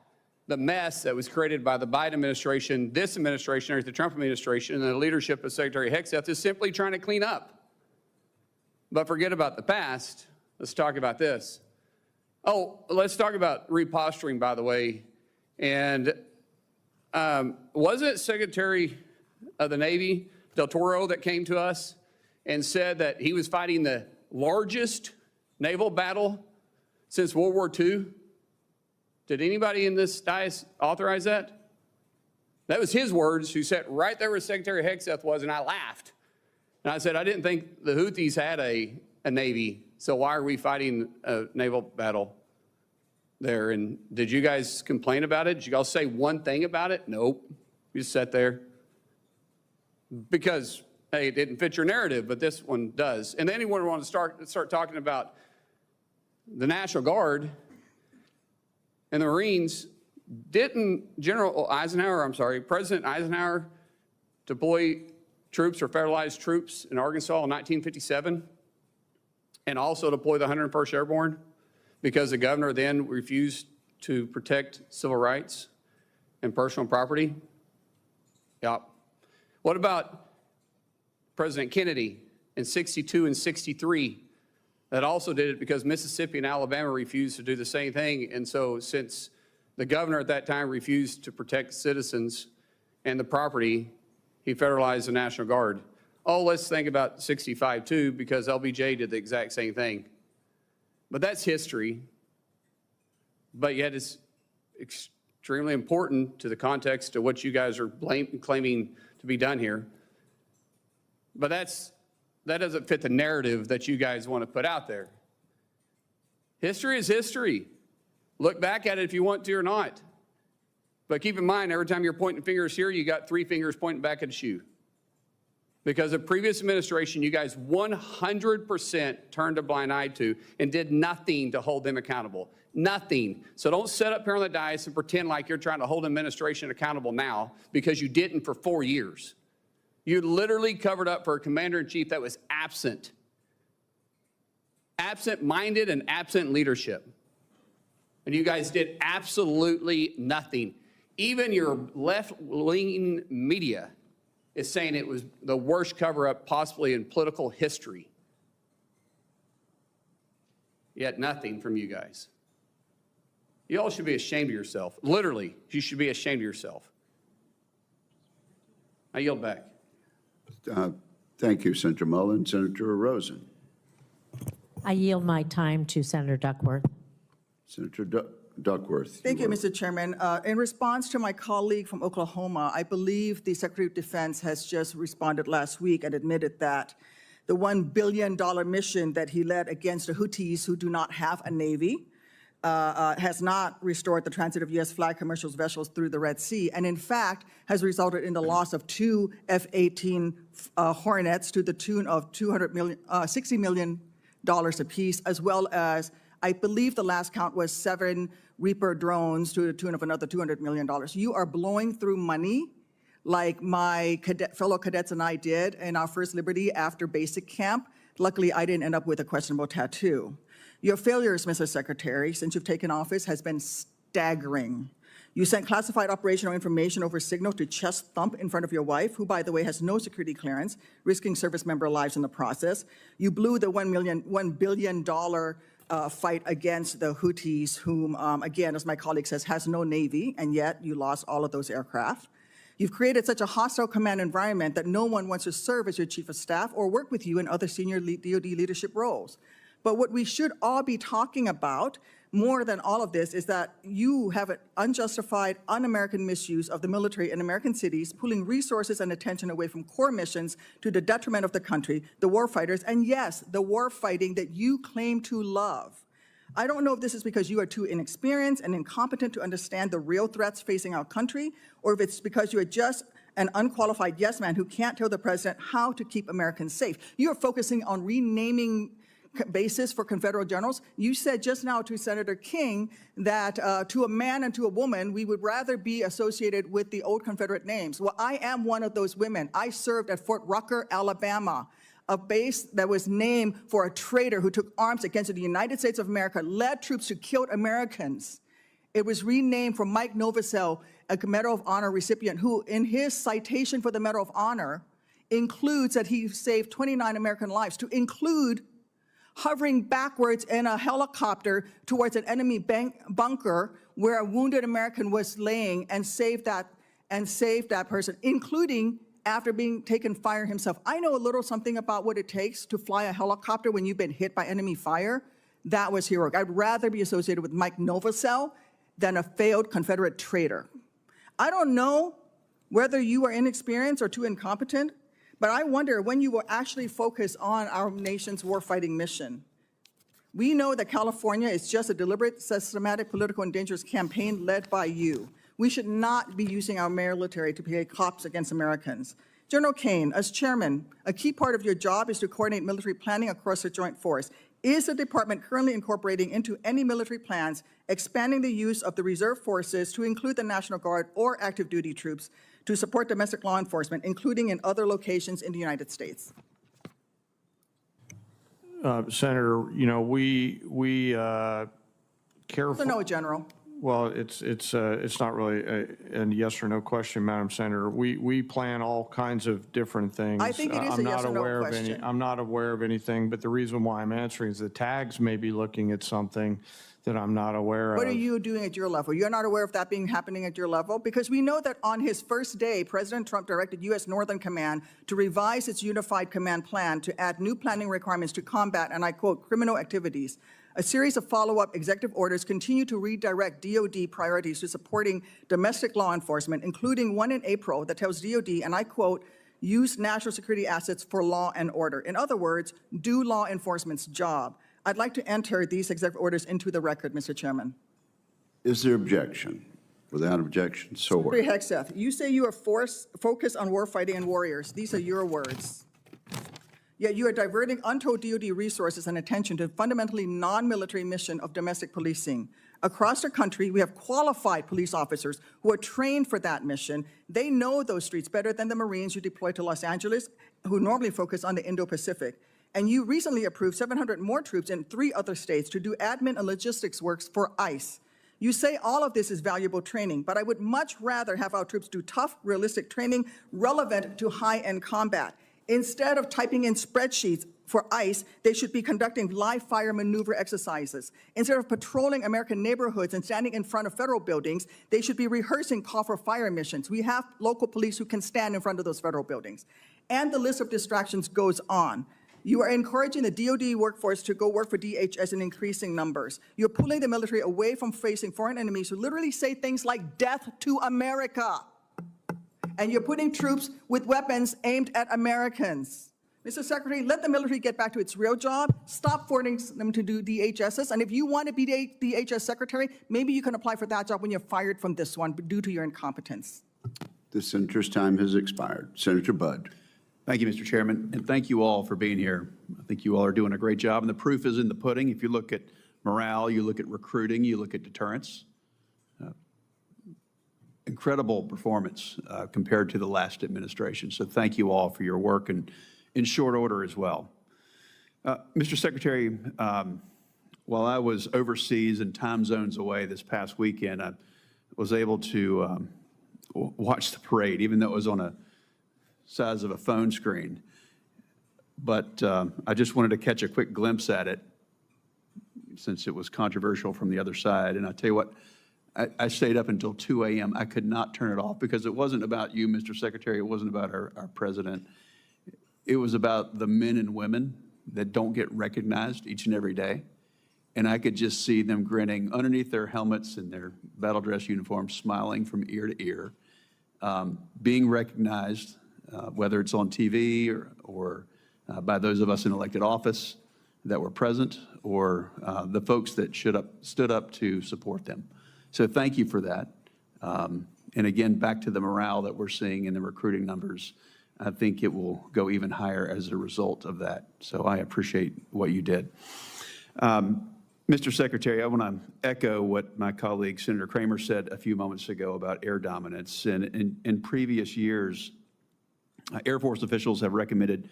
the mess that was created by the Biden administration, this administration, or the Trump administration, and the leadership of Secretary Hegseth is simply trying to clean up. But forget about the past. Let's talk about this. Oh, let's talk about reposturing, by the way. And wasn't it Secretary of the Navy, Del Toro, that came to us and said that he was fighting the largest naval battle since World War II? Did anybody in this dais authorize that? That was his words, who sat right there where Secretary Hegseth was, and I laughed. And I said, I didn't think the Houthis had a Navy, so why are we fighting a naval battle there? And did you guys complain about it? Did you all say one thing about it? Nope. You just sat there. Because, hey, it didn't fit your narrative, but this one does. And then anyone want to start talking about the National Guard and the Marines. Didn't President Eisenhower deploy troops or federalized troops in Arkansas in 1957 and also deploy the 101st Airborne because the governor then refused to protect civil rights and personal property? Yep. What about President Kennedy in 62 and 63? That also did it because Mississippi and Alabama refused to do the same thing. And so since the governor at that time refused to protect citizens and the property, he federalized the National Guard. Oh, let's think about 65 too, because LBJ did the exact same thing. But that's history. But yet it's extremely important to the context of what you guys are claiming to be done here. But that doesn't fit the narrative that you guys want to put out there. History is history. Look back at it if you want to or not. But keep in mind, every time you're pointing fingers here, you got 3 fingers pointing back at you. Because the previous administration, you guys 100% turned a blind eye to and did nothing to hold them accountable. Nothing. So don't sit up here on the dais and pretend like you're trying to hold administration accountable now because you didn't for 4 years. You literally covered up for a commander-in-chief that was absent. Absent-minded and absent leadership. And you guys did absolutely nothing. Even your left-leaning media is saying it was the worst cover-up possibly in political history. Yet nothing from you guys. You all should be ashamed of yourself. Literally, you should be ashamed of yourself. I yield back. Thank you, Senator Mullen. Senator Rosen. I yield my time to Senator Duckworth. Senator Duckworth. Thank you, Mr. Chairman. In response to my colleague from Oklahoma, I believe the Secretary of Defense has just responded last week and admitted that the $1 billion mission that he led against the Houthis, who do not have a Navy, has not restored the transit of U.S. flag commercial vessels through the Red Sea, and in fact has resulted in the loss of 2 F-18 Hornets to the tune of $60 million apiece, as well as, I believe the last count was 7 Reaper drones to the tune of another $200 million. You are blowing through money like my fellow cadets and I did in our first Liberty after basic camp. Luckily, I didn't end up with a questionable tattoo. Your failures, Mr. Secretary, since you've taken office has been staggering. You sent classified operational information over Signal to chest thump in front of your wife, who, by the way, has no security clearance, risking service member lives in the process. You blew the $1 billion fight against the Houthis, whom, again, as my colleague says, has no Navy, and yet you lost all of those aircraft. You've created such a hostile command environment that no one wants to serve as your chief of staff or work with you in other senior DoD leadership roles. But what we should all be talking about, more than all of this is that you have an unjustified, un-American misuse of the military in American cities, pulling resources and attention away from core missions to the detriment of the country, the war fighters, and yes, the war fighting that you claim to love. I don't know if this is because you are too inexperienced and incompetent to understand the real threats facing our country, or if it's because you are just an unqualified yes man who can't tell the president how to keep Americans safe. You are focusing on renaming bases for Confederate generals. You said just now to Senator King that to a man and to a woman, we would rather be associated with the old Confederate names. Well, I am one of those women. I served at Fort Rucker, Alabama, a base that was named for a traitor who took arms against the United States of America, led troops who killed Americans. It was renamed for Mike Novosel, a Medal of Honor recipient who, in his citation for the Medal of Honor, includes that he saved 29 American lives, to include hovering backwards in a helicopter towards an enemy bunker where a wounded American was laying and saved that person, including after being taken fire himself. I know a little something about what it takes to fly a helicopter when you've been hit by enemy fire. That was heroic. I'd rather be associated with Mike Novosel than a failed Confederate traitor. I don't know whether you are inexperienced or too incompetent, but I wonder when you will actually focus on our nation's warfighting mission. We know that California is just a deliberate, systematic, political and dangerous campaign led by you. We should not be using our military to play cops against Americans. General Caine, as chairman, a key part of your job is to coordinate military planning across the joint force. Is the department currently incorporating into any military plans expanding the use of the reserve forces to include the National Guard or active duty troops to support domestic law enforcement, including in other locations in the United States? Senator, you know, we careful. No, General. Well, it's not really a yes or no question, Madam Senator. We plan all kinds of different things. I think it is a yes or no question. I'm not aware of anything, but the reason why I'm answering is the tags may be looking at something that I'm not aware of. What are you doing at your level? You're not aware of that happening at your level? Because we know that on his first day, President Trump directed U.S. Northern Command to revise its unified command plan to add new planning requirements to combat, and I quote, criminal activities. A series of follow-up executive orders continue to redirect DOD priorities to supporting domestic law enforcement, including one in April that tells DOD, and I quote, use national security assets for law and order. In other words, do law enforcement's job. I'd like to enter these executive orders into the record, Mr. Chairman. Is there objection? Without objection, so ordered. Secretary Hegseth, you say you are focused on warfighting and warriors. These are your words. Yet you are diverting untold DOD resources and attention to a fundamentally non-military mission of domestic policing. Across the country, we have qualified police officers who are trained for that mission. They know those streets better than the Marines you deploy to Los Angeles, who normally focus on the Indo-Pacific. And you recently approved 700 more troops in 3 other states to do admin and logistics works for ICE. You say all of this is valuable training, but I would much rather have our troops do tough, realistic training relevant to high-end combat. Instead of typing in spreadsheets for ICE, they should be conducting live fire maneuver exercises. Instead of patrolling American neighborhoods and standing in front of federal buildings, they should be rehearsing call for fire missions. We have local police who can stand in front of those federal buildings. And the list of distractions goes on. You are encouraging the DOD workforce to go work for DHS in increasing numbers. You're pulling the military away from facing foreign enemies who literally say things like death to America. And you're putting troops with weapons aimed at Americans. Mr. Secretary, let the military get back to its real job. Stop forcing them to do DHSs. And if you want to be the DHS secretary, maybe you can apply for that job when you're fired from this one due to your incompetence. The senator's time has expired. Senator Budd. Thank you, Mr. Chairman, and thank you all for being here. I think you all are doing a great job, and the proof is in the pudding. If you look at morale, you look at recruiting, you look at deterrence. Incredible performance compared to the last administration. So thank you all for your work, and in short order as well. Mr. Secretary, while I was overseas and time zones away this past weekend, I was able to watch the parade, even though it was on a size of a phone screen. But I just wanted to catch a quick glimpse at it since it was controversial from the other side. And I tell you what, I stayed up until 2 a.m. I could not turn it off because it wasn't about you, Mr. Secretary. It wasn't about our president. It was about the men and women that don't get recognized each and every day. and I could just see them grinning underneath their helmets and their battle dress uniforms, smiling from ear to ear, being recognized, whether it's on TV or by those of us in elected office that were present, or the folks that stood up to support them. So thank you for that. And again, back to the morale that we're seeing in the recruiting numbers, I think it will go even higher as a result of that. So I appreciate what you did. Mr. Secretary, I want to echo what my colleague Senator Kramer said a few moments ago about air dominance. And in previous years, Air Force officials have recommended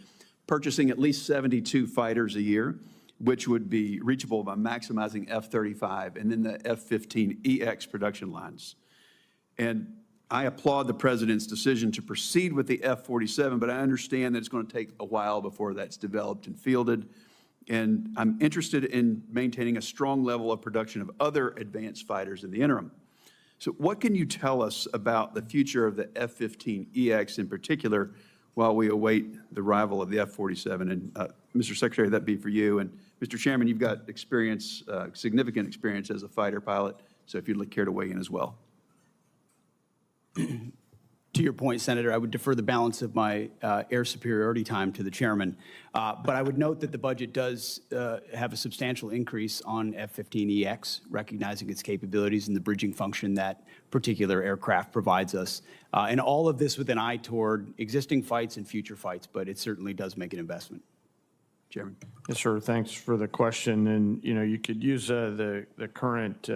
purchasing at least 72 fighters a year, which would be reachable by maximizing F-35 and then the F-15EX production lines. And I applaud the President's decision to proceed with the F-47, but I understand that it's going to take a while before that's developed and fielded. And I'm interested in maintaining a strong level of production of other advanced fighters in the interim. So what can you tell us about the future of the F-15EX in particular while we await the arrival of the F-47? And Mr. Secretary, that'd be for you. And Mr. Chairman, you've got experience, significant experience as a fighter pilot, so if you'd care to weigh in as well. To your point, Senator, I would defer the balance of my air superiority time to the chairman. But I would note that the budget does have a substantial increase on F-15EX, recognizing its capabilities and the bridging function that particular aircraft provides us. And all of this with an eye toward existing fights and future fights, but it certainly does make an investment. Chairman. Yes, sir. Thanks for the question. And, you could use the current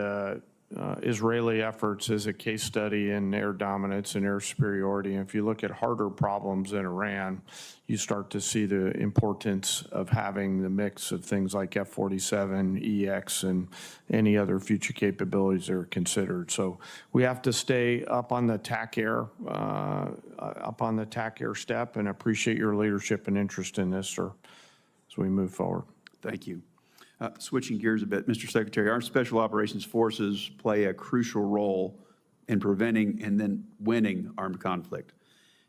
Israeli efforts as a case study in air dominance and air superiority. And if you look at harder problems in Iran, you start to see the importance of having the mix of things like F-47, EX, and any other future capabilities that are considered. So we have to stay up on the TAC air, step, and appreciate your leadership and interest in this, sir, as we move forward. Thank you. Switching gears a bit, Mr. Secretary, our Special Operations Forces play a crucial role in preventing and then winning armed conflict.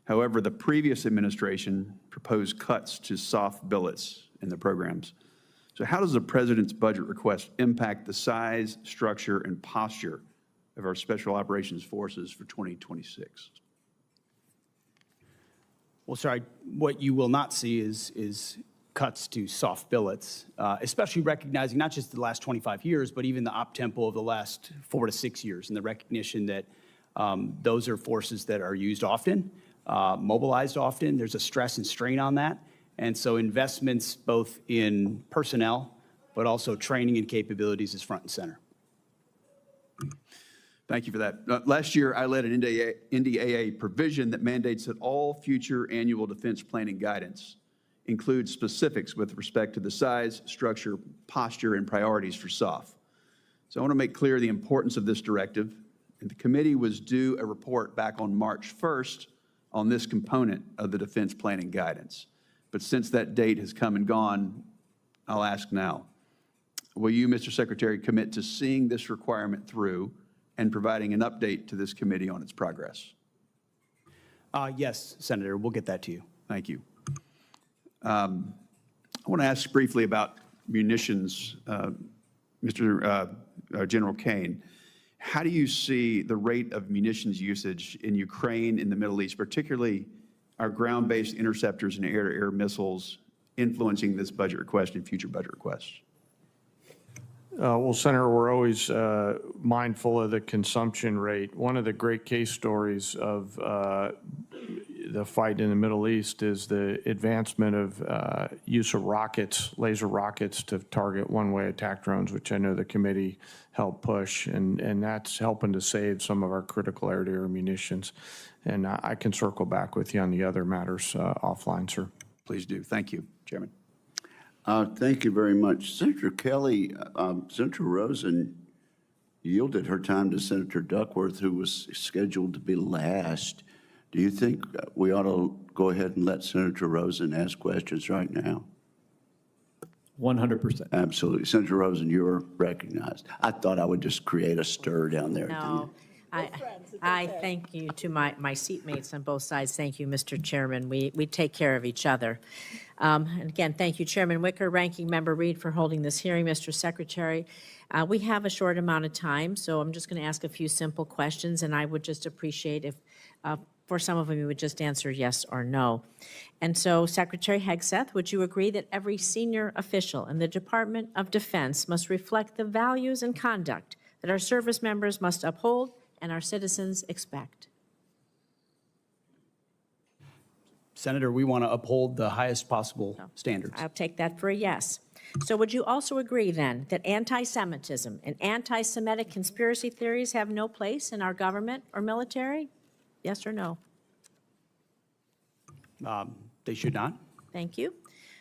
However, the previous administration proposed cuts to soft billets in the programs. So how does the President's budget request impact the size, structure, and posture of our Special Operations Forces for 2026? Well, sir, what you will not see is cuts to soft billets, especially recognizing not just the last 25 years, but even the op tempo of the last 4 to 6 years, and the recognition that those are forces that are used often, mobilized often. There's a stress and strain on that. And so investments both in personnel, but also training and capabilities is front and center. Thank you for that. Last year, I led an NDAA provision that mandates that all future annual defense planning guidance includes specifics with respect to the size, structure, posture, and priorities for SOF. So I want to make clear the importance of this directive. And the committee was due a report back on March 1st on this component of the defense planning guidance. But since that date has come and gone, I'll ask now, will you, Mr. Secretary, commit to seeing this requirement through and providing an update to this committee on its progress? Yes, Senator, we'll get that to you. Thank you. I want to ask briefly about munitions, Mr. General Caine. How do you see the rate of munitions usage in Ukraine, in the Middle East, particularly our ground-based interceptors and air-to-air missiles influencing this budget request and future budget requests? Well, Senator, we're always mindful of the consumption rate. One of the great case stories of the fight in the Middle East is the advancement of use of rockets, laser rockets, to target one-way attack drones, which I know the committee helped push, and that's helping to save some of our critical air-to-air munitions. And I can circle back with you on the other matters offline, sir. Please do. Thank you, Chairman. Thank you very much. Senator Kelly, Senator Rosen yielded her time to Senator Duckworth, who was scheduled to be last. Do you think we ought to go ahead and let Senator Rosen ask questions right now? 100%. Absolutely. Senator Rosen, you're recognized. I thought I would just create a stir down there. No. I thank you to my seatmates on both sides. Thank you, Mr. Chairman. We take care of each other. And again, thank you, Chairman Wicker, Ranking Member Reed, for holding this hearing, Mr. Secretary. We have a short amount of time, so I'm just going to ask a few simple questions, and I would just appreciate if, for some of them, you would just answer yes or no. And so, Secretary Hegseth, would you agree that every senior official in the Department of Defense must reflect the values and conduct that our service members must uphold and our citizens expect? Senator, we want to uphold the highest possible standards. I'll take that for a yes. So would you also agree, then, that anti-Semitism and anti-Semitic conspiracy theories have no place in our government or military? Yes or no? They should not. Thank you.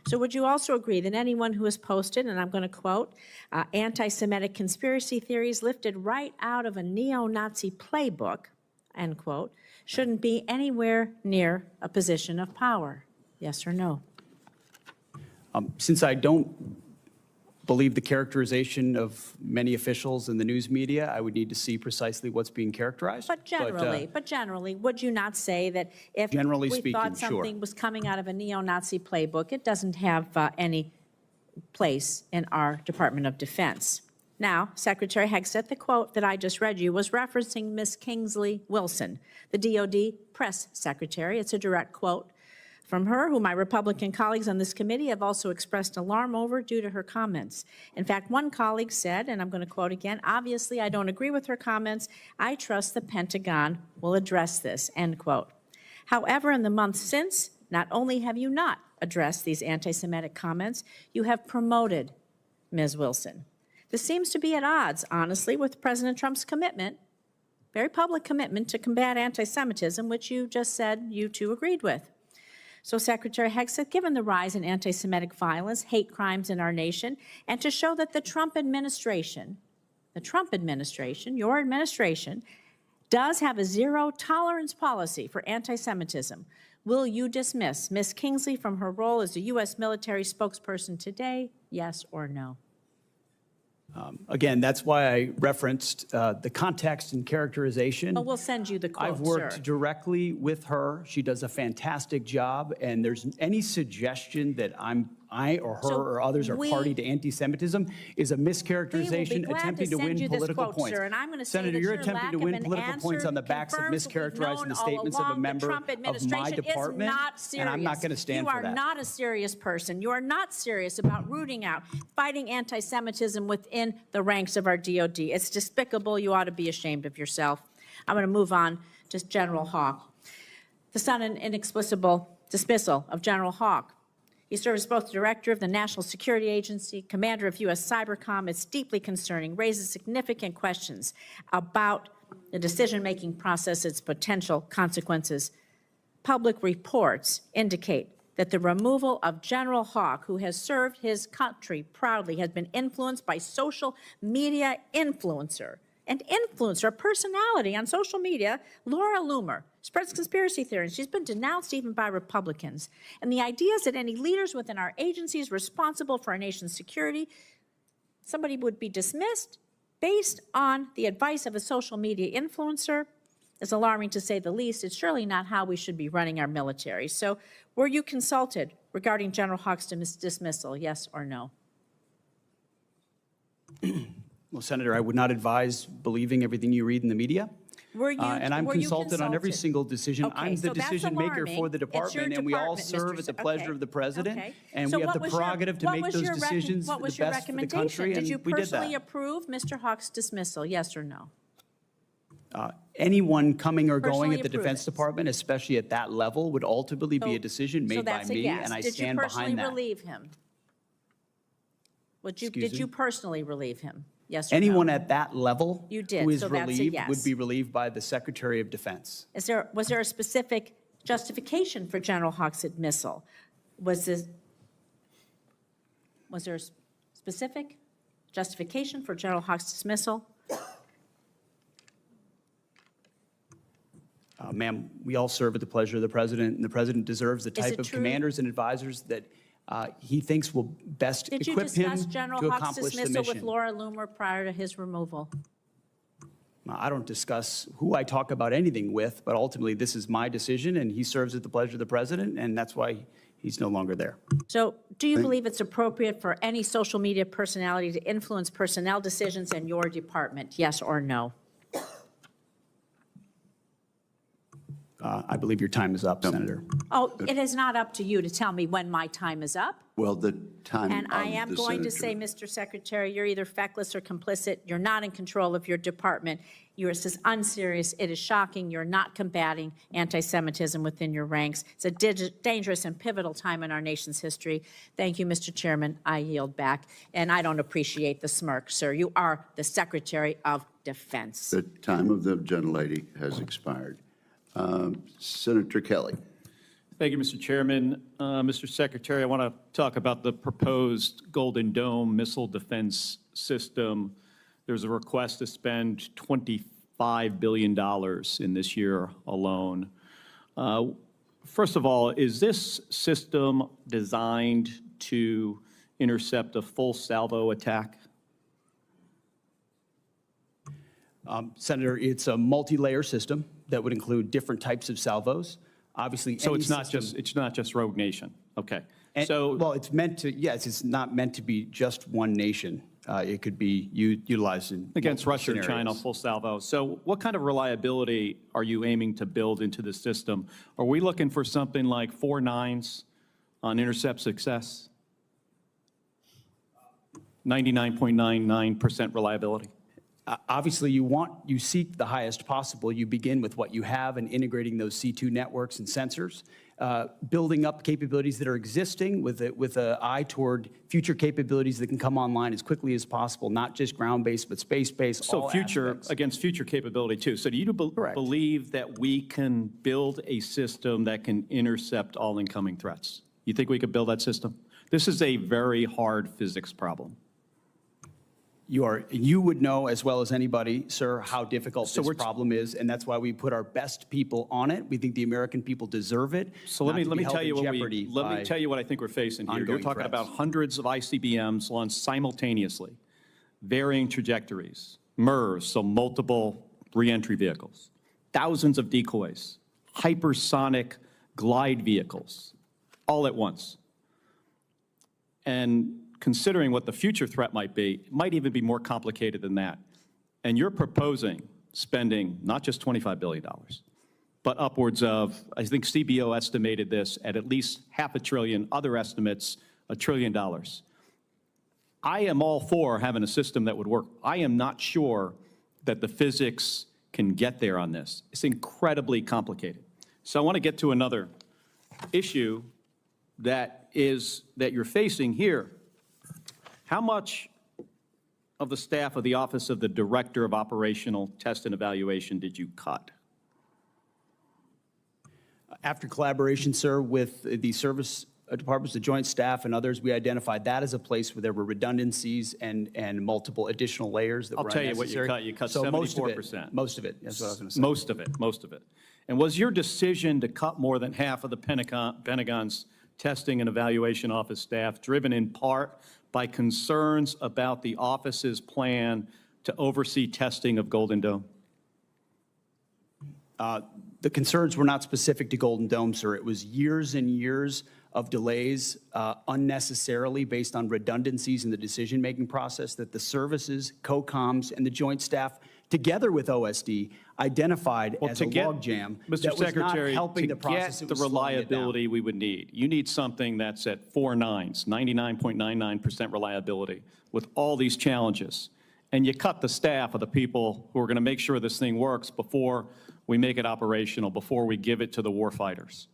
So would you also agree that anyone who has posted, and I'm going to quote, anti-Semitic conspiracy theories lifted right out of a neo-Nazi playbook, end quote, shouldn't be anywhere near a position of power? Yes or no? Since I don't believe the characterization of many officials in the news media, I would need to see precisely what's being characterized. But generally, would you not say that if Generally we speaking, thought something was coming out of a neo-Nazi playbook, it doesn't have any place in our Department of Defense? Now, Secretary Hegseth, the quote that I just read you was referencing Ms. Kingsley Wilson, the DOD press secretary. It's a direct quote from her, who my Republican colleagues on this committee have also expressed alarm over due to her comments. In fact, one colleague said, and I'm going to quote again, obviously I don't agree with her comments. I trust the Pentagon will address this, end quote. However, in the months since, not only have you not addressed these anti-Semitic comments, you have promoted Ms. Wilson. This seems to be at odds, honestly, with President Trump's commitment, very public commitment to combat anti-Semitism, which you just said you too agreed with. So, Secretary Hegseth, given the rise in anti-Semitic violence, hate crimes in our nation, and to show that the Trump administration, your administration, does have a zero-tolerance policy for anti-Semitism, will you dismiss Ms. Kingsley from her role as a U.S. military spokesperson today, yes or no? Again, that's why I referenced the context and characterization. But we'll send you the quote, I've worked sir. directly with her. She does a fantastic job, and there's any suggestion that I or her or others are party to anti-Semitism is a mischaracterization attempting to win political points. Sir, and I'm going to Senator, say that you're your attempting to lack win of an political points on the backs of confirms what we've mischaracterizing known the all statements of a along. member The Trump of my administration department, is not serious. and I'm not going to stand for that. You are not a serious person. You are not serious about rooting out, fighting anti-Semitism within the ranks of our DOD. It's despicable. You ought to be ashamed of yourself. I'm going to move on to General Hawk. The sudden inexplicable dismissal of General Hawk. He serves both Director of the National Security Agency, Commander of U.S. Cybercom. It's deeply concerning, raises significant questions about the decision-making process, its potential consequences. Public reports indicate that the removal of General Hawk, who has served his country proudly, has been influenced by social media influencer, a personality on social media, Laura Loomer, spreads conspiracy theories. She's been denounced even by Republicans. And the idea is that any leaders within our agencies responsible for our nation's security, somebody would be dismissed based on the advice of a social media influencer is alarming, to say the least. It's surely not how we should be running our military. So were you consulted regarding General Hawk's dismissal, yes or no? Well, Senator, I would not advise believing everything you read in the media. And I'm consulted on every single decision. Okay, I'm the so that's decision maker alarming. for the It's your department, and we all department, serve Mr. at the pleasure of the president. Okay. And So we have what the was your- prerogative to what make was those your decisions what for was the your best for the recommendation? country, Did and you we did personally that. approve Mr. Hawk's dismissal, yes or no? Anyone coming or going Personally at the approve Defense it. Department, especially at that level, would ultimately be a decision So made by that's a me, yes. and I Did you stand personally behind that. relieve him? Excuse Did me? you personally relieve him? Yes or no? Anyone at that level You did, who is so that's a relieved yes. would be relieved by the Secretary of Defense. Was there a specific justification for General Hawk's dismissal? Was there a specific justification for General Hawk's dismissal? Ma'am, we all serve at the pleasure of the president, and the president deserves the Is type it of true? commanders and advisors that he thinks will best Did you equip him discuss General to Hawk's accomplish the dismissal with mission. Laura Loomer prior to his removal? I don't discuss who I talk about anything with, but ultimately this is my decision, and he serves at the pleasure of the president, and that's why he's no longer there. So do you believe it's appropriate for any social media personality to influence personnel decisions in your department? Yes or no? I believe your time is up, Senator. Oh, it is not up to you to tell me when my time is up. Well, the time And I of am the going to senator. say, Mr. Secretary, you're either feckless or complicit. You're not in control of your department. You're as unserious. It is shocking. You're not combating anti-Semitism within your ranks. It's a dangerous and pivotal time in our nation's history. Thank you, Mr. Chairman. I yield back. And I don't appreciate the smirk, sir. You are the Secretary of Defense. The time of the gentlelady has expired. Senator Kelly. Thank you, Mr. Chairman. Mr. Secretary, I want to talk about the proposed Golden Dome missile defense system. There's a request to spend $25 billion in this year alone. First of all, is this system designed to intercept a full salvo attack? Senator, it's a multi-layer system that would include different types of salvos. Obviously, So any it's not system- just Rogue Nation. Okay. And- So well, it's meant to. Yes, it's not meant to be just one nation. It could be utilized in against multiple Russia and China, scenarios. full salvo. So what kind of reliability are you aiming to build into the system? Are we looking for something like 4 nines on intercept success? 99.99% reliability? Obviously, you seek the highest possible. You begin with what you have and integrating those C2 networks and sensors, building up capabilities that are existing with an eye toward future capabilities that can come online as quickly as possible, not just ground-based, but space-based, So all future, aspects. against future capability too. So do you believe that we can build a system that can intercept all incoming threats? You think we could build that system? This is a very hard physics problem. You would know as well as anybody, sir, how difficult So this we're- problem is, and that's why we put our best people on it. We think the American people deserve it. So let me tell you what we let me tell you what I think we're facing here. You're ongoing talking threats. about hundreds of ICBMs launched simultaneously, varying trajectories, MIRVs, so multiple reentry vehicles, thousands of decoys, hypersonic glide vehicles, all at once. And considering what the future threat might be, it might even be more complicated than that. And you're proposing spending not just $25 billion, but upwards of, I think CBO estimated this at least $500 billion, other estimates, $1 trillion. I am all for having a system that would work. I am not sure that the physics can get there on this. It's incredibly complicated. So I want to get to another issue that you're facing here. How much of the staff of the Office of the Director of Operational Test and Evaluation did you cut? After collaboration, sir, with the service departments, the joint staff and others, we identified that as a place where there were redundancies and multiple additional layers that I'll were tell you what you unnecessary. cut. You cut So 74%. Most of it, that's what I was going to say. Most of it. And was your decision to cut more than half of the Pentagon's testing and evaluation office staff driven in part by concerns about the office's plan to oversee testing of Golden Dome? The concerns were not specific to Golden Dome, sir. It was years and years of delays unnecessarily based on redundancies in the decision-making process that the services, COCOMs, and the joint staff, together with OSD, identified as a logjam Mr. that was not Secretary, helping the to process. get it the was slowing it down. reliability we would need, you need something that's at 4 nines, 99.99% reliability with all these challenges. And you cut the staff of the people who are going to make sure this thing works before we make it operational, before we give it to the warfighters.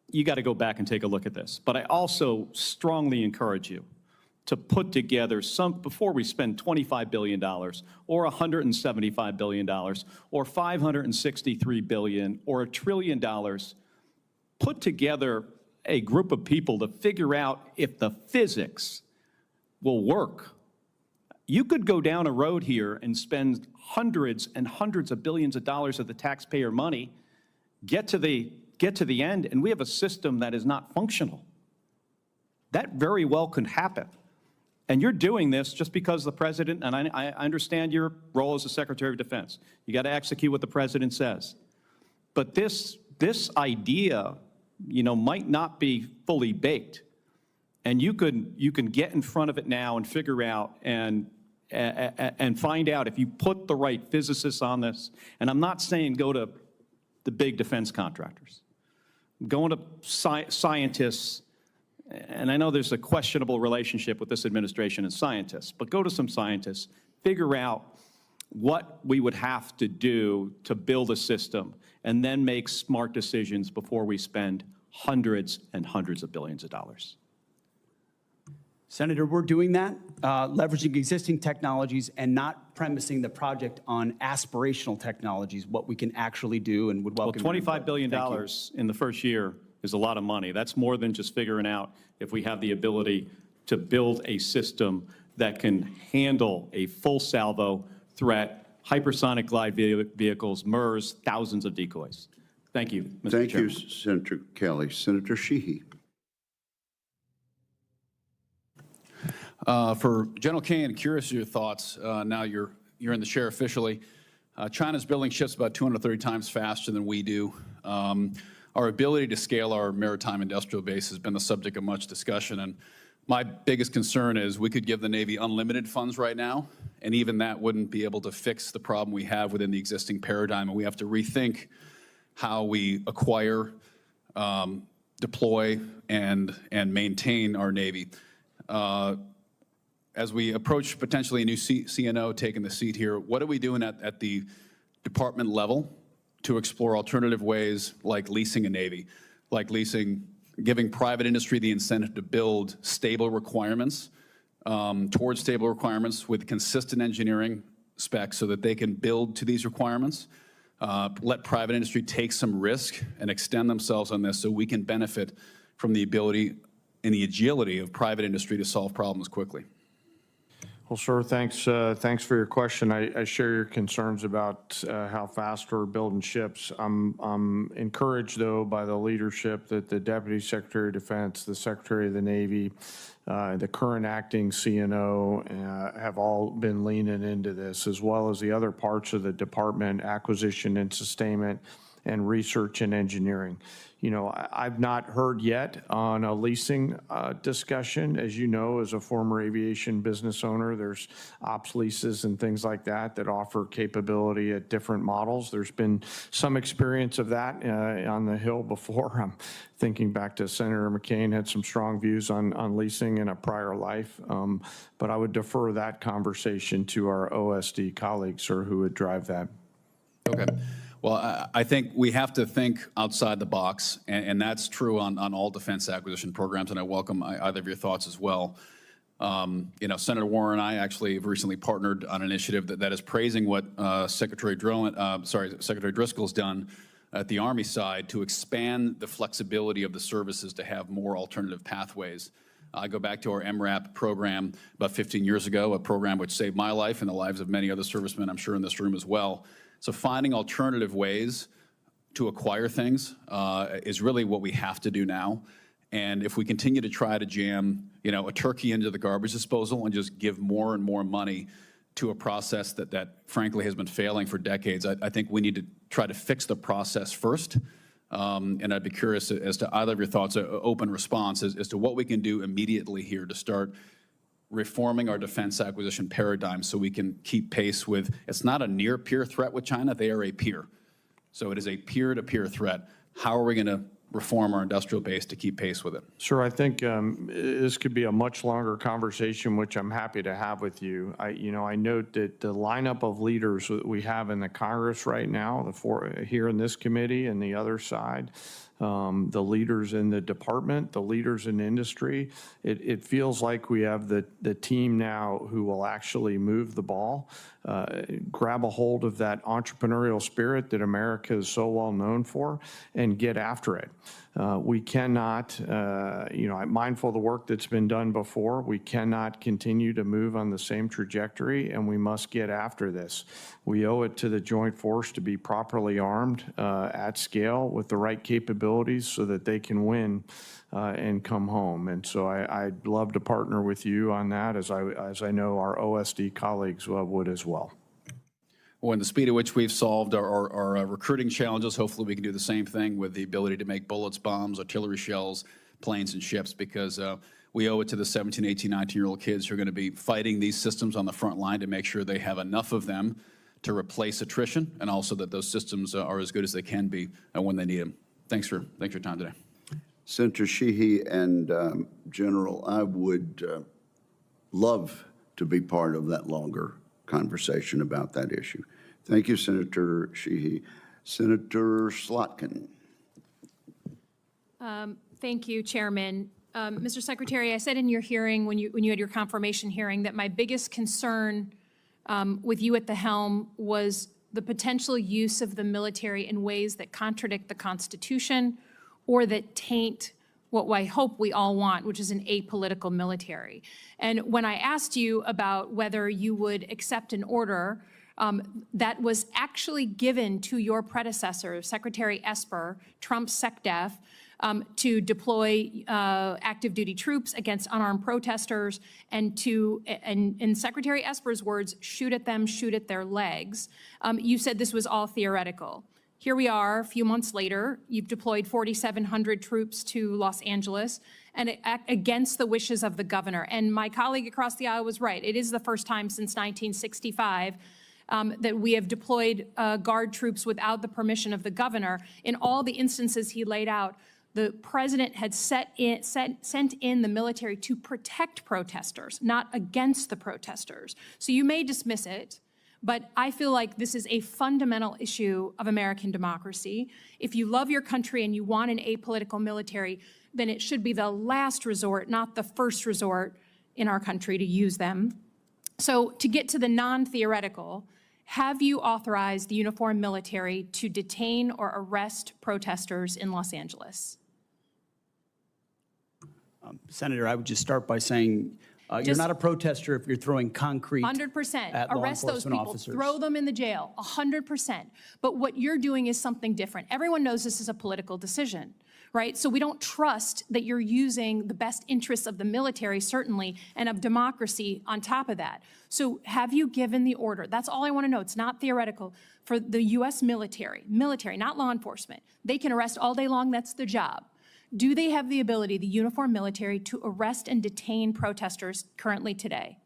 You got to go back and take a look at this. But I also strongly encourage you to put together before we spend $25 billion or $175 billion or $563 billion or $1 trillion, put together a group of people to figure out if the physics will work. You could go down a road here and spend hundreds and hundreds of billions of dollars of the taxpayer money, get to the end, and we have a system that is not functional. That very well could happen. And you're doing this just because the president, and I understand your role as the Secretary of Defense. You got to execute what the president says. But this idea, might not be fully baked. And you can get in front of it now and figure out and find out if you put the right physicists on this. And I'm not saying go to the big defense contractors. Going to scientists, and I know there's a questionable relationship with this administration and scientists, but go to some scientists, figure out what we would have to do to build a system, and then make smart decisions before we spend hundreds and hundreds of billions of dollars. Senator, we're doing that, leveraging existing technologies and not premising the project on aspirational technologies, what we can actually do, and would welcome. Well, $25 billion in the first year is a lot of money. That's more than just figuring out if we have the ability to build a system that can handle a full salvo threat, hypersonic glide vehicles, MERS, thousands of decoys. Thank you, Mr. Chairman. Thank you, Senator Kelly. Senator Sheehy. For General Caine, curious of your thoughts. Now you're in the chair officially. China's building ships about 230 times faster than we do. Our ability to scale our maritime industrial base has been the subject of much discussion. And my biggest concern is we could give the Navy unlimited funds right now, and even that wouldn't be able to fix the problem we have within the existing paradigm. And we have to rethink how we acquire, deploy, and maintain our Navy. As we approach potentially a new CNO taking the seat here, what are we doing at the department level to explore alternative ways like leasing a Navy, like giving private industry the incentive to build stable requirements, towards stable requirements with consistent engineering specs so that they can build to these requirements, let private industry take some risk and extend themselves on this so we can benefit from the ability and the agility of private industry to solve problems quickly. Well, sir, thanks for your question. I share your concerns about how fast we're building ships. I'm encouraged, though, by the leadership that the Deputy Secretary of Defense, the Secretary of the Navy, the current acting CNO have all been leaning into this, as well as the other parts of the department, acquisition and sustainment, and research and engineering. I've not heard yet on a leasing discussion. As you know, as a former aviation business owner, there's ops leases and things like that offer capability at different models. There's been some experience of that on the Hill before. I'm thinking back to Senator McCain had some strong views on leasing in a prior life, but I would defer that conversation to our OSD colleagues, sir, who would drive that. Okay. Well, I think we have to think outside the box, and that's true on all defense acquisition programs, and I welcome either of your thoughts as well. Senator Warren and I actually have recently partnered on an initiative that is praising what Secretary Driscoll's done at the Army side to expand the flexibility of the services to have more alternative pathways. I go back to our MRAP program about 15 years ago, a program which saved my life and the lives of many other servicemen, I'm sure in this room as well. So finding alternative ways to acquire things is really what we have to do now. And if we continue to try to jam, a turkey into the garbage disposal and just give more and more money to a process that frankly has been failing for decades, I think we need to try to fix the process first. And I'd be curious as to either of your thoughts, an open response as to what we can do immediately here to start reforming our defense acquisition paradigm so we can keep pace with, it's not a near peer threat with China, they are a peer. So it is a peer-to-peer threat. How are we going to reform our industrial base to keep pace with it? Sure, I think this could be a much longer conversation, which I'm happy to have with you. I note that the lineup of leaders that we have in the Congress right now, here in this committee and the other side, the leaders in the department, the leaders in industry, it feels like we have the team now who will actually move the ball, grab a hold of that entrepreneurial spirit that America is so well known for, and get after it. We cannot, I'm mindful of the work that's been done before. We cannot continue to move on the same trajectory, and we must get after this. We owe it to the joint force to be properly armed at scale with the right capability capabilities so that they can win and come home. And so I'd love to partner with you on that, as I know our OSD colleagues would as well. Well, in the speed at which we've solved our recruiting challenges, hopefully we can do the same thing with the ability to make bullets, bombs, artillery shells, planes, and ships, because we owe it to the 17, 18, 19-year-old kids who are going to be fighting these systems on the front line to make sure they have enough of them to replace attrition, and also that those systems are as good as they can be when they need them. Thanks for your time today. Senator Sheehy and General, I would love to be part of that longer conversation about that issue. Thank you, Senator Sheehy. Senator Slotkin. Thank you, Chairman. Mr. Secretary, I said in your hearing, when you had your confirmation hearing, that my biggest concern with you at the helm was the potential use of the military in ways that contradict the Constitution or that taint what I hope we all want, which is an apolitical military. And when I asked you about whether you would accept an order that was actually given to your predecessor, Secretary Esper, Trump's SecDef, to deploy active duty troops against unarmed protesters and to, in Secretary Esper's words, shoot at them, shoot at their legs. You said this was all theoretical. Here we are, a few months later, you've deployed 4,700 troops to Los Angeles and against the wishes of the governor. And my colleague across the aisle was right. It is the first time since 1965 that we have deployed Guard troops without the permission of the governor. In all the instances he laid out, the president had sent in the military to protect protesters, not against the protesters. So you may dismiss it, but I feel like this is a fundamental issue of American democracy. If you love your country and you want an apolitical military, then it should be the last resort, not the first resort in our country to use them. So to get to the non-theoretical, have you authorized the uniformed military to detain or arrest protesters in Los Angeles? Senator, I would just start by saying you're not a protester if you're throwing concrete 100%. at law Arrest those enforcement people. officers. Throw them in the jail. 100%. But what you're doing is something different. Everyone knows this is a political decision, right? So we don't trust that you're using the best interests of the military, certainly, and of democracy on top of that. So have you given the order? That's all I want to know. It's not theoretical. For the U.S. military, not law enforcement. They can arrest all day long. That's their job. Do they have the ability, the uniformed military, to arrest and detain protesters currently today?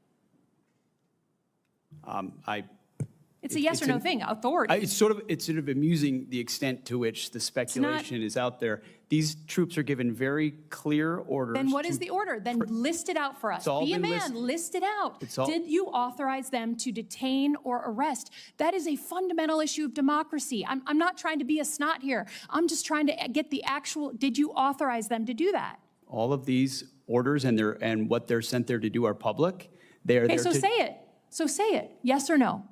It's a yes or no thing, authority. It's sort of amusing the extent to which the speculation is out there. These troops are given very clear orders. Then what is the order? Then list it out for us. Be a man, list it out. Did you authorize them to detain or arrest? That is a fundamental issue of democracy. I'm not trying to be a snot here. I'm just trying to get the actual, did you authorize them to do that? All of these orders and what they're sent there to do are public. They are there so to... say it. So say it. Yes or no?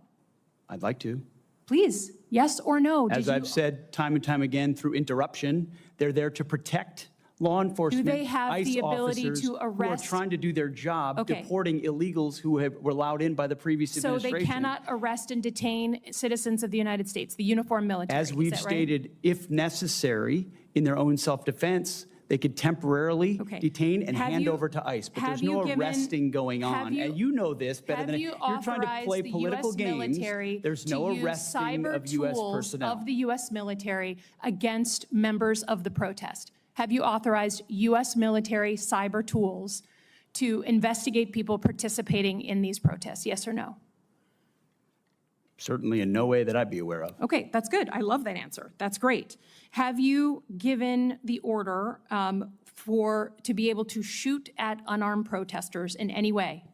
I'd like to. Please, yes or no? As I've said time and time again through interruption, they're there to protect law enforcement, do they have ICE the ability officers to arrest? who are trying to do their job, deporting illegals who were allowed in by the previous administration. So they cannot arrest and detain citizens of the United States, the uniformed military. As we've stated, if necessary, in their own self-defense, they could temporarily detain and hand over to ICE. But there's no arresting going on. And you know this better than you're trying to play political games. There's no arresting of U.S. personnel. Of the U.S. military against members of the protest. Have you authorized U.S. military cyber tools to investigate people participating in these protests? Yes or no? Certainly in no way that I'd be aware of. Okay, that's good. I love that answer. That's great. Have you given the order to be able to shoot at unarmed protesters in any way?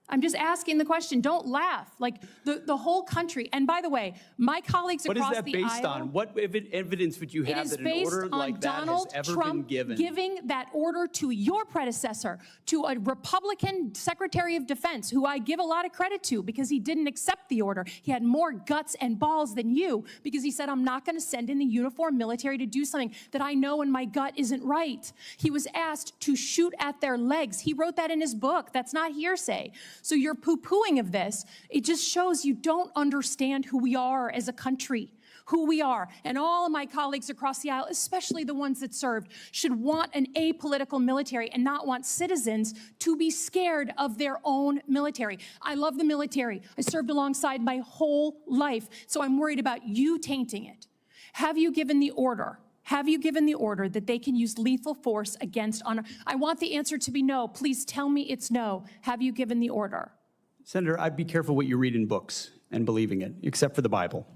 I'm just asking the question. Don't laugh. Like the whole country. And by the way, my colleagues across the aisle. What is that based on? What evidence would you have that an order like that has ever been given? Giving that order to your predecessor, to a Republican Secretary of Defense, who I give a lot of credit to because he didn't accept the order. He had more guts and balls than you because he said, I'm not going to send in the uniformed military to do something that I know in my gut isn't right. He was asked to shoot at their legs. He wrote that in his book. That's not hearsay. So your poo-pooing of this, it just shows you don't understand who we are as a country. who we are. And all of my colleagues across the aisle, especially the ones that served, should want an apolitical military and not want citizens to be scared of their own military. I love the military. I served alongside my whole life, so I'm worried about you tainting it. Have you given the order? Have you given the order that they can use lethal force against honor? I want the answer to be no. Please tell me it's no. Have you given the order? Senator, I'd be careful what you read in books and believing it, except for the Bible.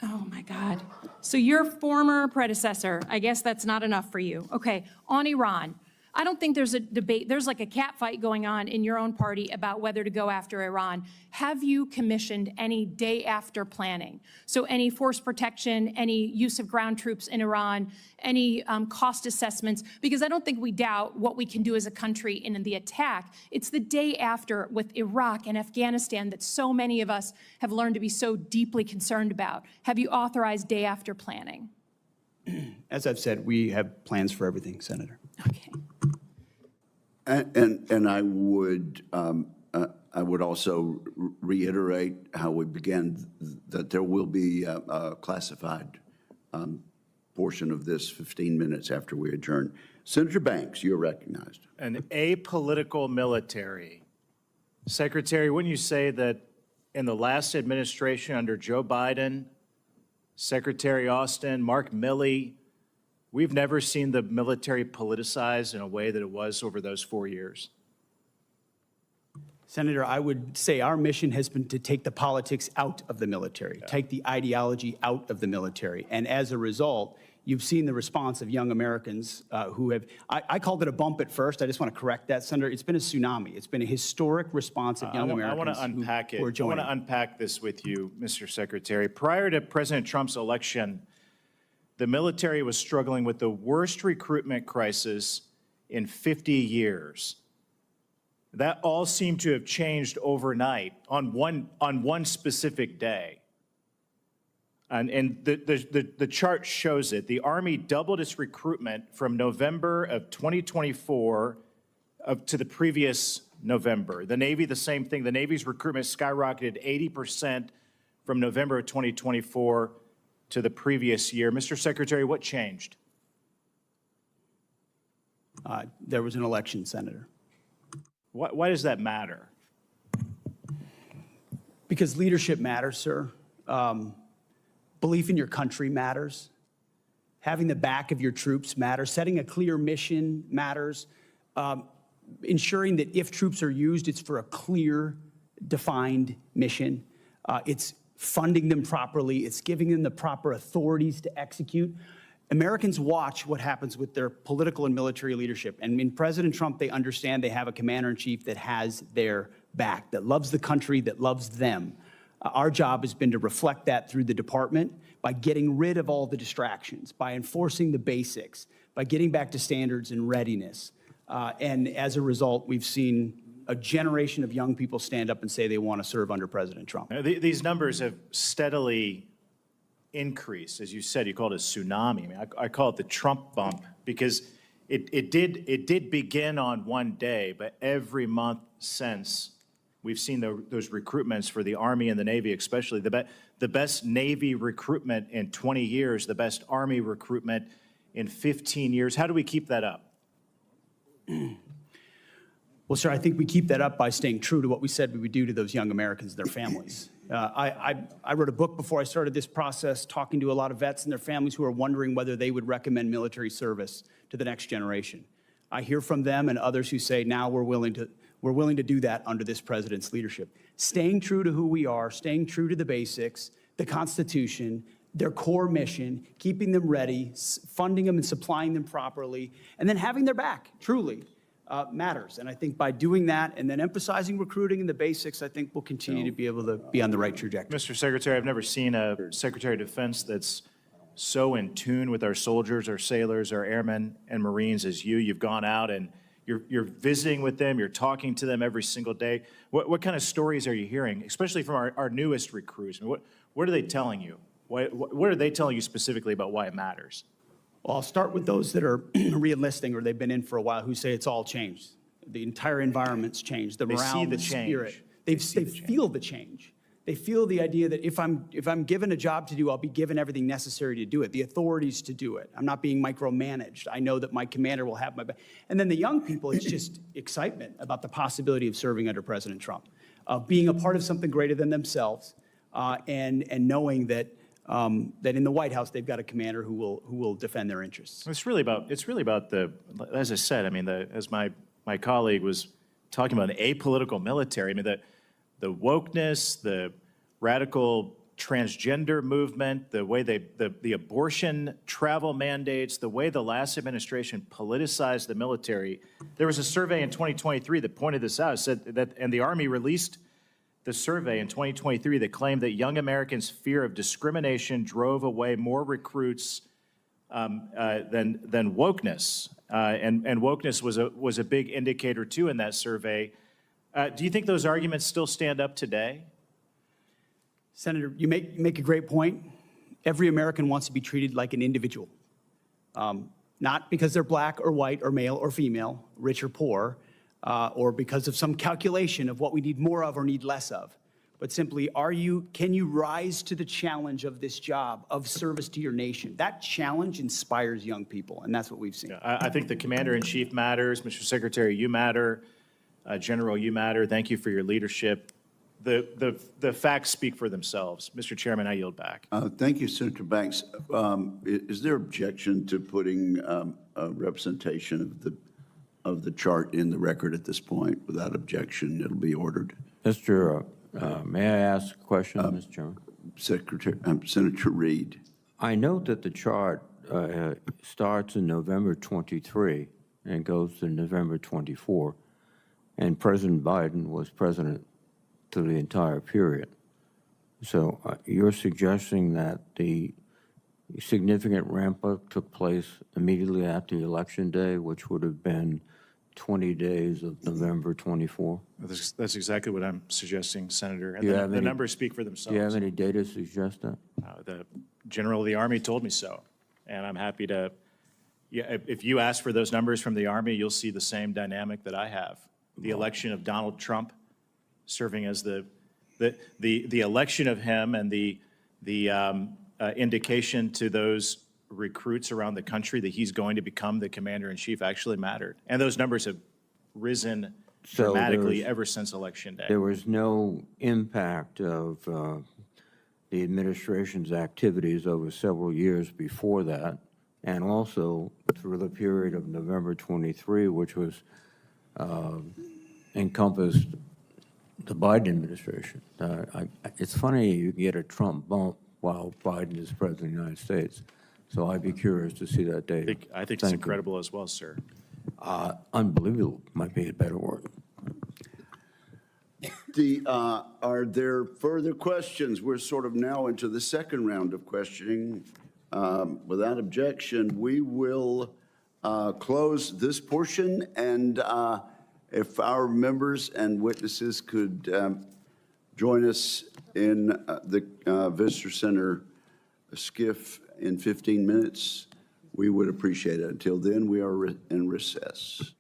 Oh my God. So your former predecessor, I guess that's not enough for you. Okay, on Iran. I don't think there's a debate. There's like a cat fight going on in your own party about whether to go after Iran. Have you commissioned any day after planning? So any force protection, any use of ground troops in Iran, any cost assessments? Because I don't think we doubt what we can do as a country in the attack. It's the day after with Iraq and Afghanistan that so many of us have learned to be so deeply concerned about. Have you authorized day after planning? As I've said, we have plans for everything, Senator. Okay. And I would also reiterate how we began, that there will be a classified portion of this 15 minutes after we adjourn. Senator Banks, you're recognized. An apolitical military. Secretary, wouldn't you say that in the last administration under Joe Biden, Secretary Austin, Mark Milley, we've never seen the military politicized in a way that it was over those 4 years? Senator, I would say our mission has been to take the politics out of the military, take the ideology out of the military. And as a result, you've seen the response of young Americans who have, I called it a bump at first. I just want to correct that, Senator. It's been a tsunami. It's been a historic response of young Americans. I want to unpack it. Who are I joining. want to unpack this with you, Mr. Secretary. Prior to President Trump's election, the military was struggling with the worst recruitment crisis in 50 years. That all seemed to have changed overnight on one specific day. And the chart shows it. The Army doubled its recruitment from November of 2024 to the previous November. The Navy, the same thing. The Navy's recruitment skyrocketed 80% from November of 2024 to the previous year. Mr. Secretary, what changed? There was an election, Senator. Why does that matter? Because leadership matters, sir. Belief in your country matters. Having the back of your troops matters. Setting a clear mission matters. Ensuring that if troops are used, it's for a clear, defined mission. It's funding them properly. It's giving them the proper authorities to execute. Americans watch what happens with their political and military leadership. And in President Trump, they understand they have a commander-in-chief that has their back, that loves the country, that loves them. Our job has been to reflect that through the department by getting rid of all the distractions, by enforcing the basics, by getting back to standards and readiness. And as a result, we've seen a generation of young people stand up and say they want to serve under President Trump. These numbers have steadily increased. As you said, you called it a tsunami. I mean, I call it the Trump bump because it did begin on one day, but every month since, we've seen those recruitments for the Army and the Navy, especially the best Navy recruitment in 20 years, the best Army recruitment in 15 years. How do we keep that up? Well, sir, I think we keep that up by staying true to what we said we would do to those young Americans and their families. I wrote a book before I started this process, talking to a lot of vets and their families who are wondering whether they would recommend military service to the next generation. I hear from them and others who say, now we're willing to do that under this president's leadership. Staying true to who we are, staying true to the basics, the Constitution, their core mission, keeping them ready, funding them and supplying them properly, and then having their back, truly, matters. And I think by doing that and then emphasizing recruiting and the basics, I think we'll continue to be able to be on the right trajectory. Mr. Secretary, I've never seen a Secretary of Defense that's so in tune with our soldiers, our sailors, our airmen and Marines as you. You've gone out and you're visiting with them, you're talking to them every single day. What kind of stories are you hearing, especially from our newest recruits? I mean, what are they telling you? What are they telling you specifically about why it matters? Well, I'll start with those that are re-enlisting or they've been in for a while who say it's all changed. The entire environment's changed. The morale, the spirit. They feel the change. They feel the idea that if I'm given a job to do, I'll be given everything necessary to do it, the authorities to do it. I'm not being micromanaged. I know that my commander will have my back. And then the young people, it's just excitement about the possibility of serving under President Trump, of being a part of something greater than themselves, and knowing that that in the White House they've got a commander who will defend their interests. It's really about the, as I said, I mean, as my colleague was talking about, an apolitical military. I mean, the wokeness, the radical transgender movement, the way the abortion travel mandates, the way the last administration politicized the military. There was a survey in 2023 that pointed this out, said that, and the Army released the survey in 2023 that claimed that young Americans' fear of discrimination drove away more recruits than wokeness. And wokeness was a big indicator too in that survey. Do you think those arguments still stand up today? Senator, you make a great point. Every American wants to be treated like an individual, not because they're black or white or male or female, rich or poor, or because of some calculation of what we need more of or need less of, but simply, can you rise to the challenge of this job of service to your nation? That challenge inspires young people, and that's what we've seen. I think the Commander-in-Chief matters. Mr. Secretary, you matter. General, you matter. Thank you for your leadership. The facts speak for themselves. Mr. Chairman, I yield back. Thank you, Senator Banks. Is there objection to putting a representation of the chart in the record at this point? Without objection, it'll be ordered. Mr. May I ask a question, Mr. Chairman? Senator Reid. I note that the chart starts in November 23 and goes to November 24, and President Biden was president through the entire period. So you're suggesting that the significant ramp-up took place immediately after the election day, which would have been 20 days of November 24? That's exactly what I'm suggesting, Senator. And the numbers speak for themselves. Do you have any data to suggest that? The General of the Army told me so, and I'm happy to. Yeah, if you ask for those numbers from the Army, you'll see the same dynamic that I have. The election of Donald Trump serving as the election of him and the indication to those recruits around the country that he's going to become the commander-in-chief actually mattered. And those numbers have risen dramatically ever since Election Day. There was no impact of the administration's activities over several years before that, and also through the period of November 23, which was encompassed the Biden administration. It's funny you get a Trump bump while Biden is president of the United States. So I'd be curious to see that data. I think it's incredible as well, sir. Unbelievable might be a better word. Are there further questions? We're sort of now into the second round of questioning. Without objection, we will close this portion, and if our members and witnesses could join us in the Visitor Center skiff in 15 minutes, we would appreciate it. Until then, we are in recess.